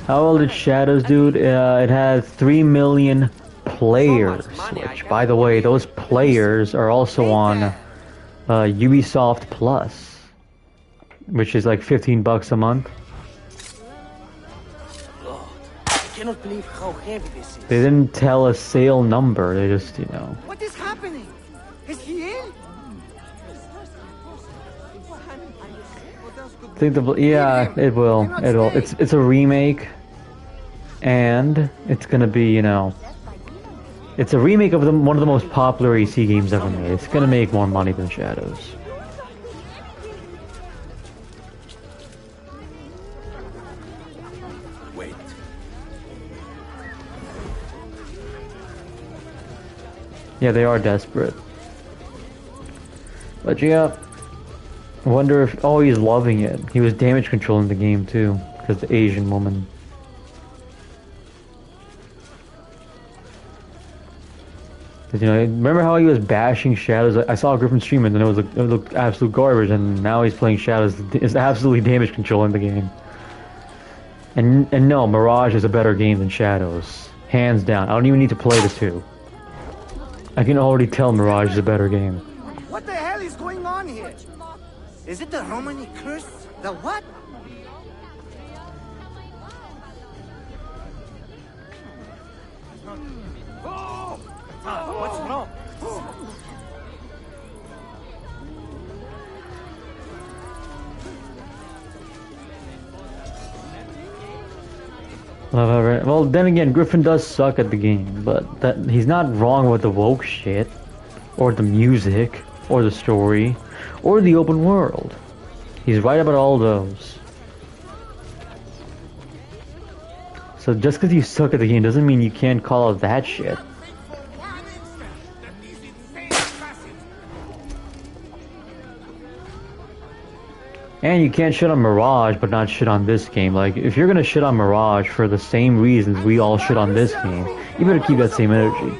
[SPEAKER 1] How old is Shadows, dude? It has 3 million players, which, by the way, those players are also on Ubisoft Plus, which is like $15 a month.
[SPEAKER 11] I cannot believe how heavy this is.
[SPEAKER 1] They didn't tell a sale number, they just, you know.
[SPEAKER 11] What is happening? Is he in?
[SPEAKER 1] Yeah, it will. It'll. It's a remake, and it's gonna be, you know, it's a remake of one of the most popular AC games ever made. It's gonna make more money than Shadows.
[SPEAKER 6] Wait.
[SPEAKER 1] Yeah, they are desperate. But yeah, I wonder if... Oh, he's loving it. He was damage controlling the game too, because the Asian woman. Cause, you know, remember how he was bashing Shadows? I saw a Griffin stream and then it looked absolute garbage, and now he's playing Shadows. It's absolutely damage controlling the game. And no, Mirage is a better game than Shadows, hands down. I don't even need to play the two. I can already tell Mirage is a better game.
[SPEAKER 11] What the hell is going on here? Is it the Romani curse? The what? What's wrong?
[SPEAKER 1] Well, then again, Griffin does suck at the game, but he's not wrong with the woke shit, or the music, or the story, or the open world. He's right about all those. So just because you suck at the game doesn't mean you can't call out that shit. And you can't shit on Mirage, but not shit on this game. Like, if you're gonna shit on Mirage for the same reasons we all shit on this game, you better keep that same energy.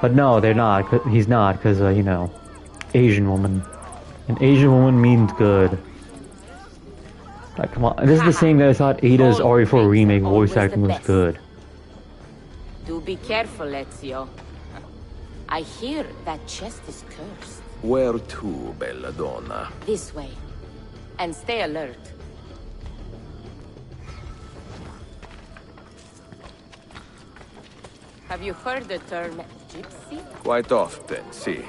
[SPEAKER 1] But no, they're not. He's not, because, you know, Asian woman. An Asian woman means good. Like, come on. This is the same guy who thought Ada's RE4 remake voice acting was good.
[SPEAKER 14] Do be careful, Ezio. I hear that chest is cursed.
[SPEAKER 6] Where to, bella donna?
[SPEAKER 14] This way. And stay alert. Have you heard the term gypsy?
[SPEAKER 6] Quite often, see.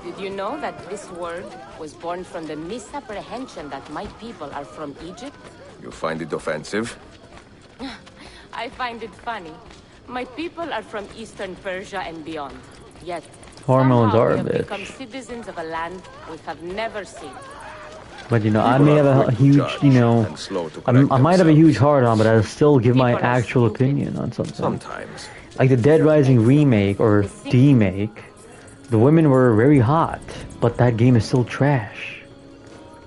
[SPEAKER 14] Did you know that this word was born from the misapprehension that my people are from Egypt?
[SPEAKER 6] You find it offensive?
[SPEAKER 14] I find it funny. My people are from Eastern Persia and beyond. Yet,
[SPEAKER 1] Hormones
[SPEAKER 14] somehow
[SPEAKER 1] are
[SPEAKER 14] we
[SPEAKER 1] a
[SPEAKER 14] have
[SPEAKER 1] bitch.
[SPEAKER 14] become citizens of a land we have never seen.
[SPEAKER 1] But you know, I may have a huge, you know, I might have a huge heart on, but I'll still give my actual opinion on something.
[SPEAKER 6] Sometimes.
[SPEAKER 1] Like the Dead Rising remake or demake, the women were very hot, but that game is still trash.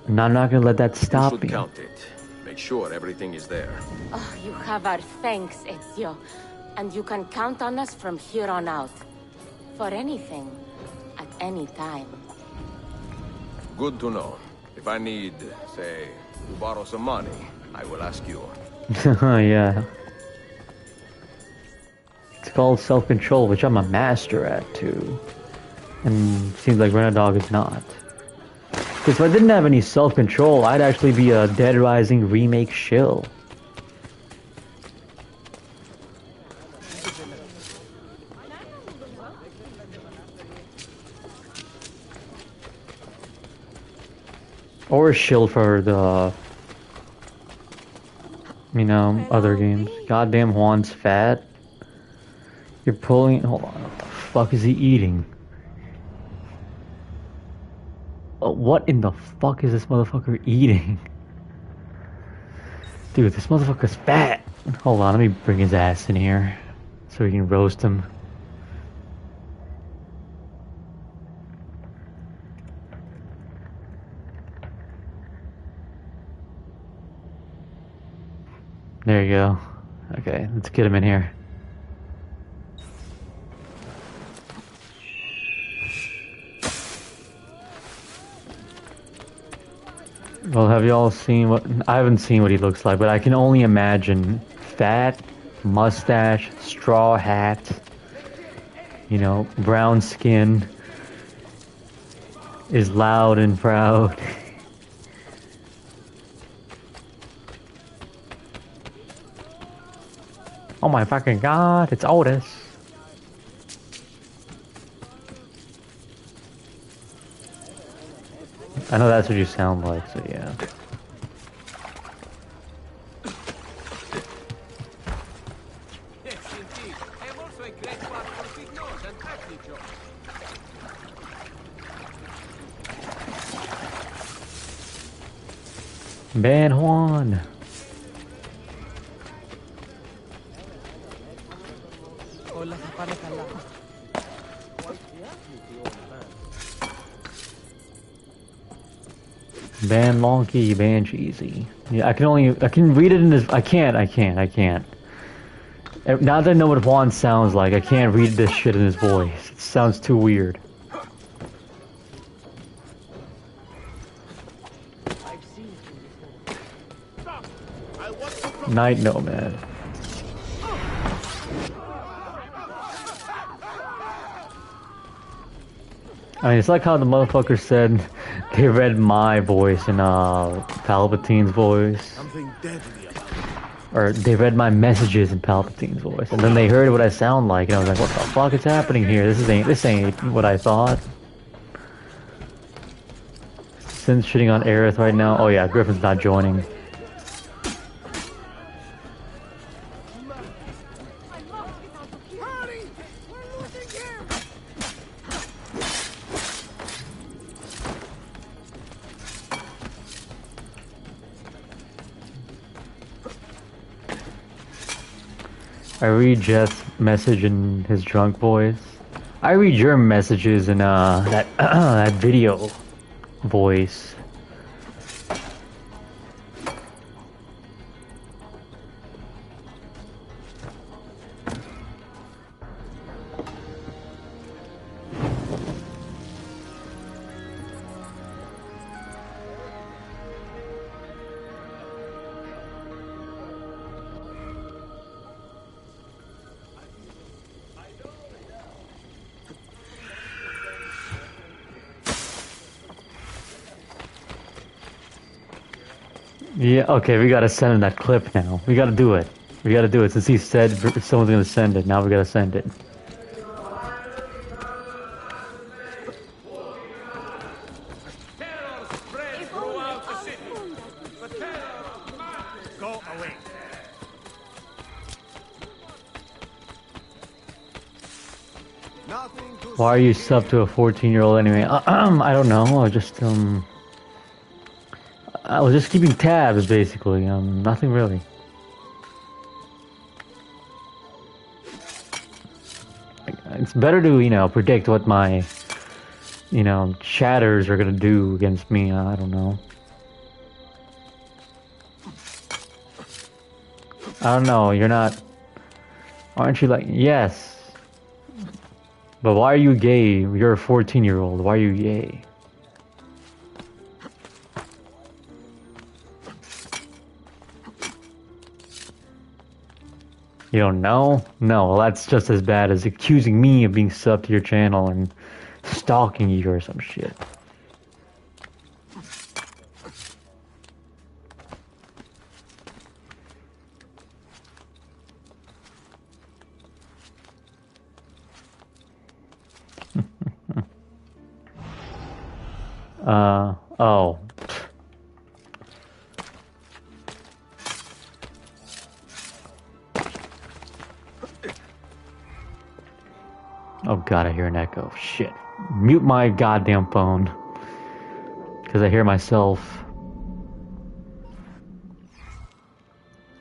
[SPEAKER 1] And I'm not gonna let that stop
[SPEAKER 6] You should
[SPEAKER 1] me.
[SPEAKER 6] count it. Make sure everything is there.
[SPEAKER 14] Oh, you have our thanks, Ezio. And you can count on us from here on out. For anything, at any time.
[SPEAKER 6] Good to know. If I need, say, to borrow some money, I will ask you.
[SPEAKER 1] Yeah. It's called self-control, which I'm a master at too. And seems like Renadog is not. Because if I didn't have any self-control, I'd actually be a Dead Rising remake shill. Or a shill for the, you know, other games. Goddamn Juan's fat. You're pulling. Hold on. What the fuck is he eating? What in the fuck is this motherfucker eating? Dude, this motherfucker's fat. Hold on, let me bring his ass in here so we can roast him. There you go. Okay, let's get him in here. Well, have y'all seen what... I haven't seen what he looks like, but I can only imagine. Fat, mustache, straw hat, you know, brown skin, is loud and proud. Oh my fucking god, it's Otis. I know that's what you sound like, so yeah. Ban Juan. Ban Lonky, ban Cheesy. Yeah, I can read it in his, I can't. Now that I know what Juan sounds like, I can't read this shit in his voice. It sounds too weird. Night Nomad. I mean, it's like how the motherfucker said they read my voice and Palpatine's voice. Or they read my messages in Palpatine's voice, and then they heard what I sound like, and I was like, "What the fuck is happening here? This ain't what I thought." Since shitting on Aerith right now. Oh yeah, Griffin's not joining. I read Jeff's message in his drunk voice. I read your messages in that that video voice. Yeah, okay, we gotta send him that clip now. We gotta do it. We gotta do it. Since he said someone's gonna send it, now we gotta send it.
[SPEAKER 12] Go away.
[SPEAKER 1] Why are you sub to a 14-year-old anyway? I don't know. I was just keeping tabs, basically. Nothing really. It's better to, predict what my, chatters are gonna do against me. I don't know. I don't know. You're not. Aren't you like? Yes. But why are you gay? You're a 14-year-old. Why are you gay? You don't know? No, well, that's just as bad as accusing me of being subbed to your channel and stalking you or some shit. Oh. Oh god, I hear an echo. Shit. Mute my goddamn phone. Because I hear myself.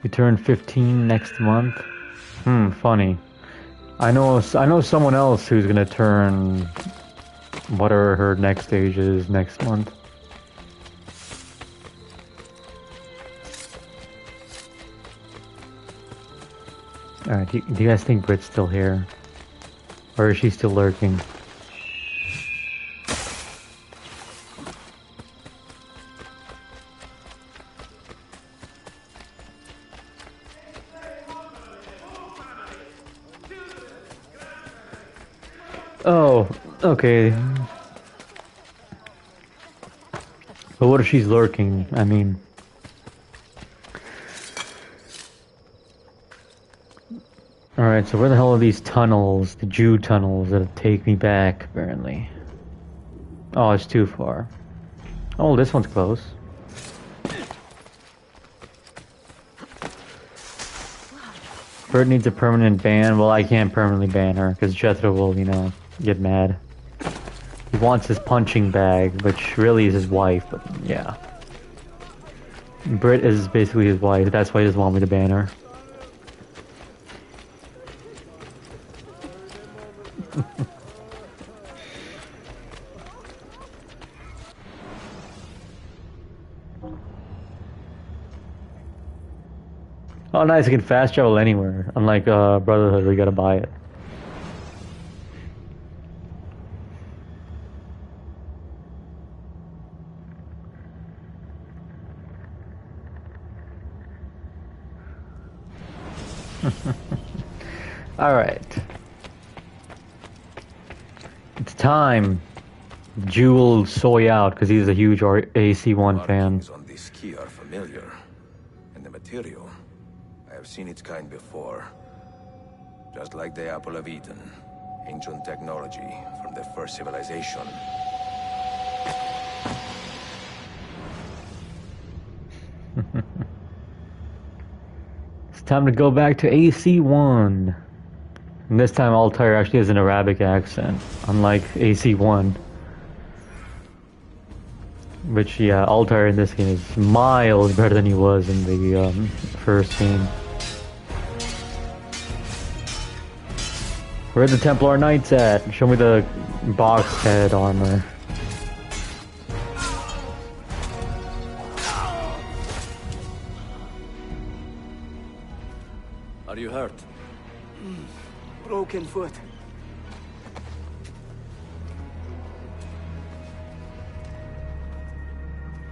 [SPEAKER 1] You turn 15 next month? Funny. I know someone else who's gonna turn whatever her next stage is next month. Alright, do you guys think Brit's still here? Or is she still lurking? Oh, okay. But what if she's lurking? I mean... Alright, so where the hell are these tunnels? The Jew tunnels that'll take me back, apparently. Oh, it's too far. Oh, this one's close. Bert needs a permanent ban. Well, I can't permanently ban her because Jethro will, you know, get mad. He wants his punching bag, which really is his wife, but yeah. Britt is basically his wife. That's why he doesn't want me to ban her. Oh, nice! I can fast travel anywhere. Unlike Brotherhood, where you gotta buy it. All right, it's time. Jewel soy out because he's a huge AC1 fan.
[SPEAKER 6] Markings on this key are familiar, and the material. I have seen its kind before. Just like the Apple of Eden. Ancient technology from the first civilization.
[SPEAKER 1] It's time to go back to AC1. And this time Altair actually has an Arabic accent, unlike AC1. Which, yeah, Altair in this game is miles better than he was in the first game. Where are the Templar Knights at? Show me the box head armor.
[SPEAKER 5] Are you hurt?
[SPEAKER 11] Broken foot.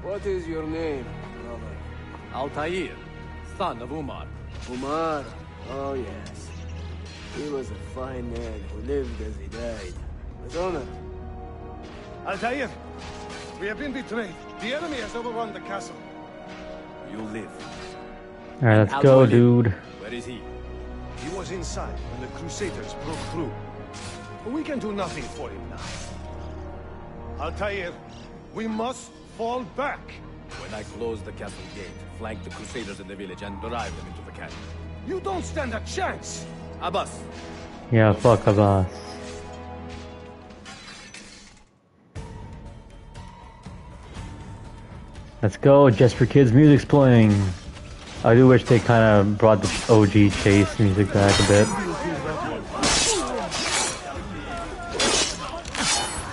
[SPEAKER 11] What is your name, brother?
[SPEAKER 12] Altair, son of Umar.
[SPEAKER 11] Umar? Oh, yes. He was a fine man who lived as he died. With honor.
[SPEAKER 8] Altair, we have been betrayed. The enemy has overrun the castle.
[SPEAKER 5] You live.
[SPEAKER 1] Alright, let's go, dude.
[SPEAKER 5] Where is he?
[SPEAKER 8] He was inside when the Crusaders broke through. But we can do nothing for him now. Altair, we must fall back.
[SPEAKER 5] When I close the castle gate, flank the Crusaders in the village and drive them into the canyon.
[SPEAKER 8] You don't stand a chance.
[SPEAKER 5] Abbas.
[SPEAKER 1] Yeah, fuck Abbas. Let's go, Just for Kids music's playing. I do wish they kind of brought the OG Chase music back a bit.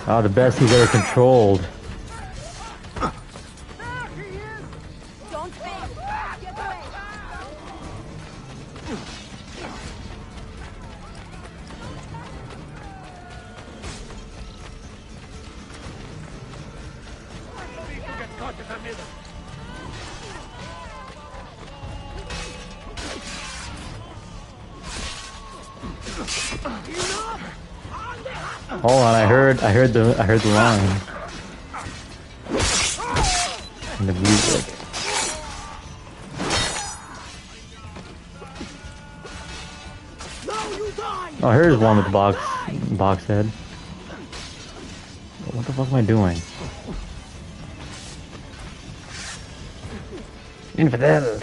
[SPEAKER 1] Oh, the best he's ever controlled. Hold on, I heard the line. And the music. Oh, here's one with the box head. What the fuck am I doing? Infidel!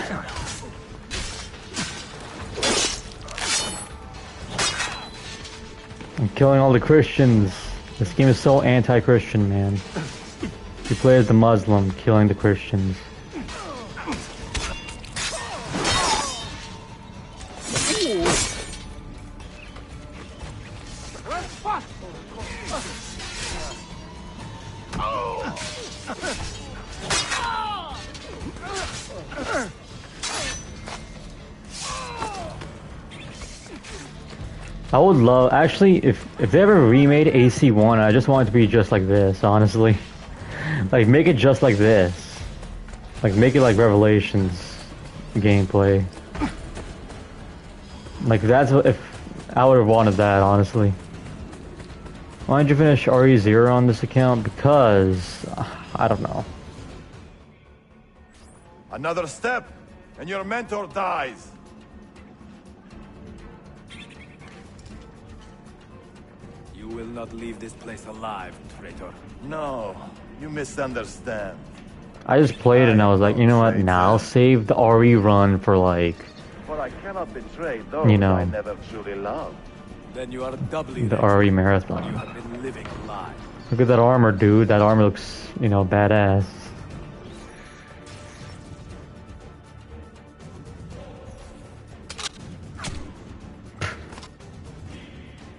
[SPEAKER 1] I'm killing all the Christians. This game is so anti-Christian, man. You play as the Muslim, killing the Christians. I would love, actually, if they ever remade AC1, I just want it to be just like this, honestly. Like, make it just like this. Like, make it like Revelations gameplay. Like, that's what, if I would have wanted that, honestly. Why did you finish RE0 on this account? Because, I don't know.
[SPEAKER 16] Another step, and your mentor dies.
[SPEAKER 11] You will not leave this place alive, traitor.
[SPEAKER 16] No, you misunderstand.
[SPEAKER 1] I just played it and I was like, you know what? Now I'll save the RE run for like,
[SPEAKER 16] For I cannot betray those
[SPEAKER 1] you know,
[SPEAKER 16] I never truly loved.
[SPEAKER 11] Then you are doubly
[SPEAKER 1] the
[SPEAKER 11] wretched.
[SPEAKER 1] RE
[SPEAKER 11] You
[SPEAKER 1] marathon.
[SPEAKER 11] have been living a lie.
[SPEAKER 1] Look at that armor, dude. That armor looks, you know, badass.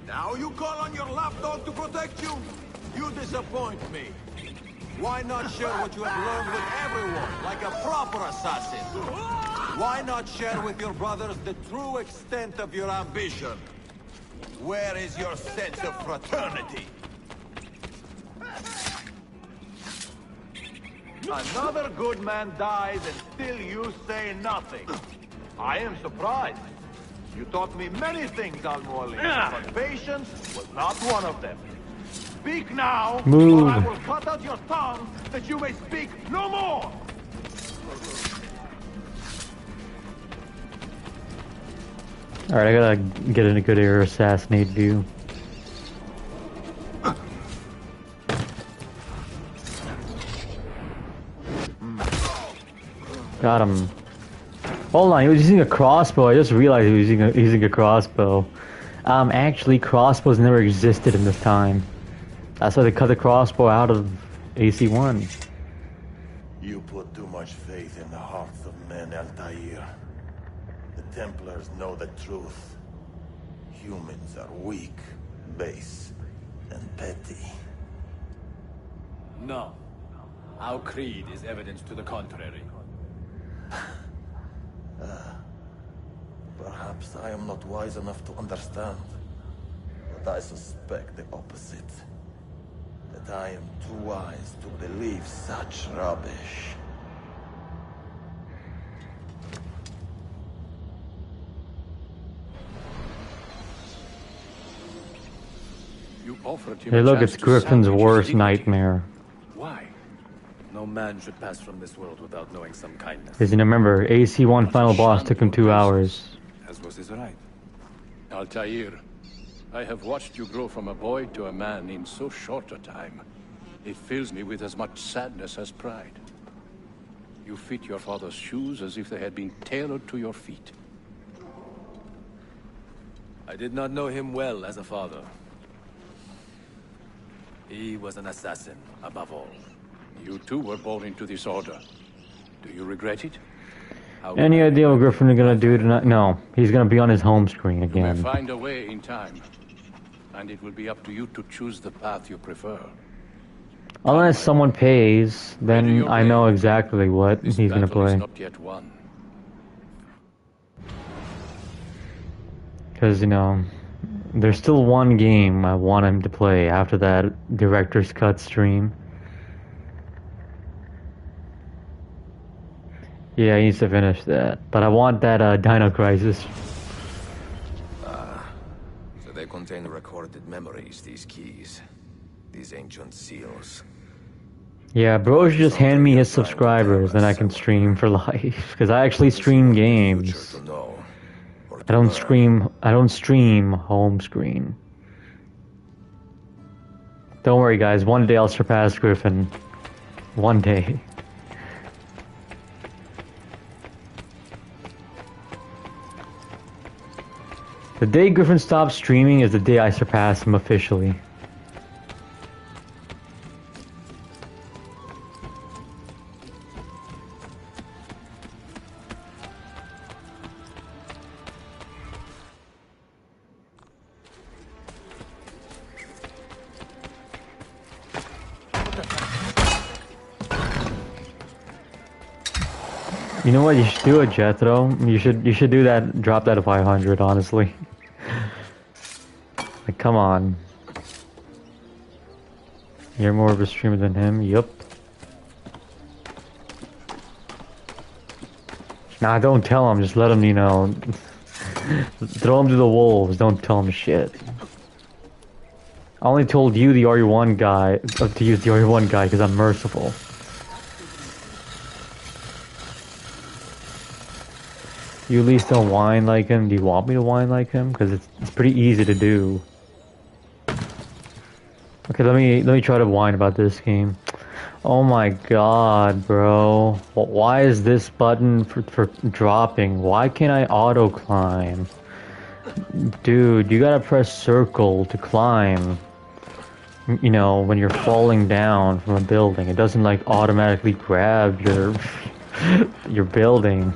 [SPEAKER 16] Now you call on your lapdog to protect you? You disappoint me. Why not share what you have learned with everyone, like a proper assassin? Why not share with your brothers the true extent of your ambition? Where is your sense of fraternity? Another good man dies and still you say nothing. I am surprised. You taught me many things, Al-Mualim, but patience was not one of them. Speak now,
[SPEAKER 1] Move.
[SPEAKER 16] or I will cut out your tongue that you may speak no more!
[SPEAKER 1] Alright, I gotta get in a good air assassinate view. Got him. Hold on, he was using a crossbow. I just realized he was using a crossbow. Actually, crossbows never existed in this time. That's why they cut the crossbow out of AC-1.
[SPEAKER 4] You put too much faith in the hearts of men, Altair. The Templars know the truth. Humans are weak, base, and petty.
[SPEAKER 11] No. Our creed is evidence to the contrary.
[SPEAKER 4] Perhaps I am not wise enough to understand, but I suspect the opposite. That I am too wise to believe such rubbish.
[SPEAKER 17] You offered him
[SPEAKER 1] Hey,
[SPEAKER 17] a
[SPEAKER 1] look,
[SPEAKER 17] chance
[SPEAKER 1] it's
[SPEAKER 17] to
[SPEAKER 1] Griffin's
[SPEAKER 17] salvage his
[SPEAKER 1] worst
[SPEAKER 17] dignity.
[SPEAKER 1] nightmare.
[SPEAKER 11] Why? No man should pass from this world without knowing some kindness.
[SPEAKER 1] Because you remember, AC-1 final boss took him 2 hours.
[SPEAKER 11] As was his right.
[SPEAKER 17] Altair, I have watched you grow from a boy to a man in so short a time. It fills me with as much sadness as pride. You fit your father's shoes as if they had been tailored to your feet.
[SPEAKER 11] I did not know him well as a father. He was an assassin, above all.
[SPEAKER 17] You too were born into this order. Do you regret it?
[SPEAKER 1] Any idea what Griffin is gonna do tonight? No, he's gonna be on his home screen
[SPEAKER 17] You may
[SPEAKER 1] again.
[SPEAKER 17] find a way in time. And it will be up to you to choose the path you prefer.
[SPEAKER 1] Unless someone pays, then I know exactly what he's gonna
[SPEAKER 17] Battle is
[SPEAKER 1] play.
[SPEAKER 17] not yet won.
[SPEAKER 1] Because, you know, there's still one game I want him to play after that director's cut stream. Yeah, he needs to finish that. But I want that Dino Crisis.
[SPEAKER 6] So they contain recorded memories, these keys. These ancient seals.
[SPEAKER 1] Yeah, bro should just hand me his subscribers, then I can stream for life. Because I actually stream games. I don't stream home screen. Don't worry guys, one day I'll surpass Griffin. One day. The day Griffin stops streaming is the day I surpass him officially. You know what? You should do it, Jethro. You should do that. Drop that to 500. Honestly, like, come on. You're more of a streamer than him. Yup. Nah, don't tell him. Just let him. You know, throw him to the wolves. Don't tell him shit. I only told you, the RE1 guy, to use the RE1 guy because I'm merciful. You at least don't whine like him. Do you want me to whine like him? Because it's pretty easy to do. Okay, let me try to whine about this game. Oh my god, bro. Why is this button for dropping? Why can't I auto climb? Dude, you gotta press circle to climb. You know, when you're falling down from a building, it doesn't like automatically grab your your building.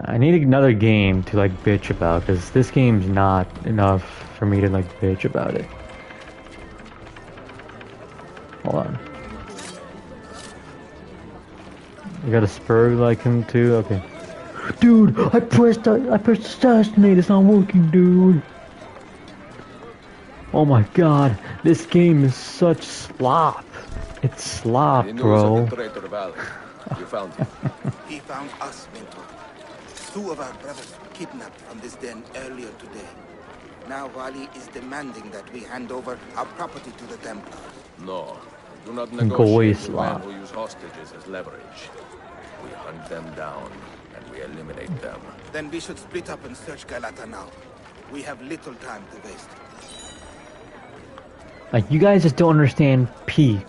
[SPEAKER 1] I need another game to like bitch about, because this game's not enough for me to like bitch about it. Hold on. You got a spur like him too? Okay. Dude, I pressed assassinate, it's not working, dude. Oh my god, this game is such slop. It's slop, bro.
[SPEAKER 6] You found him.
[SPEAKER 11] He found us, Mentor. 2 of our brothers were kidnapped from this den earlier today. Now Wally is demanding that we hand over our property to the Templars.
[SPEAKER 6] No, do not negotiate with men who use hostages as leverage. We hunt them down, and we eliminate them.
[SPEAKER 11] Then we should split up and search Galata now. We have little time to waste.
[SPEAKER 1] Like, you guys just don't understand peak.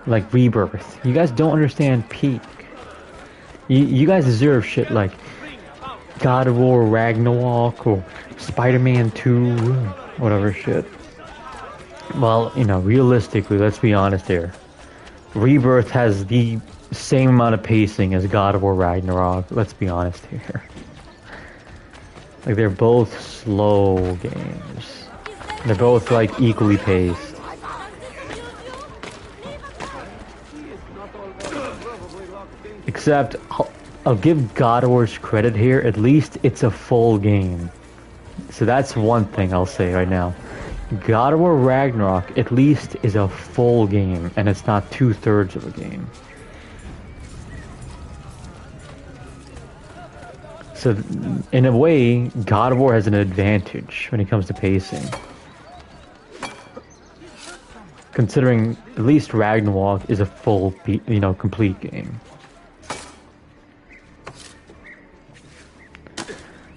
[SPEAKER 1] Like, Rebirth. You guys don't understand peak. You guys deserve shit like God of War Ragnarok or Spider-Man 2, whatever shit. Well, you know, realistically, let's be honest here. Rebirth has the same amount of pacing as God of War Ragnarok. Let's be honest here. Like, they're both slow games. They're both, like, equally paced. Except, I'll give God of War's credit here. At least it's a full game. So that's one thing I'll say right now. God of War Ragnarok, at least, is a full game, and it's not 2/3 of a game. So, in a way, God of War has an advantage when it comes to pacing. Considering at least Ragnarok is a full, complete game.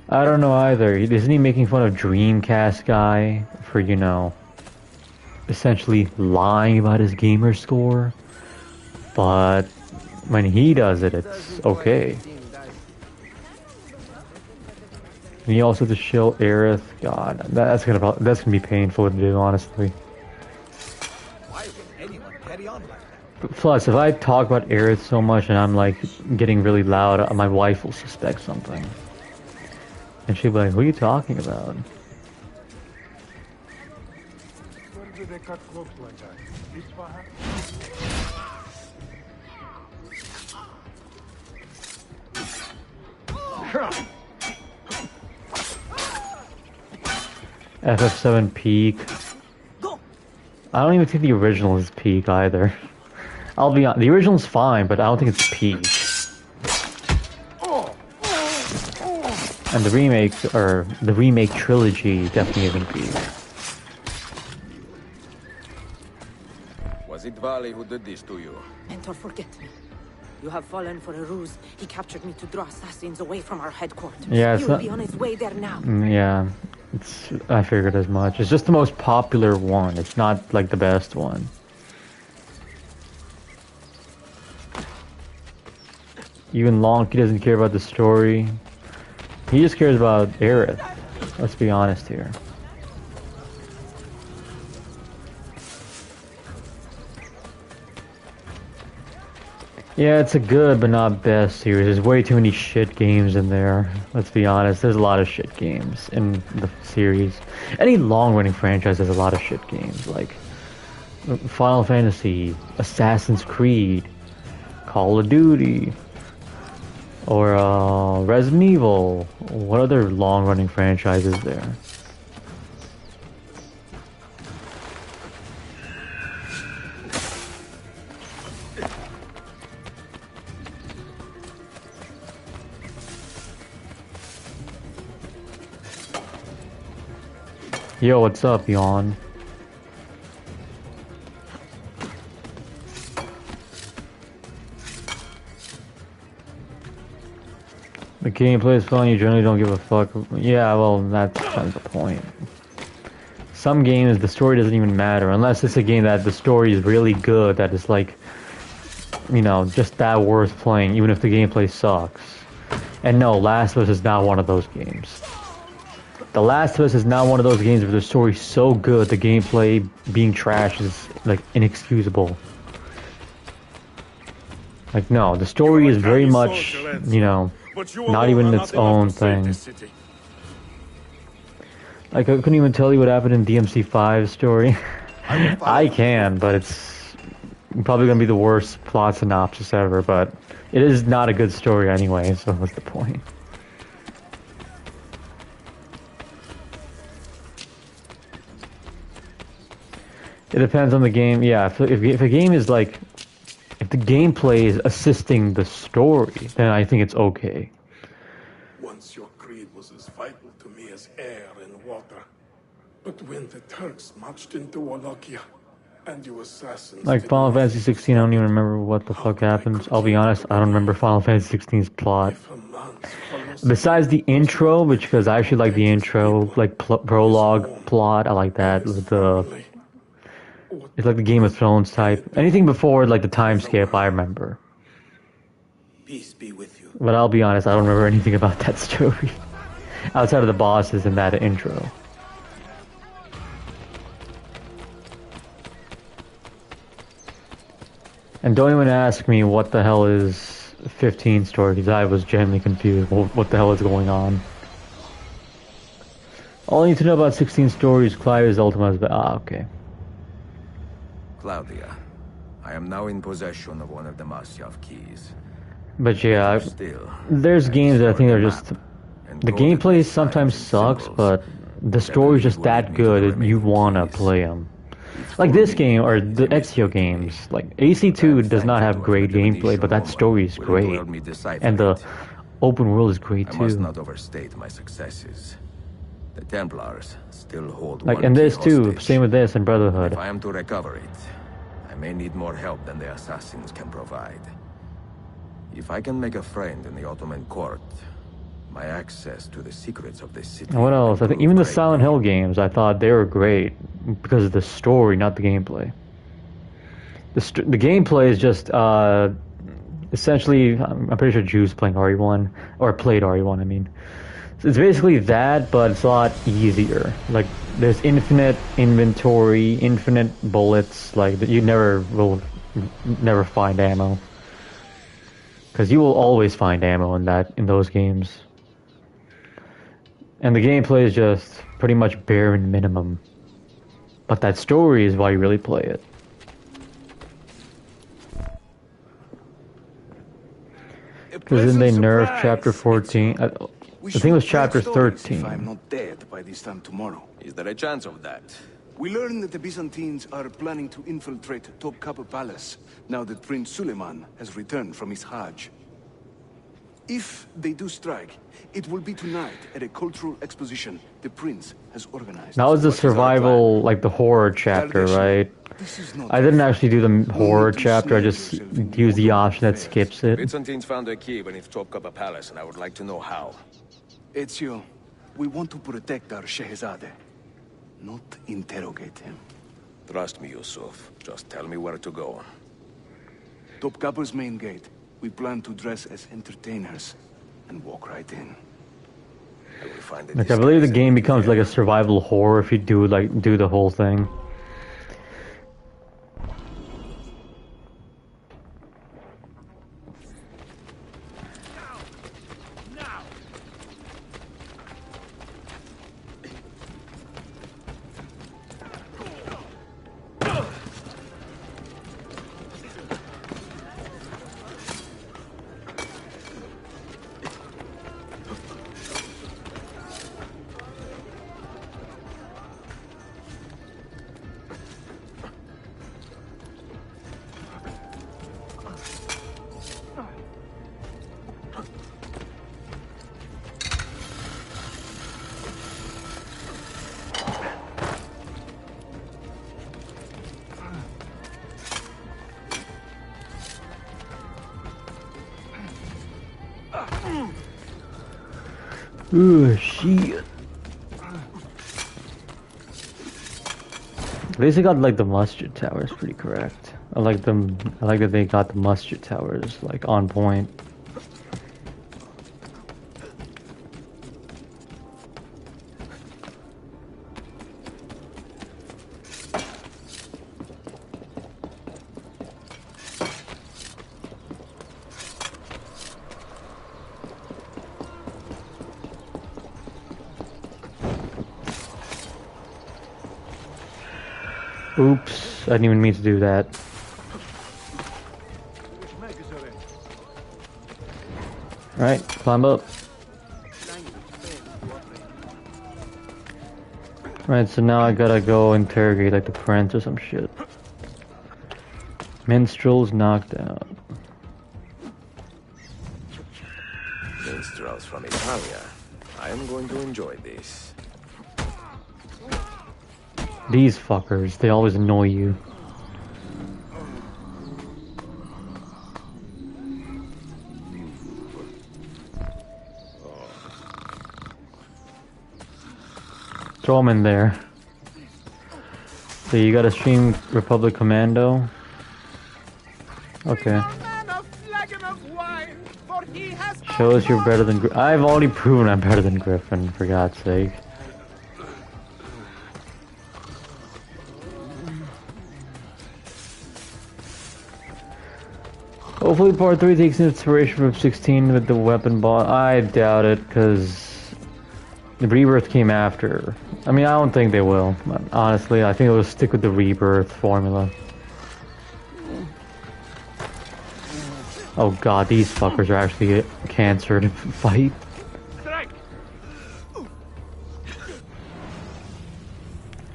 [SPEAKER 1] I don't know either. Isn't he making fun of Dreamcast guy for, essentially lying about his gamer score? But when he does it, it's okay. And he also to shill Aerith. God, that's gonna be painful to do, honestly. Plus, if I talk about Aerith so much and I'm like getting really loud, my wife will suspect something. And she'll be like, "Who are you talking about?"
[SPEAKER 8] Where do they cut cloaks like that?
[SPEAKER 1] FF7 peak. I don't even think the original is peak either. I'll be honest, the original's fine, but I don't think it's peak. And the remake trilogy definitely isn't peak.
[SPEAKER 6] Was it Vali who did this to you?
[SPEAKER 15] Mentor, forget me. You have fallen for a ruse. He captured me to draw assassins away from our headquarters.
[SPEAKER 1] Yeah,
[SPEAKER 15] He will be on his way there now.
[SPEAKER 1] Yeah, I figured as much. It's just the most popular one. It's not like the best one. Even Lonky doesn't care about the story. He just cares about Aerith. Let's be honest here. Yeah, it's a good but not best series. There's way too many shit games in there. Let's be honest, there's a lot of shit games in the series. Any long-running franchise has a lot of shit games, like Final Fantasy, Assassin's Creed, Call of Duty, or Resident Evil. What other long-running franchises there? Yo, what's up, Yawn? The gameplay is fun, you generally don't give a fuck. Yeah, well, that's kind of the point. some games the story doesn't even matter unless it's a game that the story is really good, that is like, you know, just that worth playing, even if the gameplay sucks. And no, Last of Us is not one of those games. The Last of Us is not one of those games where the story's so good, the gameplay being trash is like inexcusable. Like, no, the story is very much, you know, not even its own thing. Like, I couldn't even tell you what happened in DMC5's story. I can, but it's probably gonna be the worst plot synopsis ever, but it is not a good story anyway, so what's the point? It depends on the game, yeah, if a game is like, if the gameplay is assisting the story, then I think it's okay.
[SPEAKER 18] Once your creed was as vital to me as air and water. But when the Turks marched into Wallachia, and you assassins...
[SPEAKER 1] Like Final Fantasy 16, I don't even remember what the fuck happens. I'll be honest, I don't remember Final Fantasy 16's plot. Besides the intro, which, because I actually like the intro, like prologue plot, I like that. It's like the Game of Thrones type. Anything before, like the time skip, I remember.
[SPEAKER 7] Peace be with you.
[SPEAKER 1] But I'll be honest, I don't remember anything about that story. Outside of the bosses and that intro. And don't even ask me what the hell is 15 story, because I was genuinely confused what the hell is going on. All I need to know about 16 stories, Clive is Ultima's, but okay.
[SPEAKER 6] Claudia, I am now in possession of one of the Masyav keys.
[SPEAKER 1] But yeah, there's games that I think are just... The gameplay sometimes sucks, but the story's just that good that you wanna play them. Like this game, or the Ezio games, like AC2 does not have great gameplay, but that story is great. And the open world is great too.
[SPEAKER 6] I must not overstate my successes. The Templars still hold
[SPEAKER 1] like
[SPEAKER 6] one
[SPEAKER 1] and this
[SPEAKER 6] key
[SPEAKER 1] too,
[SPEAKER 6] hostage.
[SPEAKER 1] same with this and Brotherhood.
[SPEAKER 6] If I am to recover it, I may need more help than the assassins can provide. If I can make a friend in the Ottoman court, my access to the secrets of this city...
[SPEAKER 1] And what else? I think even the Silent Hill games, I thought they were great because of the story, not the gameplay. The gameplay is just essentially, I'm pretty sure Juice playing RE1, or played RE1, I mean. So it's basically that, but it's a lot easier. Like, there's infinite inventory, infinite bullets, like, that you will never find ammo. Because you will always find ammo in those games. And the gameplay is just pretty much bare minimum. But that story is why you really play it. Because then they nerfed Chapter 14. I think it was Chapter 13.
[SPEAKER 11] If I'm not dead by this time tomorrow.
[SPEAKER 6] Is there a chance of that?
[SPEAKER 11] We learn that the Byzantines are planning to infiltrate Topkapi Palace, now that Prince Suleiman has returned from his Hajj. If they do strike, it will be tonight at a cultural exposition the prince has organized.
[SPEAKER 1] That was the survival, like the horror chapter, right? I didn't actually do the horror chapter, I just used the option that skips it.
[SPEAKER 6] Byzantines found a key beneath Topkapi Palace, and I would like to know how.
[SPEAKER 11] Ezio, we want to protect our Shehzade, not interrogate him.
[SPEAKER 6] Trust me, Yusuf. Just tell me where to go.
[SPEAKER 11] Topkapi's main gate. We plan to dress as entertainers and walk right in.
[SPEAKER 6] I will find it.
[SPEAKER 1] Like, I believe the game becomes like a survival horror if you do the whole thing. Ooh, shit. At least they got like the masjid towers pretty correct. I like them. I like that they got the masjid towers like on point. Oops, I didn't even mean to do that. Alright, climb up. Right, so now I gotta go interrogate like the prince or some shit. Minstrels knocked out.
[SPEAKER 6] Minstrels from Italia. I am going to enjoy this.
[SPEAKER 1] These fuckers, they always annoy you. Throw them in there. So you gotta stream Republic Commando? Okay. Shows you're better than I've already proven I'm better than Griffin, for God's sake. Hopefully part 3 takes inspiration from 16 with the weapon boss. I doubt it, because the Rebirth came after. I mean, I don't think they will. Honestly, I think they'll stick with the Rebirth formula. Oh god, these fuckers are actually cancer to fight.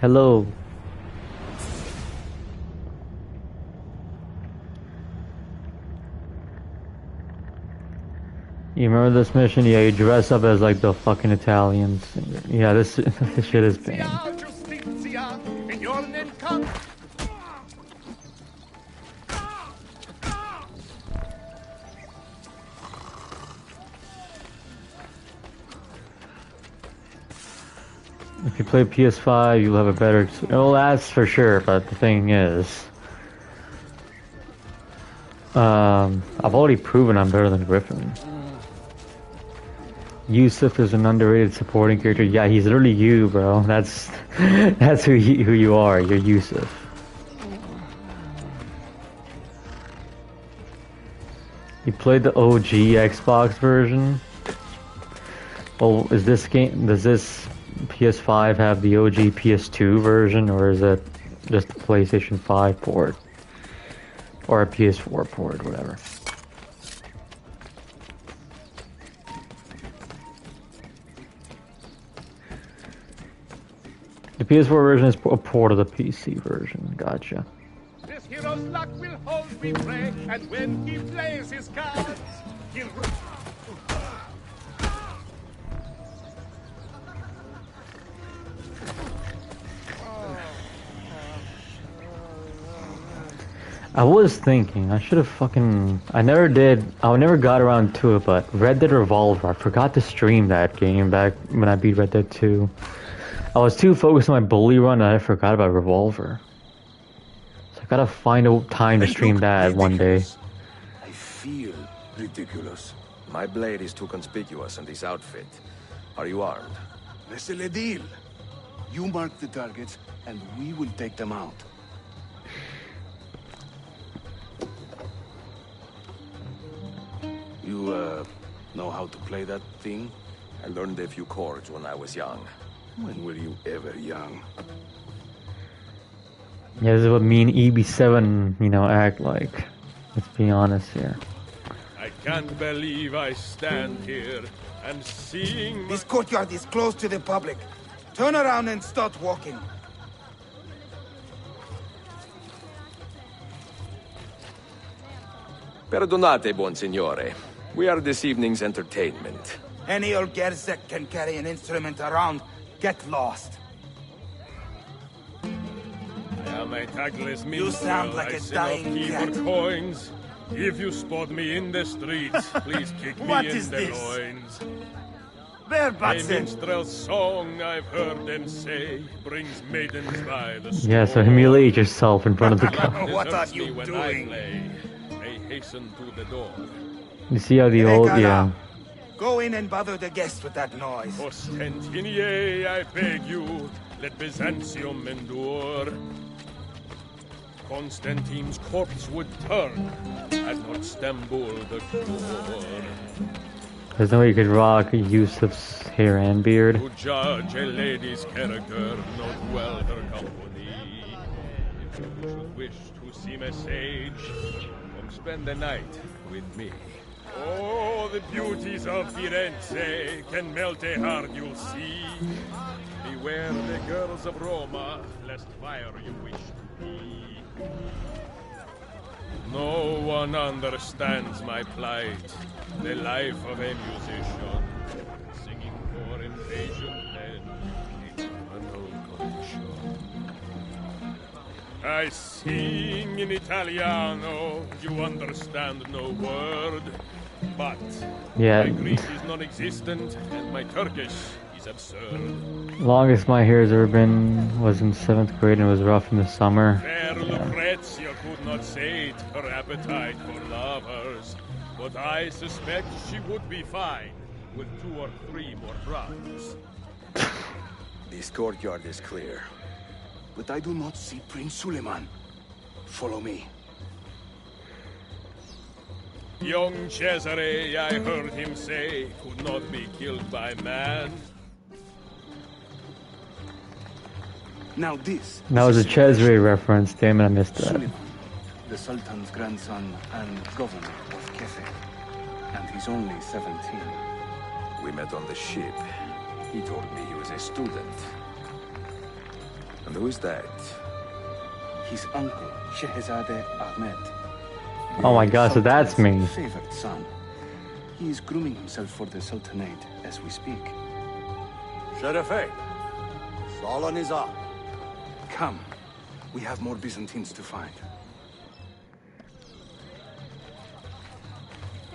[SPEAKER 1] Hello. You remember this mission? Yeah, you dress up as like the fucking Italians. Yeah, this shit is banned. If you play PS5, you'll have a better... Well, that's for sure, but the thing is... I've already proven I'm better than Griffin. Yusuf is an underrated supporting character. Yeah, he's literally you, bro. That's who you are. You're Yusuf. You played the OG Xbox version? Well, is this game? Does this PS5 have the OG PS2 version, or is it just a PlayStation 5 port or a PS4 port, whatever? The PS4 version is a port of the PC version. Gotcha.
[SPEAKER 19] This hero's luck will hold me prey, and when he plays his cards, he'll...
[SPEAKER 1] I was thinking, I should have fucking... I never got around to it, but Red Dead Revolver, I forgot to stream that game back when I beat Red Dead 2. I was too focused on my bully run and I forgot about Revolver. So I gotta find a time to stream that one day.
[SPEAKER 6] I feel ridiculous. My blade is too conspicuous in this outfit. Are you armed?
[SPEAKER 11] C'est le deal. You mark the targets, and we will take them out. You, know how to play that thing?
[SPEAKER 6] I learned a few chords when I was young.
[SPEAKER 11] When were you ever young?
[SPEAKER 1] Yeah, this is what me and EB7, you know, act like. Let's be honest here.
[SPEAKER 19] I can't believe I stand here and seeing...
[SPEAKER 11] This courtyard is closed to the public. Turn around and start walking.
[SPEAKER 6] Perdonate, buon signore. We are this evening's entertainment.
[SPEAKER 11] Any old Gerzek can carry an instrument around. Get lost.
[SPEAKER 19] I am a tagless minstrel.
[SPEAKER 11] You sound like a dying cat.
[SPEAKER 19] Coins. If you spot me in the streets, please kick me
[SPEAKER 11] What
[SPEAKER 19] in
[SPEAKER 11] is
[SPEAKER 19] the
[SPEAKER 11] this?
[SPEAKER 19] loins. A minstrel's song, I've heard them say, brings maidens by the sword.
[SPEAKER 1] Yeah, so humiliate yourself in front of the camera.
[SPEAKER 19] What are you doing? They hasten to the door.
[SPEAKER 1] You see how the old, yeah.
[SPEAKER 11] Go in and bother the guests with that noise.
[SPEAKER 19] Ostentinier, I beg you, let Byzantium endure. Constantine's corpse would turn, had not Stambul the cure.
[SPEAKER 1] There's no way you could rock Yusuf's hair and beard.
[SPEAKER 19] To judge a lady's character, note well her company. If you should wish to seem a sage, come spend the night with me. Oh, the beauties of Firenze can melt a heart, you'll see. Beware the girls of Roma, lest fire you wish to be. No one understands my plight, the life of a musician, singing for impatient men, eternal condition. I sing in Italiano, you understand no word, but
[SPEAKER 1] yeah.
[SPEAKER 19] my Greek is non-existent and my Turkish is absurd.
[SPEAKER 1] Longest my hair's ever been was in 7th grade and it was rough in the summer.
[SPEAKER 19] Fair Lucrezia could not sate her appetite for lovers, but I suspect she would be fine with 2 or 3 more brothers.
[SPEAKER 11] This courtyard is clear, but I do not see Prince Suleiman. Follow me.
[SPEAKER 19] Young Cesare, I heard him say, could not be killed by man.
[SPEAKER 11] Now this...
[SPEAKER 1] That was a Cesare reference, damn it, I missed that.
[SPEAKER 11] Suleiman, the Sultan's grandson and governor of Kefe, and he's only 17.
[SPEAKER 6] We met on the ship. He told me he was a student. And who is that?
[SPEAKER 11] His uncle, Shehzade Ahmed.
[SPEAKER 1] Oh my god, so that's me.
[SPEAKER 11] Favored son. He is grooming himself for the Sultanate as we speak.
[SPEAKER 16] Sherife, Solon is up.
[SPEAKER 11] Come. We have more Byzantines to find.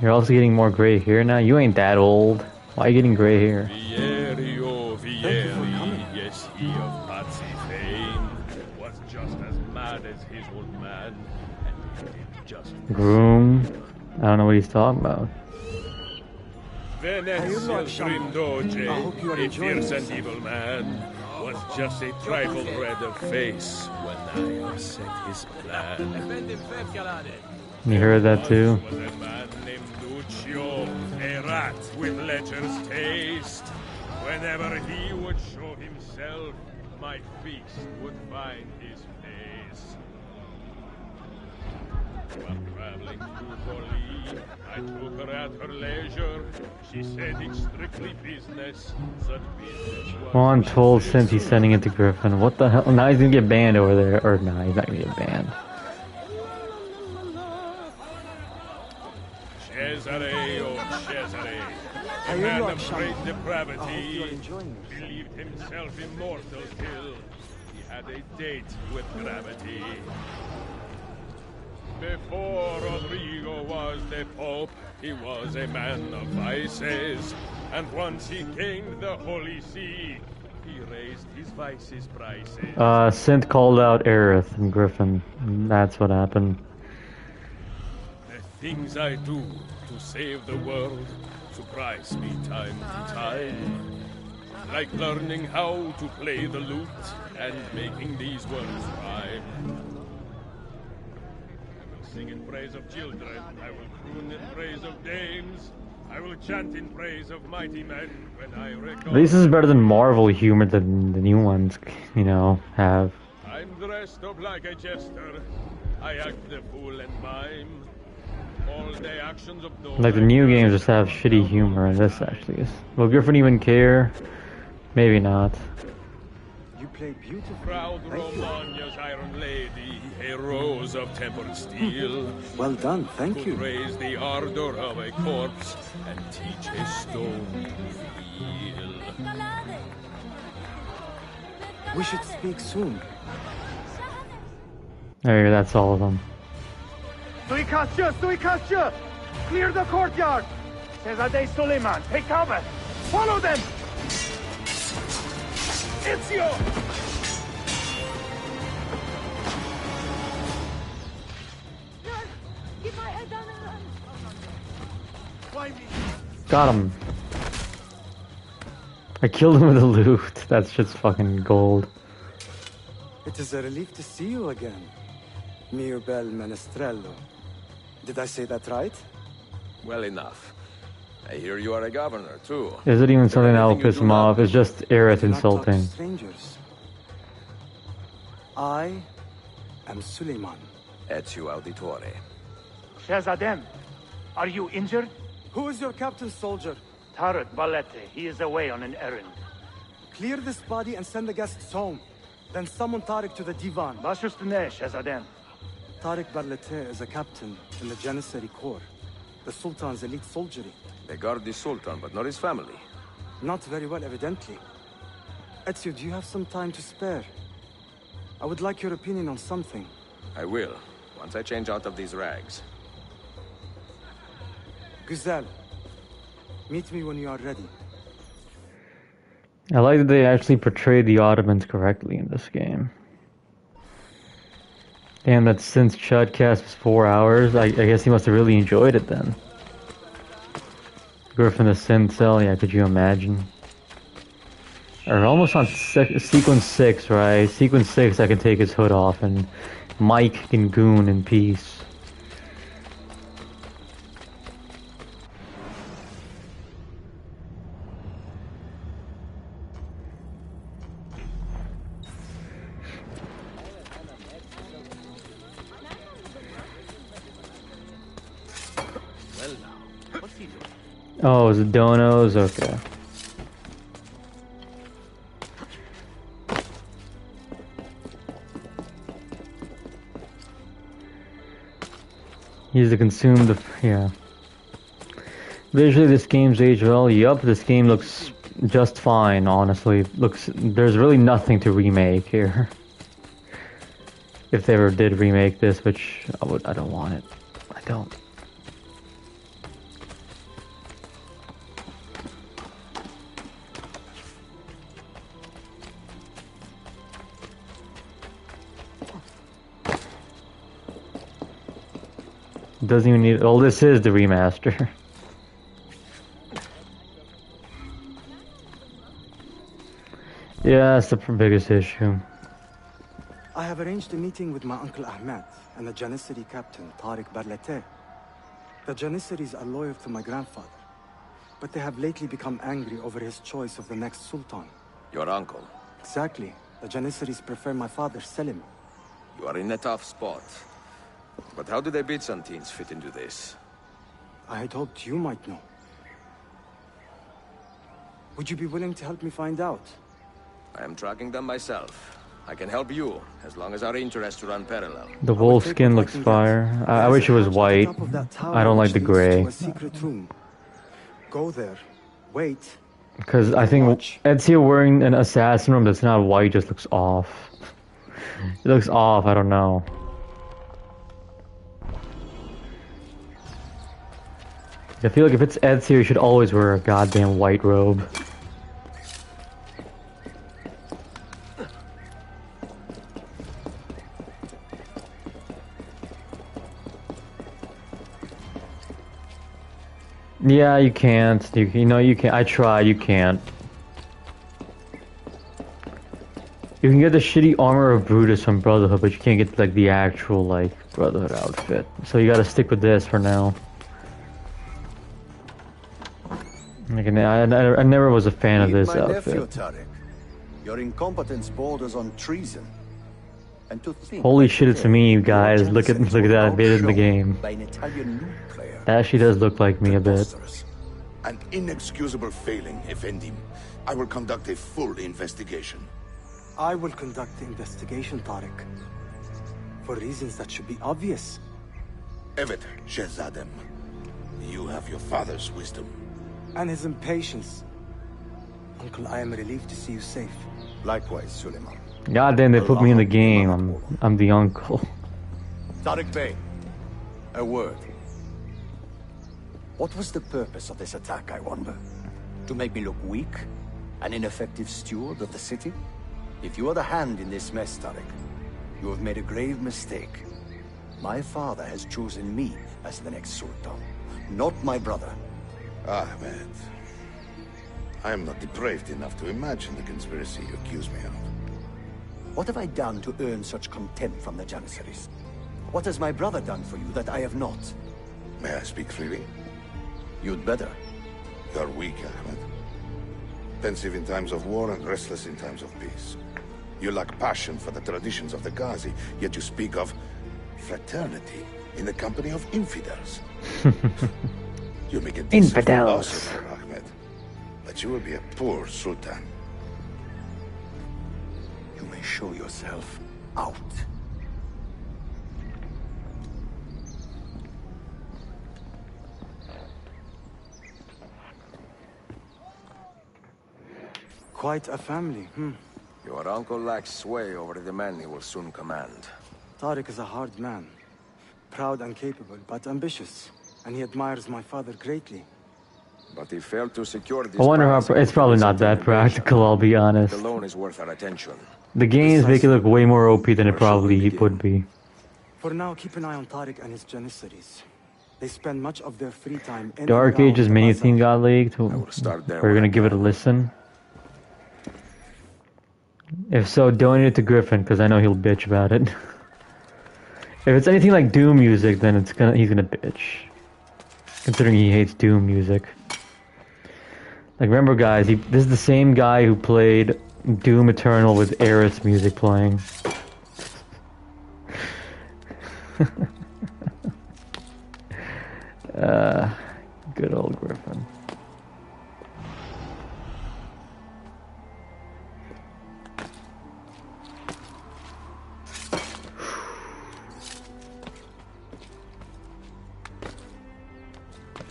[SPEAKER 1] You're also getting more gray hair now? You ain't that old. Why are you getting gray hair?
[SPEAKER 19] Vieri, oh Vieri, yes, he of Pazzi fame, was just as mad as his old man, and he did just
[SPEAKER 1] Groom? I don't know what he's talking about.
[SPEAKER 19] Venezia Grindoge, a fierce and evil man, was just a trifle red of face when I upset his plan.
[SPEAKER 1] You heard that too?
[SPEAKER 19] Was a man named Lucio, a rat with lecher's taste. Whenever he would show himself, my feast would find his face. While traveling to Forli, I took her at her leisure. She said it's strictly business. Such business was
[SPEAKER 1] Well, I'm told since he's sending it to Griffin. What the hell? Now he's gonna get banned over there. Or nah, he's not gonna get banned.
[SPEAKER 19] Cesare, oh Cesare, a man of great depravity, believed himself immortal till he had a date with gravity. Before Rodrigo was the Pope, he was a man of vices, and once he gained the Holy See, he raised his vices' prices.
[SPEAKER 1] Synth called out Aerith and Griffin. That's what happened.
[SPEAKER 19] The things I do to save the world surprise me time to time. Like learning how to play the lute and making these words rhyme. I will sing in praise of children, I will croon in praise of dames, I will chant in praise of mighty men when I recall.
[SPEAKER 1] This is better than Marvel humor than the new ones, you know, have.
[SPEAKER 19] I'm dressed up like a jester, I act the fool and mime. All the actions of those
[SPEAKER 1] Like the new games just have shitty humor, and this actually is. Will Griffin even care? Maybe not.
[SPEAKER 9] You play beautifully.
[SPEAKER 19] Proud Romagna's iron lady, a rose of tempered steel.
[SPEAKER 9] Well done, thank
[SPEAKER 19] could
[SPEAKER 9] you.
[SPEAKER 19] raise the ardor of a corpse and teach a stone to feel.
[SPEAKER 9] We should speak soon.
[SPEAKER 1] There, that's all of them.
[SPEAKER 19] Suikastya! Suikastya! Clear the courtyard! Cesare Suleiman, take cover!
[SPEAKER 8] Follow them! Ezio!
[SPEAKER 13] Keep my head down and run.
[SPEAKER 8] Find me.
[SPEAKER 1] Got him. I killed him with a loot. That's just fucking gold.
[SPEAKER 9] It is a relief to see you again, Mirbel Menestrello. Did I say that right?
[SPEAKER 6] Well enough. I hear you are a governor, too.
[SPEAKER 1] Is it even something that will piss him off? It's just Aerith
[SPEAKER 9] Do not talk to
[SPEAKER 1] insulting.
[SPEAKER 9] strangers. I am Suleiman.
[SPEAKER 6] Ezio Auditore.
[SPEAKER 12] Shahzadem, are you injured?
[SPEAKER 9] Who is your captain, soldier?
[SPEAKER 12] Tarek Balete. He is away on an errand.
[SPEAKER 9] Clear this body and send the guests home. Then summon Tariq to the divan.
[SPEAKER 12] Bashustane, Shahzadem.
[SPEAKER 9] Tariq Barlete is a captain in the Janissary Corps, the Sultan's elite soldiery.
[SPEAKER 6] They guard the Sultan, but not his family.
[SPEAKER 9] Not very well, evidently. Ezio, do you have some time to spare? I would like your opinion on something.
[SPEAKER 6] I will, once I change out of these rags.
[SPEAKER 9] Güzel, meet me when you are ready.
[SPEAKER 1] I like that they actually portrayed the Ottomans correctly in this game. Damn, that since Chudcast was 4 hours, I guess he must have really enjoyed it then. Griffin the Sin Cell, yeah, could you imagine? Or almost on sequence 6, right? Sequence 6, I can take his hood off and Mike can goon in peace. Oh, is it donos? Okay. He's to consume the... yeah. Visually, this game's aged well. Yup, this game looks just fine, honestly. There's really nothing to remake here. If they ever did remake this, which I don't want it. I don't. Doesn't even need... oh, this is the remaster. Yeah, that's the biggest issue.
[SPEAKER 9] I have arranged a meeting with my uncle Ahmed and the Janissary captain, Tariq Barlete. The Janissaries are loyal to my grandfather, but they have lately become angry over his choice of the next sultan.
[SPEAKER 6] Your uncle?
[SPEAKER 9] Exactly. The Janissaries prefer my father, Selim.
[SPEAKER 6] You are in a tough spot. But how do the Byzantines fit into this?
[SPEAKER 9] I had hoped you might know. Would you be willing to help me find out?
[SPEAKER 6] I am tracking them myself. I can help you, as long as our interests run parallel.
[SPEAKER 1] The wolf skin looks fire. I wish it was white. I don't like the gray.
[SPEAKER 9] Go there. Wait.
[SPEAKER 1] Because I think Ezio wearing an assassin robe that's not white just looks off. It looks off, I don't know. I feel like if it's Ezio, you should always wear a goddamn white robe. Yeah, you can't. You know you can't. I tried, you can't. You can get the shitty armor of Brutus from Brotherhood, but you can't get like the actual like Brotherhood outfit. So you gotta stick with this for now. Like, I never was a fan of this outfit.
[SPEAKER 20] Nephew, Tariq. Your incompetence borders on treason. And to think
[SPEAKER 1] Holy shit, it's me, you guys. Look at that bit in the game.
[SPEAKER 20] by an Italian loot player.
[SPEAKER 1] That actually does look like me a bit.
[SPEAKER 21] An inexcusable failing, Effendim. I will conduct a full investigation.
[SPEAKER 9] I will conduct the investigation, Tariq. For reasons that should be obvious.
[SPEAKER 21] Evet, Shehzadem. You have your father's wisdom.
[SPEAKER 9] And his impatience. Uncle, I am relieved to see you safe.
[SPEAKER 20] Likewise, Suleiman.
[SPEAKER 1] God damn, they put me in the game. I'm the uncle.
[SPEAKER 20] Tariq Bey, a word. What was the purpose of this attack, I wonder? To make me look weak? An ineffective steward of the city? If you are the hand in this mess, Tariq, you have made a grave mistake. My father has chosen me as the next Sultan, not my brother.
[SPEAKER 21] Ahmed, I am not depraved enough to imagine the conspiracy you accuse me of.
[SPEAKER 20] What have I done to earn such contempt from the Janissaries? What has my brother done for you that I have not?
[SPEAKER 21] May I speak freely?
[SPEAKER 20] You'd better.
[SPEAKER 21] You are weak, Ahmed. Pensive in times of war and restless in times of peace. You lack passion for the traditions of the Ghazi, yet you speak of fraternity in the company of infidels. You make a decent
[SPEAKER 1] Infidels.
[SPEAKER 21] philosopher, Ahmed, but you will be a poor sultan.
[SPEAKER 20] You may show yourself out.
[SPEAKER 9] Quite a family,
[SPEAKER 6] Your uncle lacks sway over the men he will soon command.
[SPEAKER 9] Tariq is a hard man. Proud and capable, but ambitious. And he admires my father greatly.
[SPEAKER 6] But he failed to secure this.
[SPEAKER 1] I wonder how. It's probably not that practical, I'll be honest.
[SPEAKER 6] Alone is worth our attention.
[SPEAKER 1] The games make it look way more OP than it probably would be.
[SPEAKER 9] For now, keep an eye on Tariq and his Janissaries. They spend much of their free time in
[SPEAKER 1] Dark
[SPEAKER 9] and around
[SPEAKER 1] Ages
[SPEAKER 9] the
[SPEAKER 1] mini
[SPEAKER 9] bazaar.
[SPEAKER 1] theme got leaked. We're gonna give it a listen. If so, donate it to Griffin, because I know he'll bitch about it. If it's anything like Doom music, then he's gonna bitch. Considering he hates Doom music. Like, remember guys, this is the same guy who played Doom Eternal with Aerith's music playing. Good old Griffin.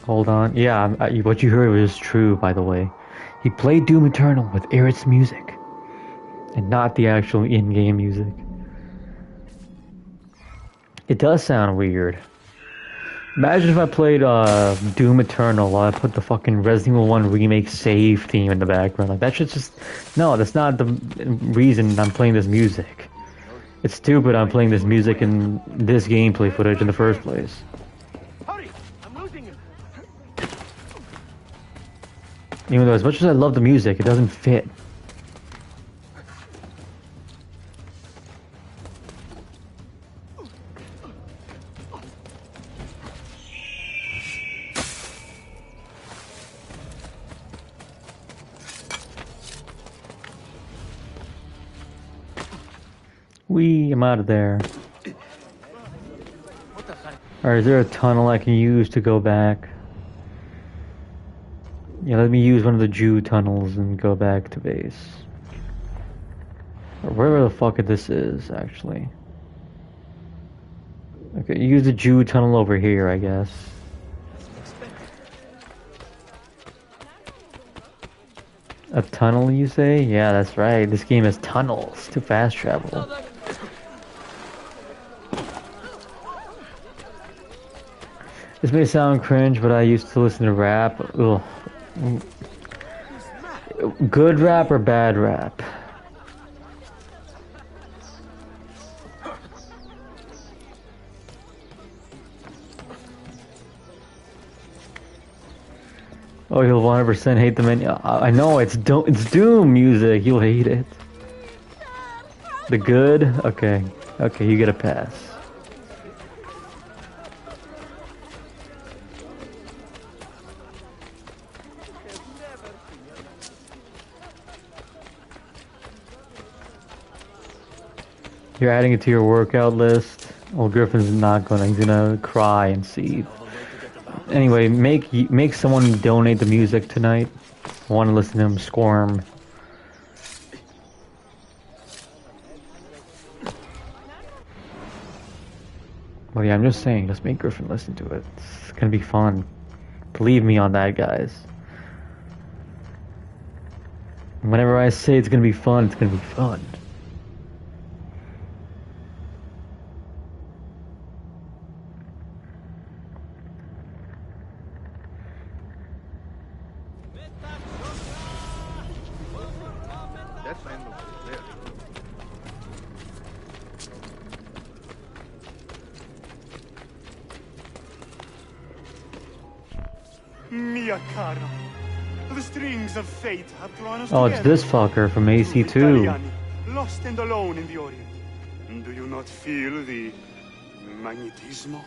[SPEAKER 1] Hold on. Yeah, what you heard was true, by the way. He played Doom Eternal with Aerith's music. And not the actual in-game music. It does sound weird. Imagine if I played Doom Eternal while I put the fucking Resident Evil 1 remake save theme in the background. Like, that shit's just... No, that's not the reason I'm playing this music. It's stupid I'm playing this music in this gameplay footage in the first place. Even though as much as I love the music, it doesn't fit. I'm out of there. Or is there a tunnel I can use to go back? Yeah, let me use one of the Jew tunnels and go back to base. Or wherever the fuck this is, actually. Okay, use the Jew tunnel over here, I guess. A tunnel, you say? Yeah, that's right. This game has tunnels to fast travel. This may sound cringe, but I used to listen to rap. Ugh. Good rap or bad rap? Oh, he'll 100% hate the menu. I know, it's Doom music. You'll hate it. The good? Okay. Okay, you get a pass. You're adding it to your workout list. Well, Griffin's not gonna. He's gonna cry and seethe. Anyway, make someone donate the music tonight. I want to listen to him squirm. Well, yeah, I'm just saying, just make Griffin listen to it. It's gonna be fun. Believe me on that, guys. Whenever I say it's gonna be fun, it's gonna be fun.
[SPEAKER 8] Mia cara. The strings of fate have drawn us
[SPEAKER 1] Oh,
[SPEAKER 8] together.
[SPEAKER 1] it's this fucker from AC2.
[SPEAKER 8] Italiani, lost and alone in the Orient. Do you not feel the magnetismo?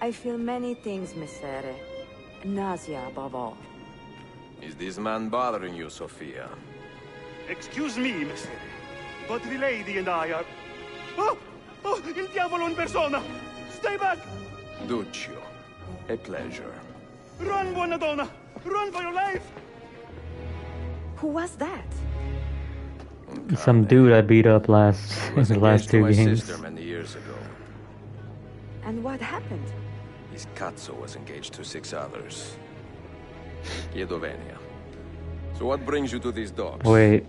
[SPEAKER 10] I feel many things, Messere. Nausea above all.
[SPEAKER 6] Is this man bothering you, Sophia?
[SPEAKER 8] Excuse me, Messere, but the lady and I are... Oh! Oh, il diavolo in persona! Stay back!
[SPEAKER 6] Duccio, a pleasure.
[SPEAKER 8] Run, buona donna! Run for your life!
[SPEAKER 10] Who was that?
[SPEAKER 1] Some dude I beat up last in the last two
[SPEAKER 6] To my
[SPEAKER 1] games.
[SPEAKER 6] sister many years ago.
[SPEAKER 10] And what happened?
[SPEAKER 6] His cazzo was engaged to 6 others. Chiedovenia. So what brings you to these dogs?
[SPEAKER 1] Wait.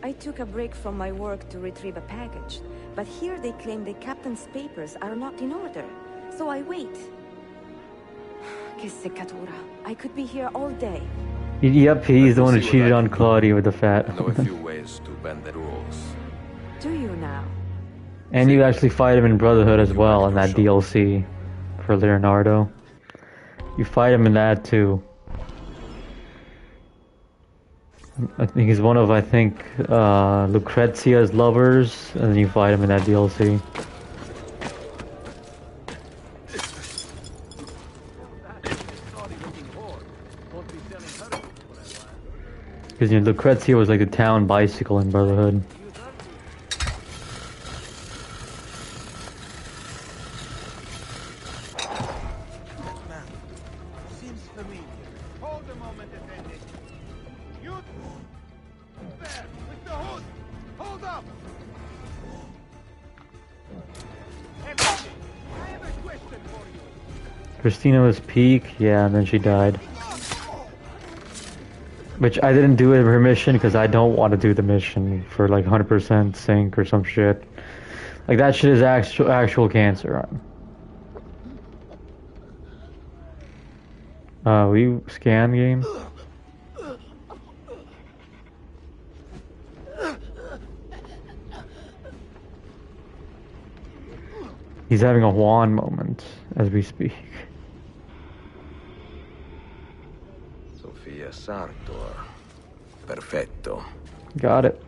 [SPEAKER 10] I took a break from my work to retrieve a package, but here they claim the captain's papers are not in order, so I wait. Che seccatura. I could be here all day.
[SPEAKER 1] Yep, he's the one who cheated on Claudia with the fat.
[SPEAKER 6] I know a few ways to bend the rules.
[SPEAKER 10] Do you now?
[SPEAKER 1] And you actually fight him in Brotherhood as well in that DLC for Leonardo. You fight him in that too. I think he's one of, Lucrezia's lovers, and then you fight him in that DLC. Because Lucrezia was like the town bicycle in Brotherhood.
[SPEAKER 16] Seems familiar. Hold a moment, attendant. You... There, with the hood! Hold up! Everything. I have a question for you.
[SPEAKER 1] Christina was peak, yeah, and then she died. Which I didn't do her mission because I don't want to do the mission for like 100% sync or some shit. Like that shit is actual cancer. Will you scan game? He's having a Juan moment as we speak.
[SPEAKER 6] Sofia Sartor. Perfetto.
[SPEAKER 1] Got it.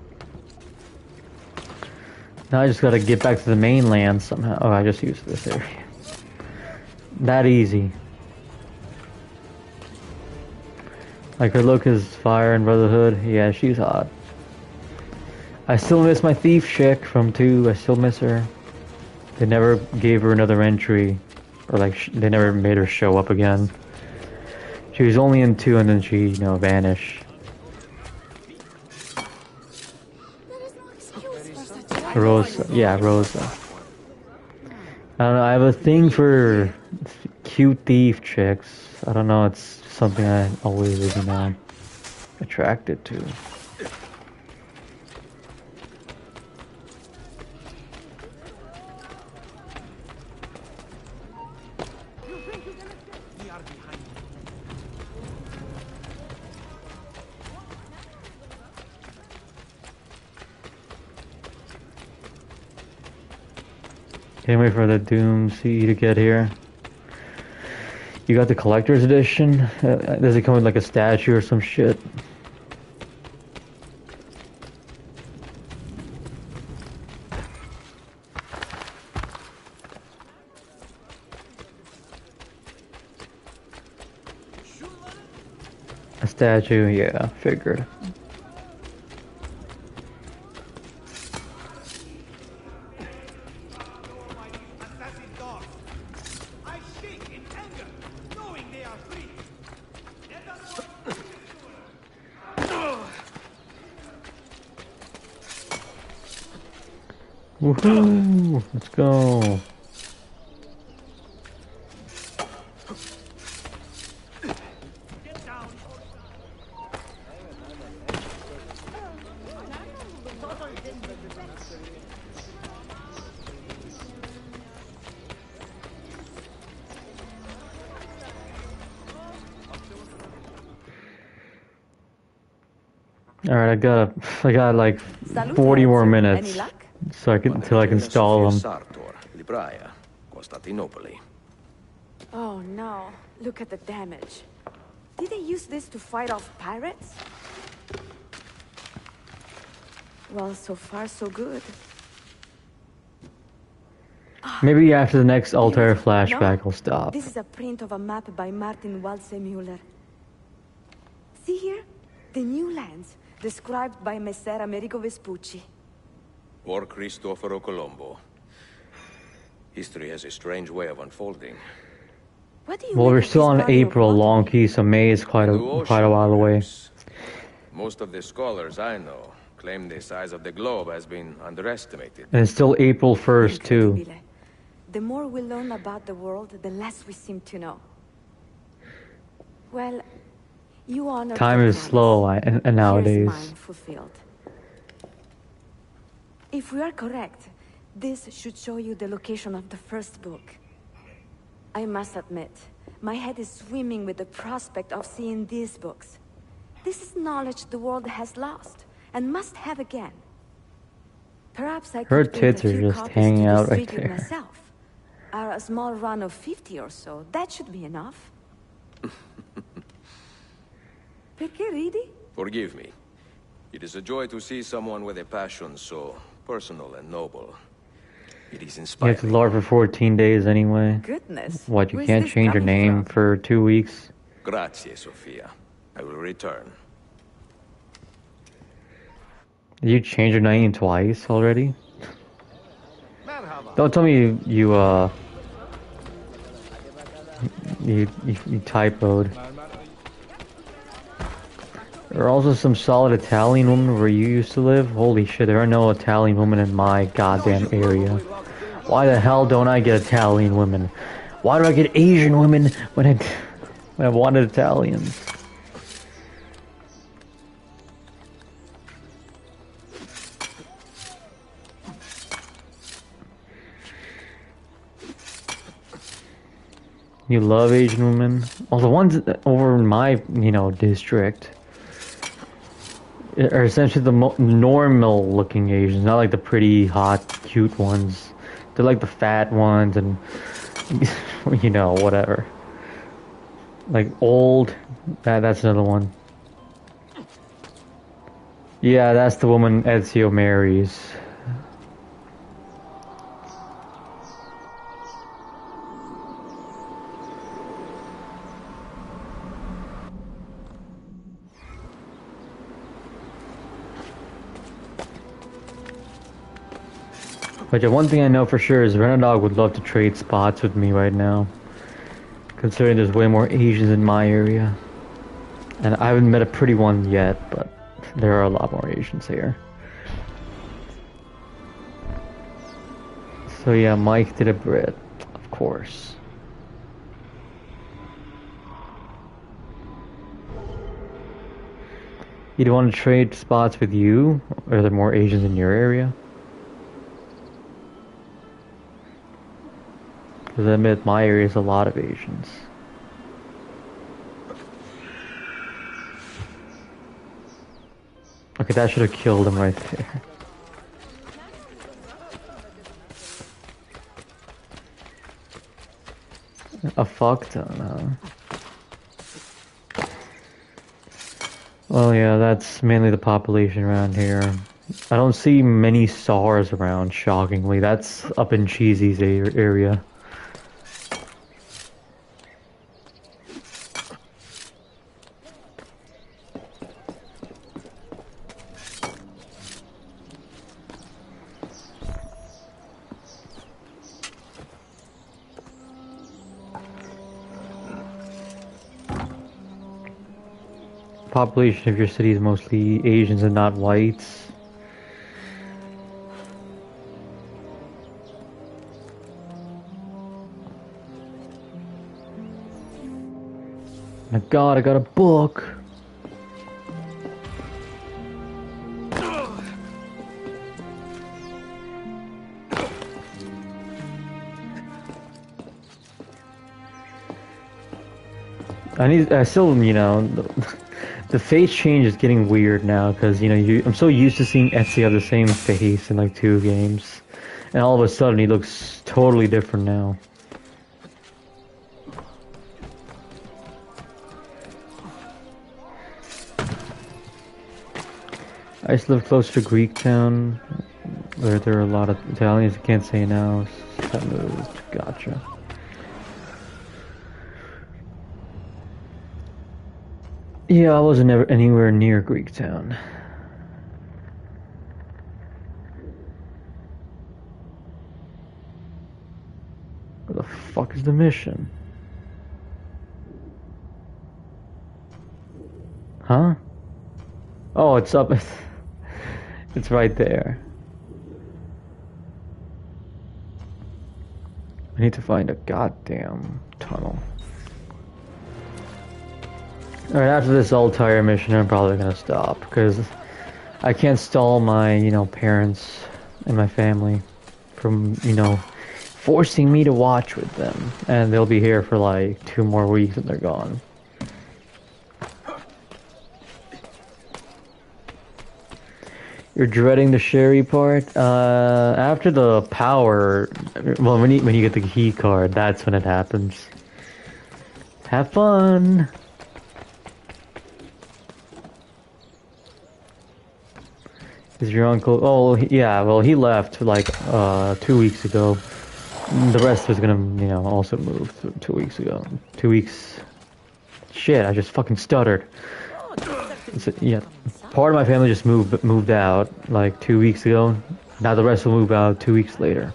[SPEAKER 1] Now I just gotta get back to the mainland somehow. Oh, I just used this area. That easy. Like her look is fire in Brotherhood. Yeah, she's hot. I still miss my thief chick from 2. I still miss her. They never gave her another entry. Or like, they never made her show up again. She was only in 2 and then she, vanished. Rosa. Yeah, Rosa. I don't know, I have a thing for cute thief chicks. I don't know, it's something I always was, attracted to. Can't wait for the Doom CE to get here. You got the collector's edition? Does it come with like a statue or some shit? A statue, yeah, figured. Woohoo! Let's go. Alright, I got like
[SPEAKER 10] Salute,
[SPEAKER 1] 40 more
[SPEAKER 10] Ezio.
[SPEAKER 1] minutes.
[SPEAKER 10] Any luck?
[SPEAKER 1] So until I can stall them.
[SPEAKER 6] Sartor, Libraia, Constantinopoli.
[SPEAKER 10] Oh no, look at the damage. Did they use this to fight off pirates? Well, so far so good.
[SPEAKER 1] Maybe after the next Altair flashback,
[SPEAKER 10] No,
[SPEAKER 1] I'll stop.
[SPEAKER 10] This is a print of a map by Martin Waldseemüller. See here? The new lands, described by Messer Amerigo Vespucci.
[SPEAKER 6] Or Cristoforo Colombo. History has a strange way of unfolding.
[SPEAKER 10] What do you
[SPEAKER 1] Well,
[SPEAKER 10] make
[SPEAKER 1] we're
[SPEAKER 10] of
[SPEAKER 1] still
[SPEAKER 10] this
[SPEAKER 1] on
[SPEAKER 10] body of
[SPEAKER 1] April,
[SPEAKER 10] water?
[SPEAKER 1] long key, so May is quite a while away.
[SPEAKER 6] Most of the scholars I know claim the size of the globe has been underestimated.
[SPEAKER 1] And it's still April 1st, too.
[SPEAKER 10] The more we learn about the world, the less we seem to know. Well, you honor
[SPEAKER 1] Time
[SPEAKER 10] your
[SPEAKER 1] is
[SPEAKER 10] promise.
[SPEAKER 1] slow and nowadays.
[SPEAKER 10] Here's mine fulfilled. If we are correct, this should show you the location of the first book. I must admit, my head is swimming with the prospect of seeing these books. This is knowledge the world has lost, and must have again. Perhaps I
[SPEAKER 1] Her
[SPEAKER 10] could print
[SPEAKER 1] tits
[SPEAKER 10] a
[SPEAKER 1] are
[SPEAKER 10] few
[SPEAKER 1] just
[SPEAKER 10] copies
[SPEAKER 1] hanging
[SPEAKER 10] to
[SPEAKER 1] out right
[SPEAKER 10] distribute
[SPEAKER 1] there.
[SPEAKER 10] myself. A small run of 50 or so, that should be enough. Perché ridi?
[SPEAKER 6] Forgive me. It is a joy to see someone with a passion so personal and noble. It is
[SPEAKER 1] You
[SPEAKER 6] inspiring.
[SPEAKER 1] have to lord for 14 days anyway.
[SPEAKER 10] Goodness.
[SPEAKER 1] What, you
[SPEAKER 10] Where's
[SPEAKER 1] can't
[SPEAKER 10] this
[SPEAKER 1] change your
[SPEAKER 10] coming
[SPEAKER 1] name
[SPEAKER 10] from?
[SPEAKER 1] for 2 weeks?
[SPEAKER 6] Grazie, Sofia. I will return.
[SPEAKER 1] Did you change your name twice already? Don't tell me you typoed. There are also some solid Italian women where you used to live. Holy shit, there are no Italian women in my goddamn area. Why the hell don't I get Italian women? Why do I get Asian women when I wanted Italians? You love Asian women? Well, the ones over in my, district are essentially the normal looking Asians, not like the pretty, hot, cute ones. They're like the fat ones and, whatever. Like old, that's another one. Yeah, that's the woman Ezio marries. But yeah, one thing I know for sure is Renadog would love to trade spots with me right now. Considering there's way more Asians in my area. And I haven't met a pretty one yet, but there are a lot more Asians here. So yeah, Mike did a Brit, of course. You'd want to trade spots with you? Or are there more Asians in your area? Because I admit my area is a lot of Asians. Okay, that should have killed him right there. A fuck ton, huh? Well, yeah, that's mainly the population around here. I don't see many SARS around, shockingly. That's up in Cheesy's area. Population of your city is mostly Asians and not whites. My god, I got a book! I still, the The face change is getting weird now because, you know, I'm so used to seeing Ezio have the same face in like 2 games. And all of a sudden he looks totally different now. I used to live close to Greektown, where there are a lot of Italians. I can't say now. That moved. Gotcha. Yeah, I wasn't ever anywhere near Greektown. Where the fuck is the mission? Huh? Oh, it's up. It's right there. I need to find a goddamn tunnel. Alright, after this Altair mission, I'm probably gonna stop, because I can't stall my, you know, parents and my family from, you know, forcing me to watch with them. And they'll be here for like 2 more weeks and they're gone. You're dreading the Sherry part? After the power, well, when you get the key card, that's when it happens. Have fun! Is your uncle? Oh, yeah. Well, he left like 2 weeks ago. The rest was gonna, you know, also move 2 weeks ago. 2 weeks. Shit! I just fucking stuttered. Yeah, part of my family just moved out like 2 weeks ago. Now the rest will move out 2 weeks later.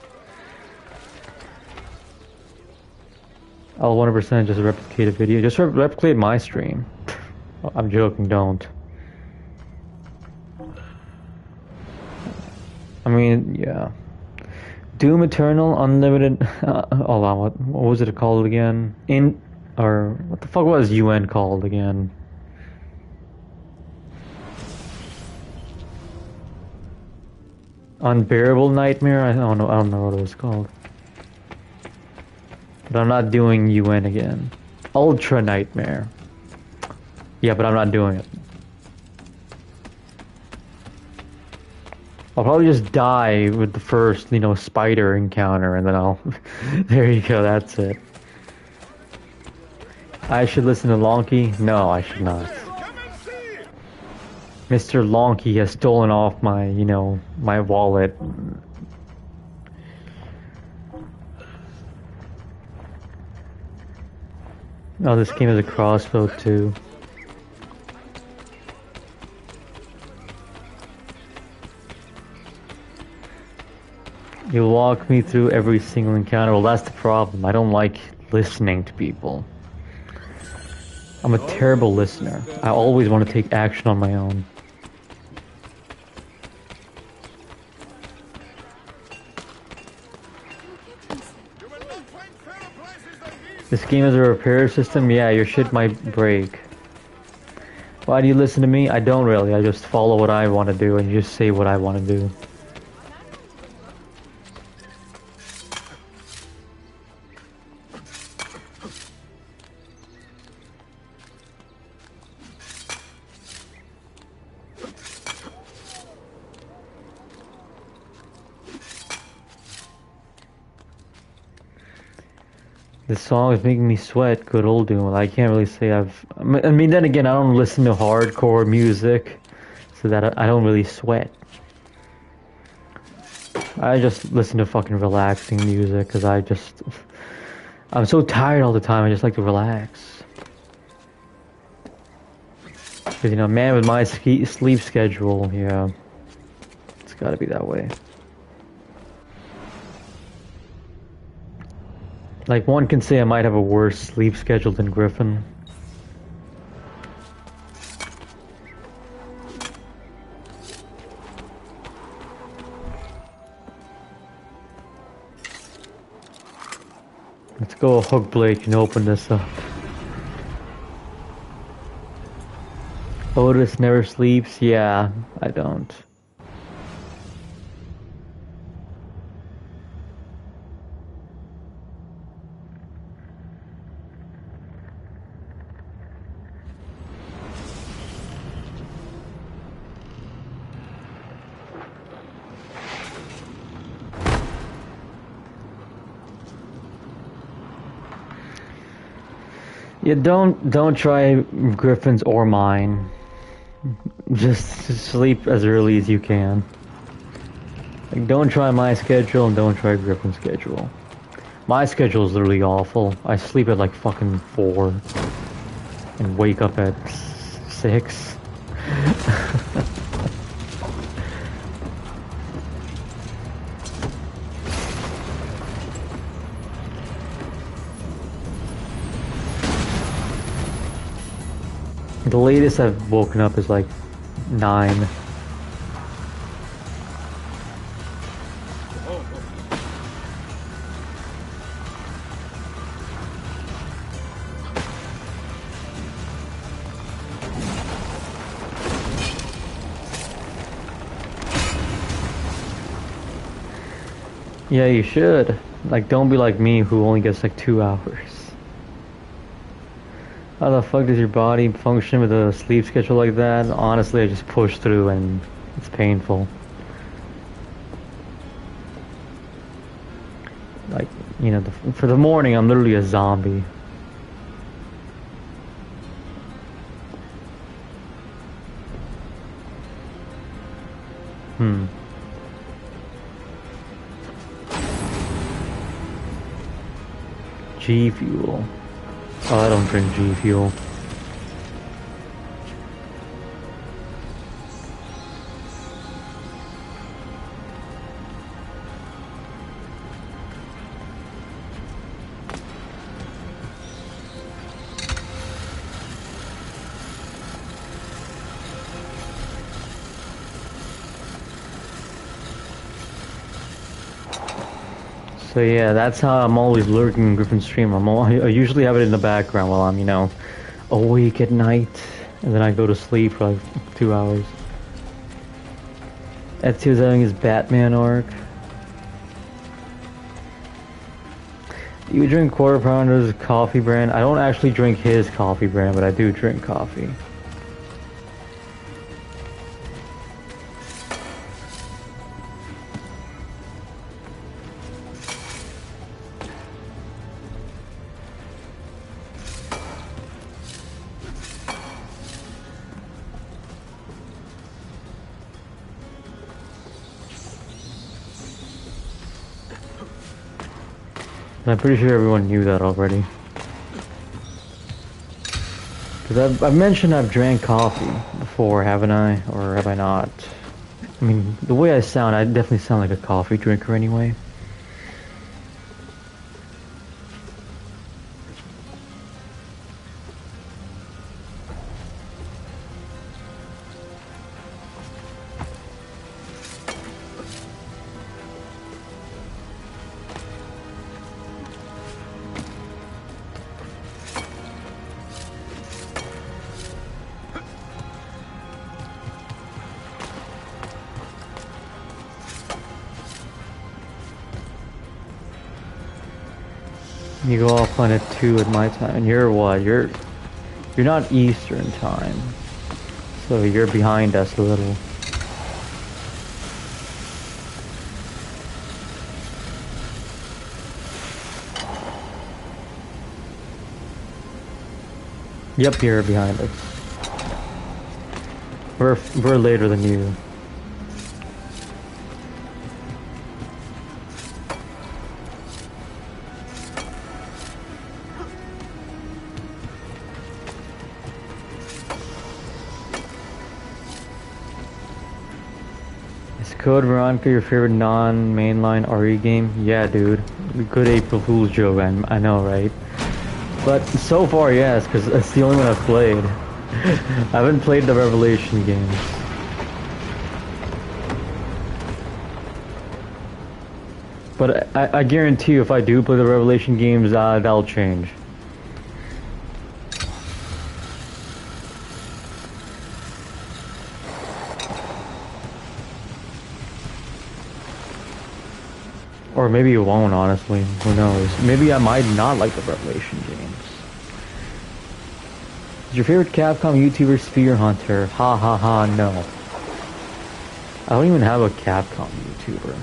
[SPEAKER 1] I'll 100% just replicate a video. Just replicate my stream. I'm joking. Don't. I mean, yeah. Doom Eternal Unlimited. Hold on, what was it called again? Or what the fuck was UN called again? Unbearable Nightmare? I don't know what it was called. But I'm not doing UN again. Ultra Nightmare. Yeah, but I'm not doing it. I'll probably just die with the first, you know, spider encounter, and then I'll... There you go, that's it. I should listen to Lonky? No, I should not. Mr. Lonky has stolen off my, you know, my wallet. Oh, this game has a crossbow too. You'll walk me through every single encounter. Well, that's the problem. I don't like listening to people. I'm a terrible listener. I always want to take action on my own. This game has a repair system? Yeah, your shit might break. Why do you listen to me? I don't really. I just follow what I want to do and just say what I want to do. This song is making me sweat. Good old Doom. I can't really say I mean, then again, I don't listen to hardcore music, so that I don't really sweat. I just listen to fucking relaxing music, because I'm so tired all the time, I just like to relax. Because, you know, man, with my sleep schedule, yeah, it's gotta be that way. Like, one can say I might have a worse sleep schedule than Griffin. Let's go hook Blake and open this up. Otis never sleeps? Yeah, I don't. Yeah, don't try Griffin's or mine. Just sleep as early as you can. Like, don't try my schedule and don't try Griffin's schedule. My schedule is literally awful. I sleep at like fucking 4 and wake up at 6. The latest I've woken up is like 9. Yeah, you should. Like, don't be like me who only gets like 2 hours. How the fuck does your body function with a sleep schedule like that? Honestly, I just push through and it's painful. Like, you know, for the morning, I'm literally a zombie. G Fuel. Oh, I don't drink G Fuel. So yeah, that's how I'm always lurking in Griffin's stream. I usually have it in the background while I'm, you know, awake at night, and then I go to sleep for like 2 hours. Ezio's having his Batman arc. You drink Quarter Pounder's coffee brand? I don't actually drink his coffee brand, but I do drink coffee. I'm pretty sure everyone knew that already. Because I've mentioned I've drank coffee before, haven't I? Or have I not? I mean, the way I sound, I definitely sound like a coffee drinker anyway. You go offline at 2 at my time, and you're what? You're not Eastern time, so you're behind us a little. Yep, you're behind us. We're later than you. Code Veronica your favorite non-mainline RE game? Yeah, dude. Good April Fool's joke, I know, right? But so far, yes, because it's the only one I've played. I haven't played the Revelation games. But I guarantee you, if I do play the Revelation games, that'll change. Or maybe it won't, honestly. Who knows? Maybe I might not like the Revelation games. Is your favorite Capcom YouTuber Sphere Hunter? Ha ha ha, no. I don't even have a Capcom YouTuber.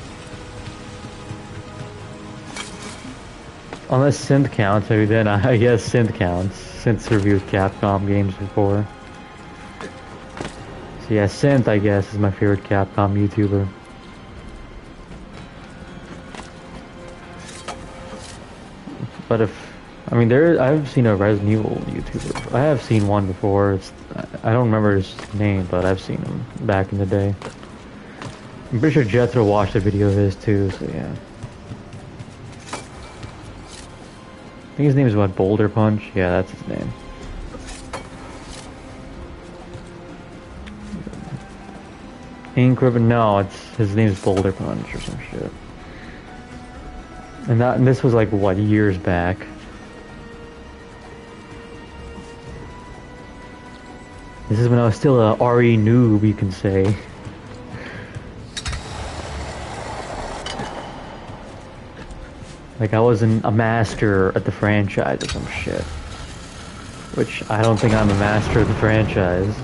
[SPEAKER 1] Unless synth counts, maybe then I guess synth counts. Synth's reviewed Capcom games before. So yeah, Synth I guess is my favorite Capcom YouTuber. But I mean I've seen a Resident Evil YouTuber. I have seen one before. I don't remember his name, but I've seen him back in the day. I'm pretty sure Jethro watched a video of his too, so yeah. I think his name is what, Boulder Punch? Yeah, that's his name. Ink Ribbon? No, his name is Boulder Punch or some shit. And this was like what, years back. This is when I was still a RE noob, you can say. Like I wasn't a master at the franchise or some shit. Which I don't think I'm a master of the franchise.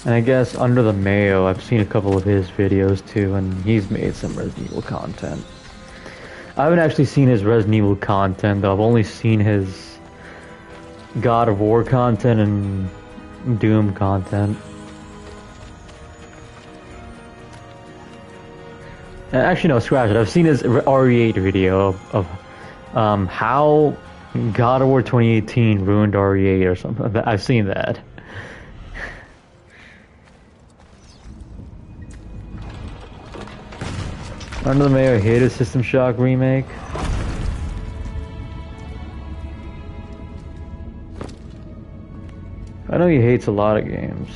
[SPEAKER 1] And I guess Under the Mayo, I've seen a couple of his videos too, and he's made some Resident Evil content. I haven't actually seen his Resident Evil content though, I've only seen his God of War content and Doom content. Actually no, scratch it, I've seen his RE8 video of how God of War 2018 ruined RE8 or something. I've seen that. Under the Mayo hated System Shock remake. I know he hates a lot of games.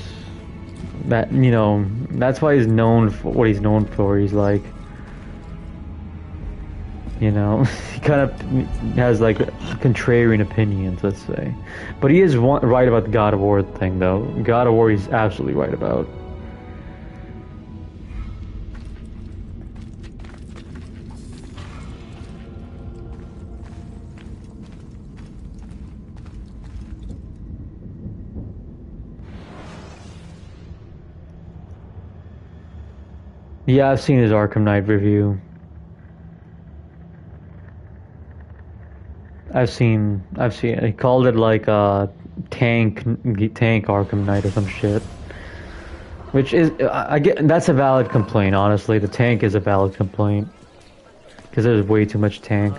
[SPEAKER 1] That, you know, that's why he's known for what he's known for. He's like, you know, he kind of has like contrarian opinions, let's say. But he is right about the God of War thing, though. God of War he's absolutely right about. Yeah, I've seen his Arkham Knight review. I've seen it. He called it like a tank Arkham Knight or some shit. Which is, I get, that's a valid complaint, honestly. The tank is a valid complaint. Because there's way too much tank.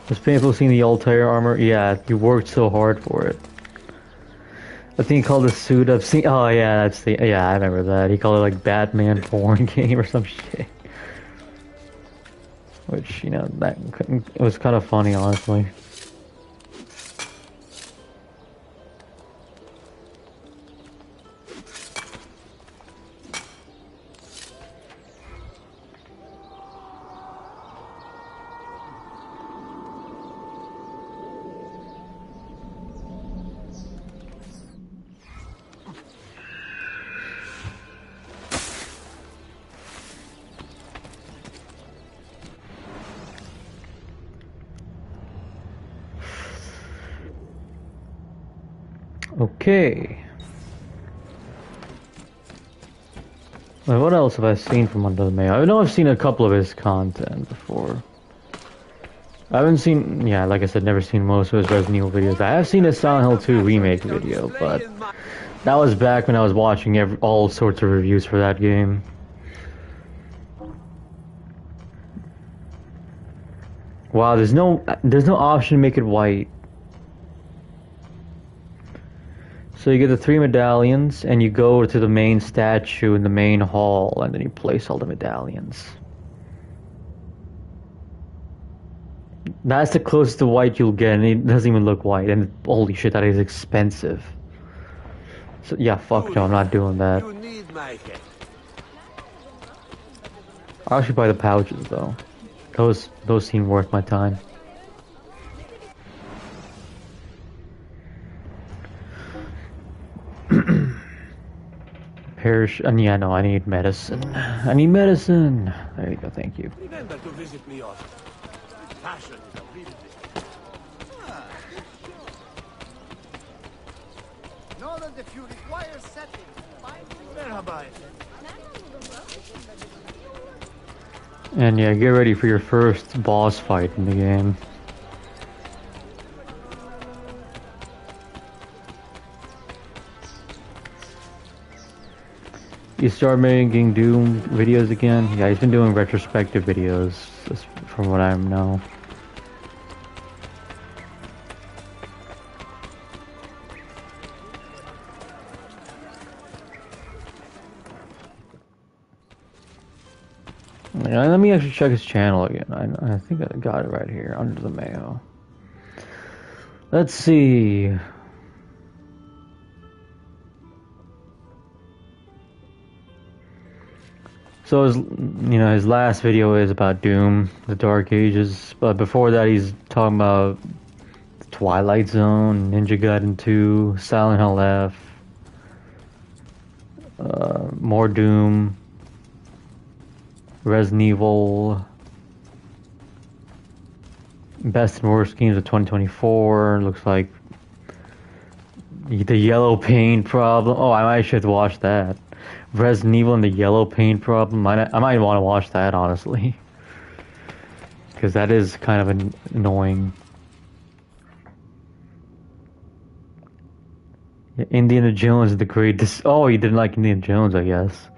[SPEAKER 1] It's painful seeing the Altair armor. Yeah, you worked so hard for it. I think he called the suit up. Oh yeah, that's the. Yeah, I remember that. He called it like Batman porn game or some shit. Which, you know, it was kind of funny, honestly. Okay. Well, what else have I seen from Under the Mayo? I know I've seen a couple of his content before. I haven't seen, yeah, like I said, never seen most of his Resident Evil videos. I have seen his Silent Hill 2 remake video, but that was back when I was watching all sorts of reviews for that game. Wow, there's no option to make it white. So you get the 3 medallions, and you go to the main statue in the main hall, and then you place all the medallions. That's the closest to white you'll get, and it doesn't even look white, and holy shit, that is expensive. So, yeah, fuck no, I'm not doing that.
[SPEAKER 16] You need my help.
[SPEAKER 1] I'll actually buy the pouches though. Those seem worth my time. Perish, and yeah, no, I need medicine. I need medicine. There you go, thank you.
[SPEAKER 16] Remember to visit me often. Passion is a real thing.
[SPEAKER 11] Know that if you require settings,
[SPEAKER 16] Merhaba.
[SPEAKER 1] And yeah, get ready for your first boss fight in the game. You start making Doom videos again? Yeah, he's been doing retrospective videos, from what I know. Yeah, let me actually check his channel again. I think I got it right here under the mail. Let's see. So his last video is about Doom, the Dark Ages, but before that he's talking about Twilight Zone, Ninja Gaiden 2, Silent Hill F, more Doom, Resident Evil, best and worst games of 2024. Looks like the yellow paint problem. Oh, I might should watch that. Resident Evil and the yellow paint problem. I might want to watch that, honestly, because that is kind of annoying. Yeah, Indiana Jones is the greatest. Oh, you didn't like Indiana Jones, I guess.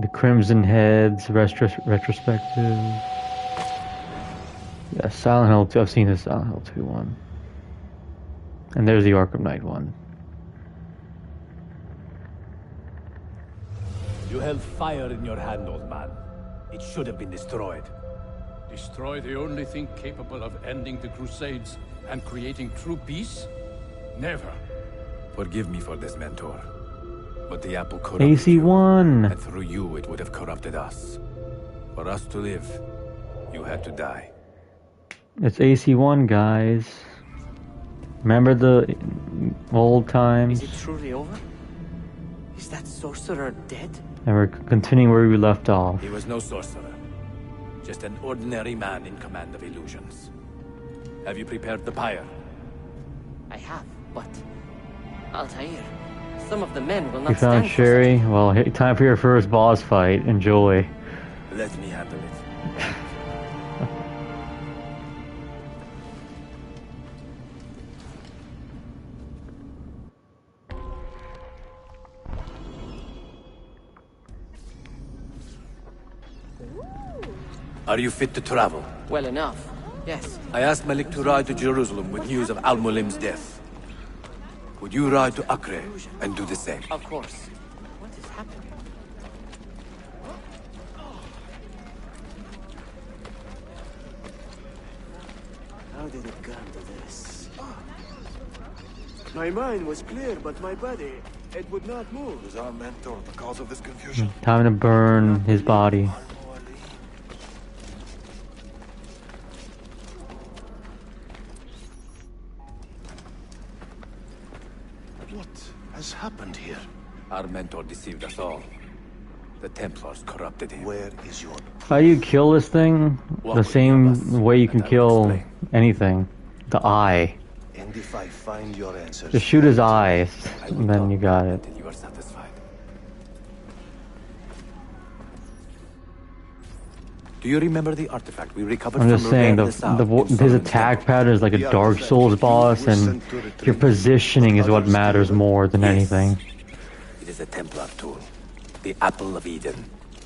[SPEAKER 1] The Crimson Heads retrospective. Yeah, Silent Hill 2. I've seen the Silent Hill 2 one. And there's the Arkham Knight one.
[SPEAKER 3] You held fire in your hand, old man. It should have been destroyed.
[SPEAKER 17] Destroy the only thing capable of ending the Crusades and creating true peace? Never.
[SPEAKER 3] Forgive me for this, Mentor. But the apple corrupted
[SPEAKER 1] AC1!
[SPEAKER 3] you, and through you it would have corrupted us. For us to live, you had to die.
[SPEAKER 1] It's AC1, guys. Remember the old times?
[SPEAKER 22] Is it truly over? Is that sorcerer dead?
[SPEAKER 1] And we're continuing where we left off.
[SPEAKER 3] He was no sorcerer. Just an ordinary man in command of illusions. Have you prepared the pyre?
[SPEAKER 22] I have, but... Altair, some of the men will not
[SPEAKER 1] You found
[SPEAKER 22] stand
[SPEAKER 1] Sherry? Well, hey, time for your first boss fight. Enjoy.
[SPEAKER 3] Let me handle it. Are you fit to travel?
[SPEAKER 22] Well enough, yes.
[SPEAKER 3] I asked Malik to ride to Jerusalem with news of Al-Mulim's death. Would you ride to Acre and do the same?
[SPEAKER 22] Of course. What is happening?
[SPEAKER 11] How did it come to this? My mind was clear, but my body, it would not move.
[SPEAKER 4] Is our mentor the cause of this confusion?
[SPEAKER 1] Time to burn his body.
[SPEAKER 4] Has happened here?
[SPEAKER 3] Our mentor deceived us all. The Templars corrupted him.
[SPEAKER 4] Where is your...
[SPEAKER 1] How do you kill this thing? The same way you can kill anything. The eye.
[SPEAKER 4] And if I find your answers...
[SPEAKER 1] Just shoot his eyes, and then you got it.
[SPEAKER 3] You are satisfied. Do you remember the artifact we recovered
[SPEAKER 1] I'm
[SPEAKER 3] from
[SPEAKER 1] just saying, his attack pattern is like a Dark Souls boss, and your positioning is what matters more than anything.
[SPEAKER 3] It is a Templar tool. The Apple of Eden.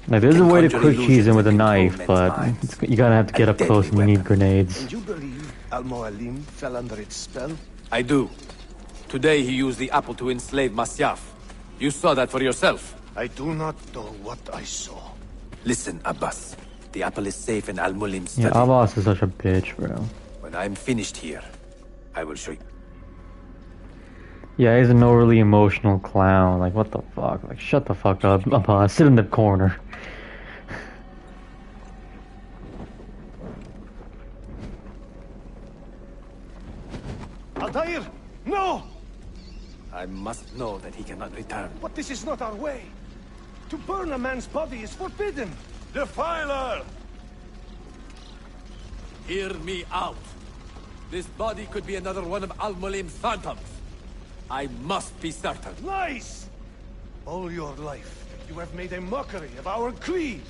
[SPEAKER 1] Like, there's a way to quick cheese him with a knife, but you gotta have to get up close and you need grenades.
[SPEAKER 4] And you believe Al-Mualim fell under its spell?
[SPEAKER 3] I do. Today he used the apple to enslave Masyaf. You saw that for yourself.
[SPEAKER 4] I do not know what I saw.
[SPEAKER 3] Listen, Abbas. The apple is safe in Al-Mulim's study.
[SPEAKER 1] Yeah, Abbas is such a bitch, bro.
[SPEAKER 3] When I'm finished here, I will show you.
[SPEAKER 1] Yeah, he's an overly emotional clown. Like, what the fuck? Like, shut the fuck up. Sit in the corner.
[SPEAKER 8] Altair! No!
[SPEAKER 3] I must know that he cannot return.
[SPEAKER 8] But this is not our way. To burn a man's body is forbidden.
[SPEAKER 3] Defiler! Hear me out. This body could be another one of Al-Mulim's phantoms. I must be certain.
[SPEAKER 8] Lies! All your life, you have made a mockery of our creed.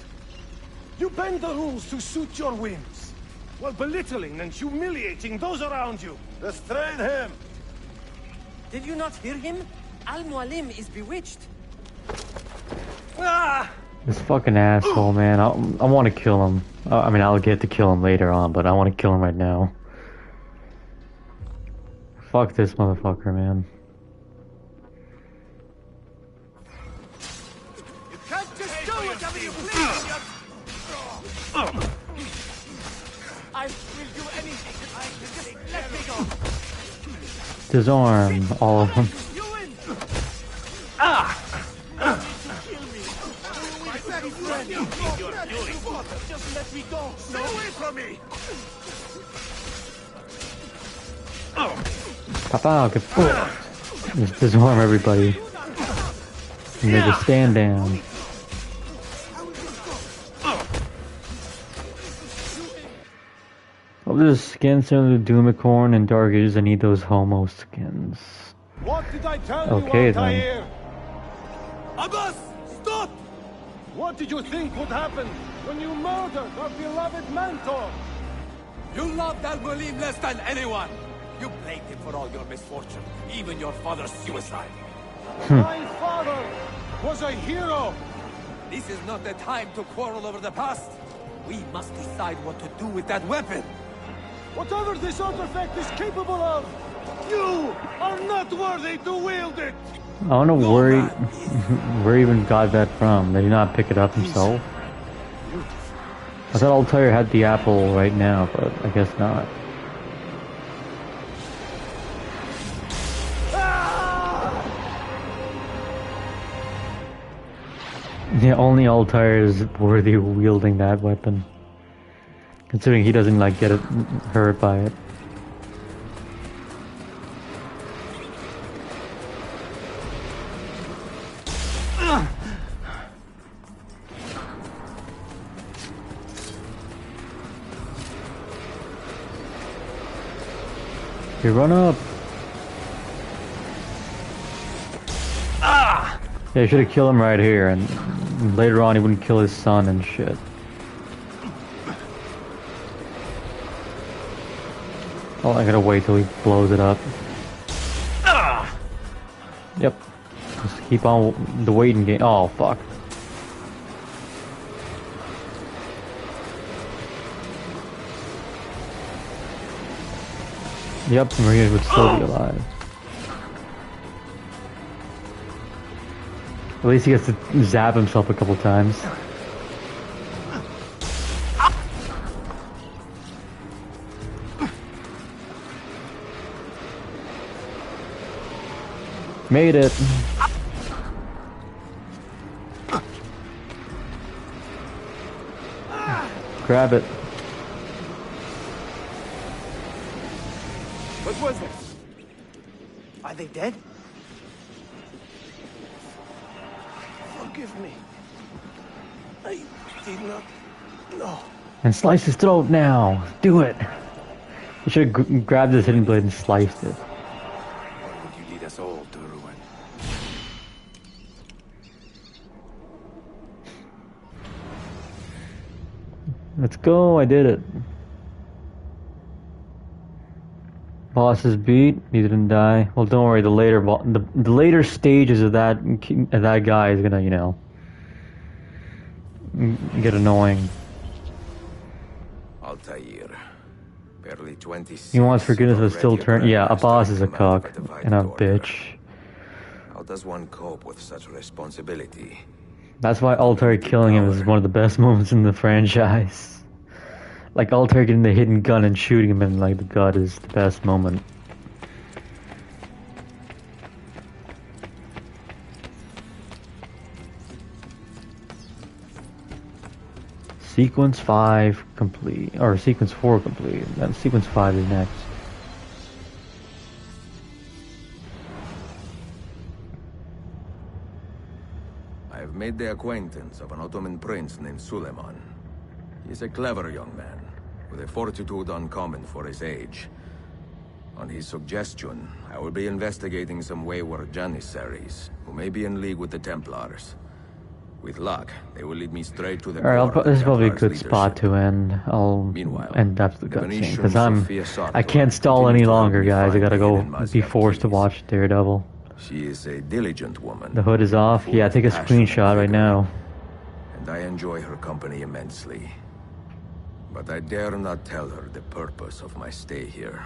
[SPEAKER 8] You bend the rules to suit your whims, while belittling and humiliating those around you.
[SPEAKER 3] Restrain him!
[SPEAKER 22] Did you not hear him? Al-Mualim is bewitched.
[SPEAKER 8] Ah!
[SPEAKER 1] This fucking asshole, man. I want to kill him. I mean, I'll get to kill him later on, but I want to kill him right now. Fuck this motherfucker, man.
[SPEAKER 8] You can't just do whatever you please!
[SPEAKER 22] I will do anything. Just let me go.
[SPEAKER 1] Disarm all of them.
[SPEAKER 8] Ah!
[SPEAKER 22] Just let me go.
[SPEAKER 8] Stay away from me!
[SPEAKER 1] Pop out, get just disarm everybody. And they just stand down. Oh, there's skins similar to Doomicorn and Dark Ages. I need those homo skins.
[SPEAKER 8] What did I tell
[SPEAKER 1] Okay,
[SPEAKER 8] you,
[SPEAKER 1] then.
[SPEAKER 8] Altair?
[SPEAKER 3] Abbas! Stop!
[SPEAKER 8] What did you think would happen when you murdered our beloved mentor?
[SPEAKER 3] You loved Al-Mulim less than anyone! You blamed him for all your misfortune, even your father's suicide.
[SPEAKER 8] My father was a hero!
[SPEAKER 3] This is not the time to quarrel over the past. We must decide what to do with that weapon.
[SPEAKER 8] Whatever this artifact is capable of, you are not worthy to wield it!
[SPEAKER 1] I don't know where he even got that from. Did he not pick it up himself? I thought Altair had the apple right now, but I guess not. Yeah, only Altair is worthy of wielding that weapon. Considering he doesn't like get hurt by it. You run up. Yeah, you should have killed him right here, and later on he wouldn't kill his son and shit. Oh, I gotta wait till he blows it up. Yep. Just keep on the waiting game. Oh, fuck. Yep, Maria would still be alive. At least he gets to zap himself a couple times. Made it. Grab it.
[SPEAKER 11] What was it? Are they dead?
[SPEAKER 8] Forgive me. I did not know.
[SPEAKER 1] And slice his throat now. Do it. You should have grabbed his hidden blade and sliced it.
[SPEAKER 3] Would you lead us all to ruin?
[SPEAKER 1] Let's go. I did it. Boss is beat. He didn't die. Well, don't worry. The later stages of that guy is gonna, you know, get annoying.
[SPEAKER 6] Altair, barely 26.
[SPEAKER 1] He wants forgiveness, but still turn. Yeah, a boss is a cock and a bitch.
[SPEAKER 6] How does one cope with such responsibility?
[SPEAKER 1] That's why Altair killing him is one of the best moments in the franchise. Like Altair getting the hidden gun and shooting him in like the gut is the best moment. Sequence 5 complete, or sequence 4 complete. Then sequence 5 is next.
[SPEAKER 6] I have made the acquaintance of an Ottoman prince named Suleiman. He's a clever young man, with a fortitude uncommon for his age. On his suggestion, I will be investigating some wayward Janissaries, who may be in league with the Templars. With luck, they will lead me straight to the
[SPEAKER 1] Alright, this is probably a good spot to end. I'll end after the cutscene, because I can't stall any longer, guys. I gotta go be forced to watch Daredevil.
[SPEAKER 6] She is a diligent woman.
[SPEAKER 1] The hood is off. Yeah, take a screenshot right now.
[SPEAKER 6] And I enjoy her company immensely. But I dare not tell her the purpose of my stay here,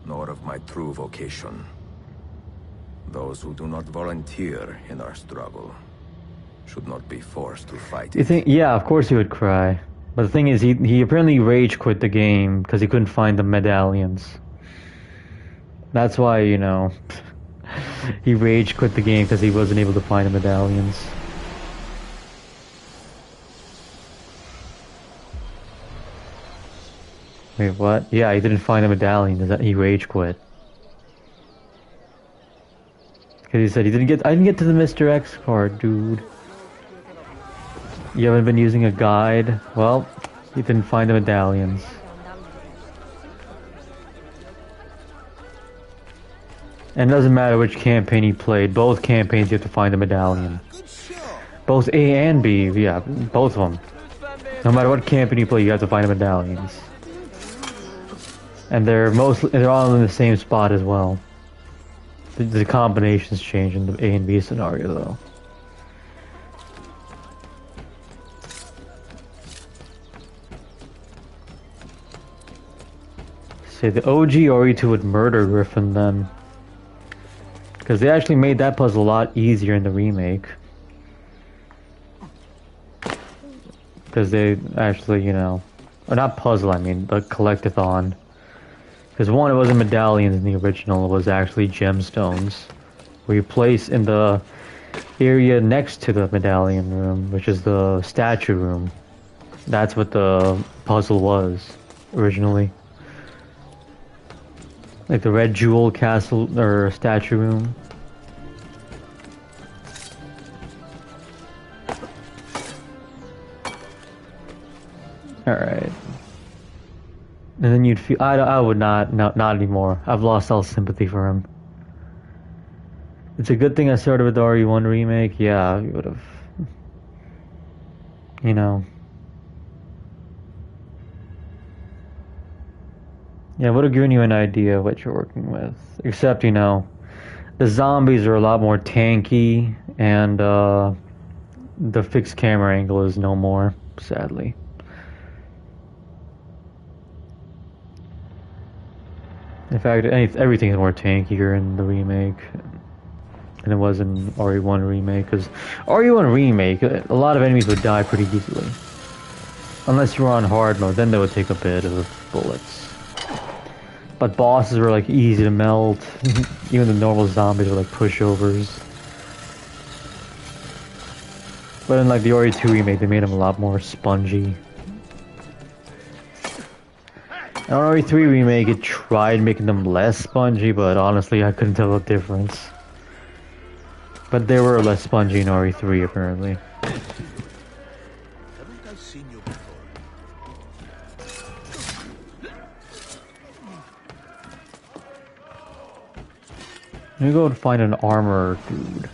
[SPEAKER 6] nor of my true vocation. Those who do not volunteer in our struggle should not be forced to fight.
[SPEAKER 1] You think? Yeah, of course he would cry. But the thing is, he apparently rage quit the game because he couldn't find the medallions. That's why, you know, he rage quit the game because he wasn't able to find the medallions. Wait, what? Yeah, he didn't find the medallion. He rage quit. Because he said I didn't get to the Mr. X card, dude. You haven't been using a guide? Well, you didn't find the medallions. And it doesn't matter which campaign you played, both campaigns you have to find the medallion. Both A and B, yeah, both of them. No matter what campaign you play, you have to find the medallions. And they're all in the same spot as well. The combinations change in the A and B scenario though. Say the OG RE2 would murder Griffin then. Because they actually made that puzzle a lot easier in the remake. Because they actually, you know... Or not puzzle, I mean, the collectathon. Because one, it wasn't medallions in the original, it was actually gemstones. Where you place in the area next to the medallion room, which is the statue room. That's what the puzzle was, originally. Like the Red Jewel Castle, or statue room. Alright. And then you'd feel... I would not anymore. I've lost all sympathy for him. It's a good thing I started with the RE1 remake. Yeah, you would have... You know... Yeah, it would have given you an idea of what you're working with. Except, you know, the zombies are a lot more tanky, and the fixed camera angle is no more, sadly. In fact, everything is more tankier in the remake than it was in RE1 remake. Because RE1 remake, a lot of enemies would die pretty easily. Unless you were on hard mode, then they would take a bit of bullets. But bosses were like easy to melt. Even the normal zombies were like pushovers. But in like the RE2 remake, they made them a lot more spongy. And on RE3 remake, it tried making them less spongy, but honestly, I couldn't tell the difference. But they were less spongy in RE3 apparently. Let me go and find an armor dude.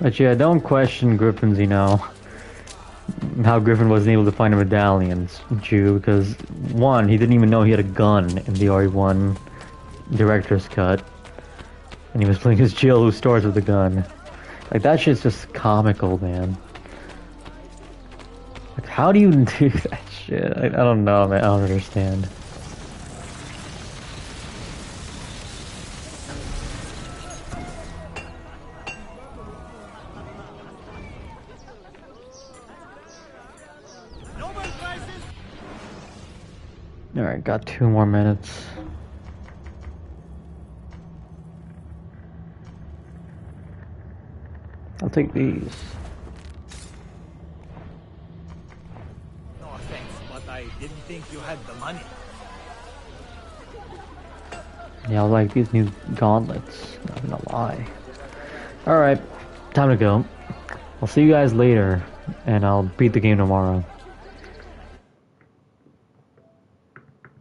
[SPEAKER 1] But yeah, don't question Griffin's, you know, how Griffin wasn't able to find the medallions, Jew, because one, he didn't even know he had a gun in the RE1 director's cut. And he was playing as Jill, who starts with a gun. Like, that shit's just comical, man. How do you do that shit? I don't know, man. I don't understand. Alright, got 2 more minutes. I'll take these.
[SPEAKER 2] No offense, but I didn't think you had the money.
[SPEAKER 1] Yeah, I like these new gauntlets. Not gonna lie. Alright, time to go. I'll see you guys later, and I'll beat the game tomorrow.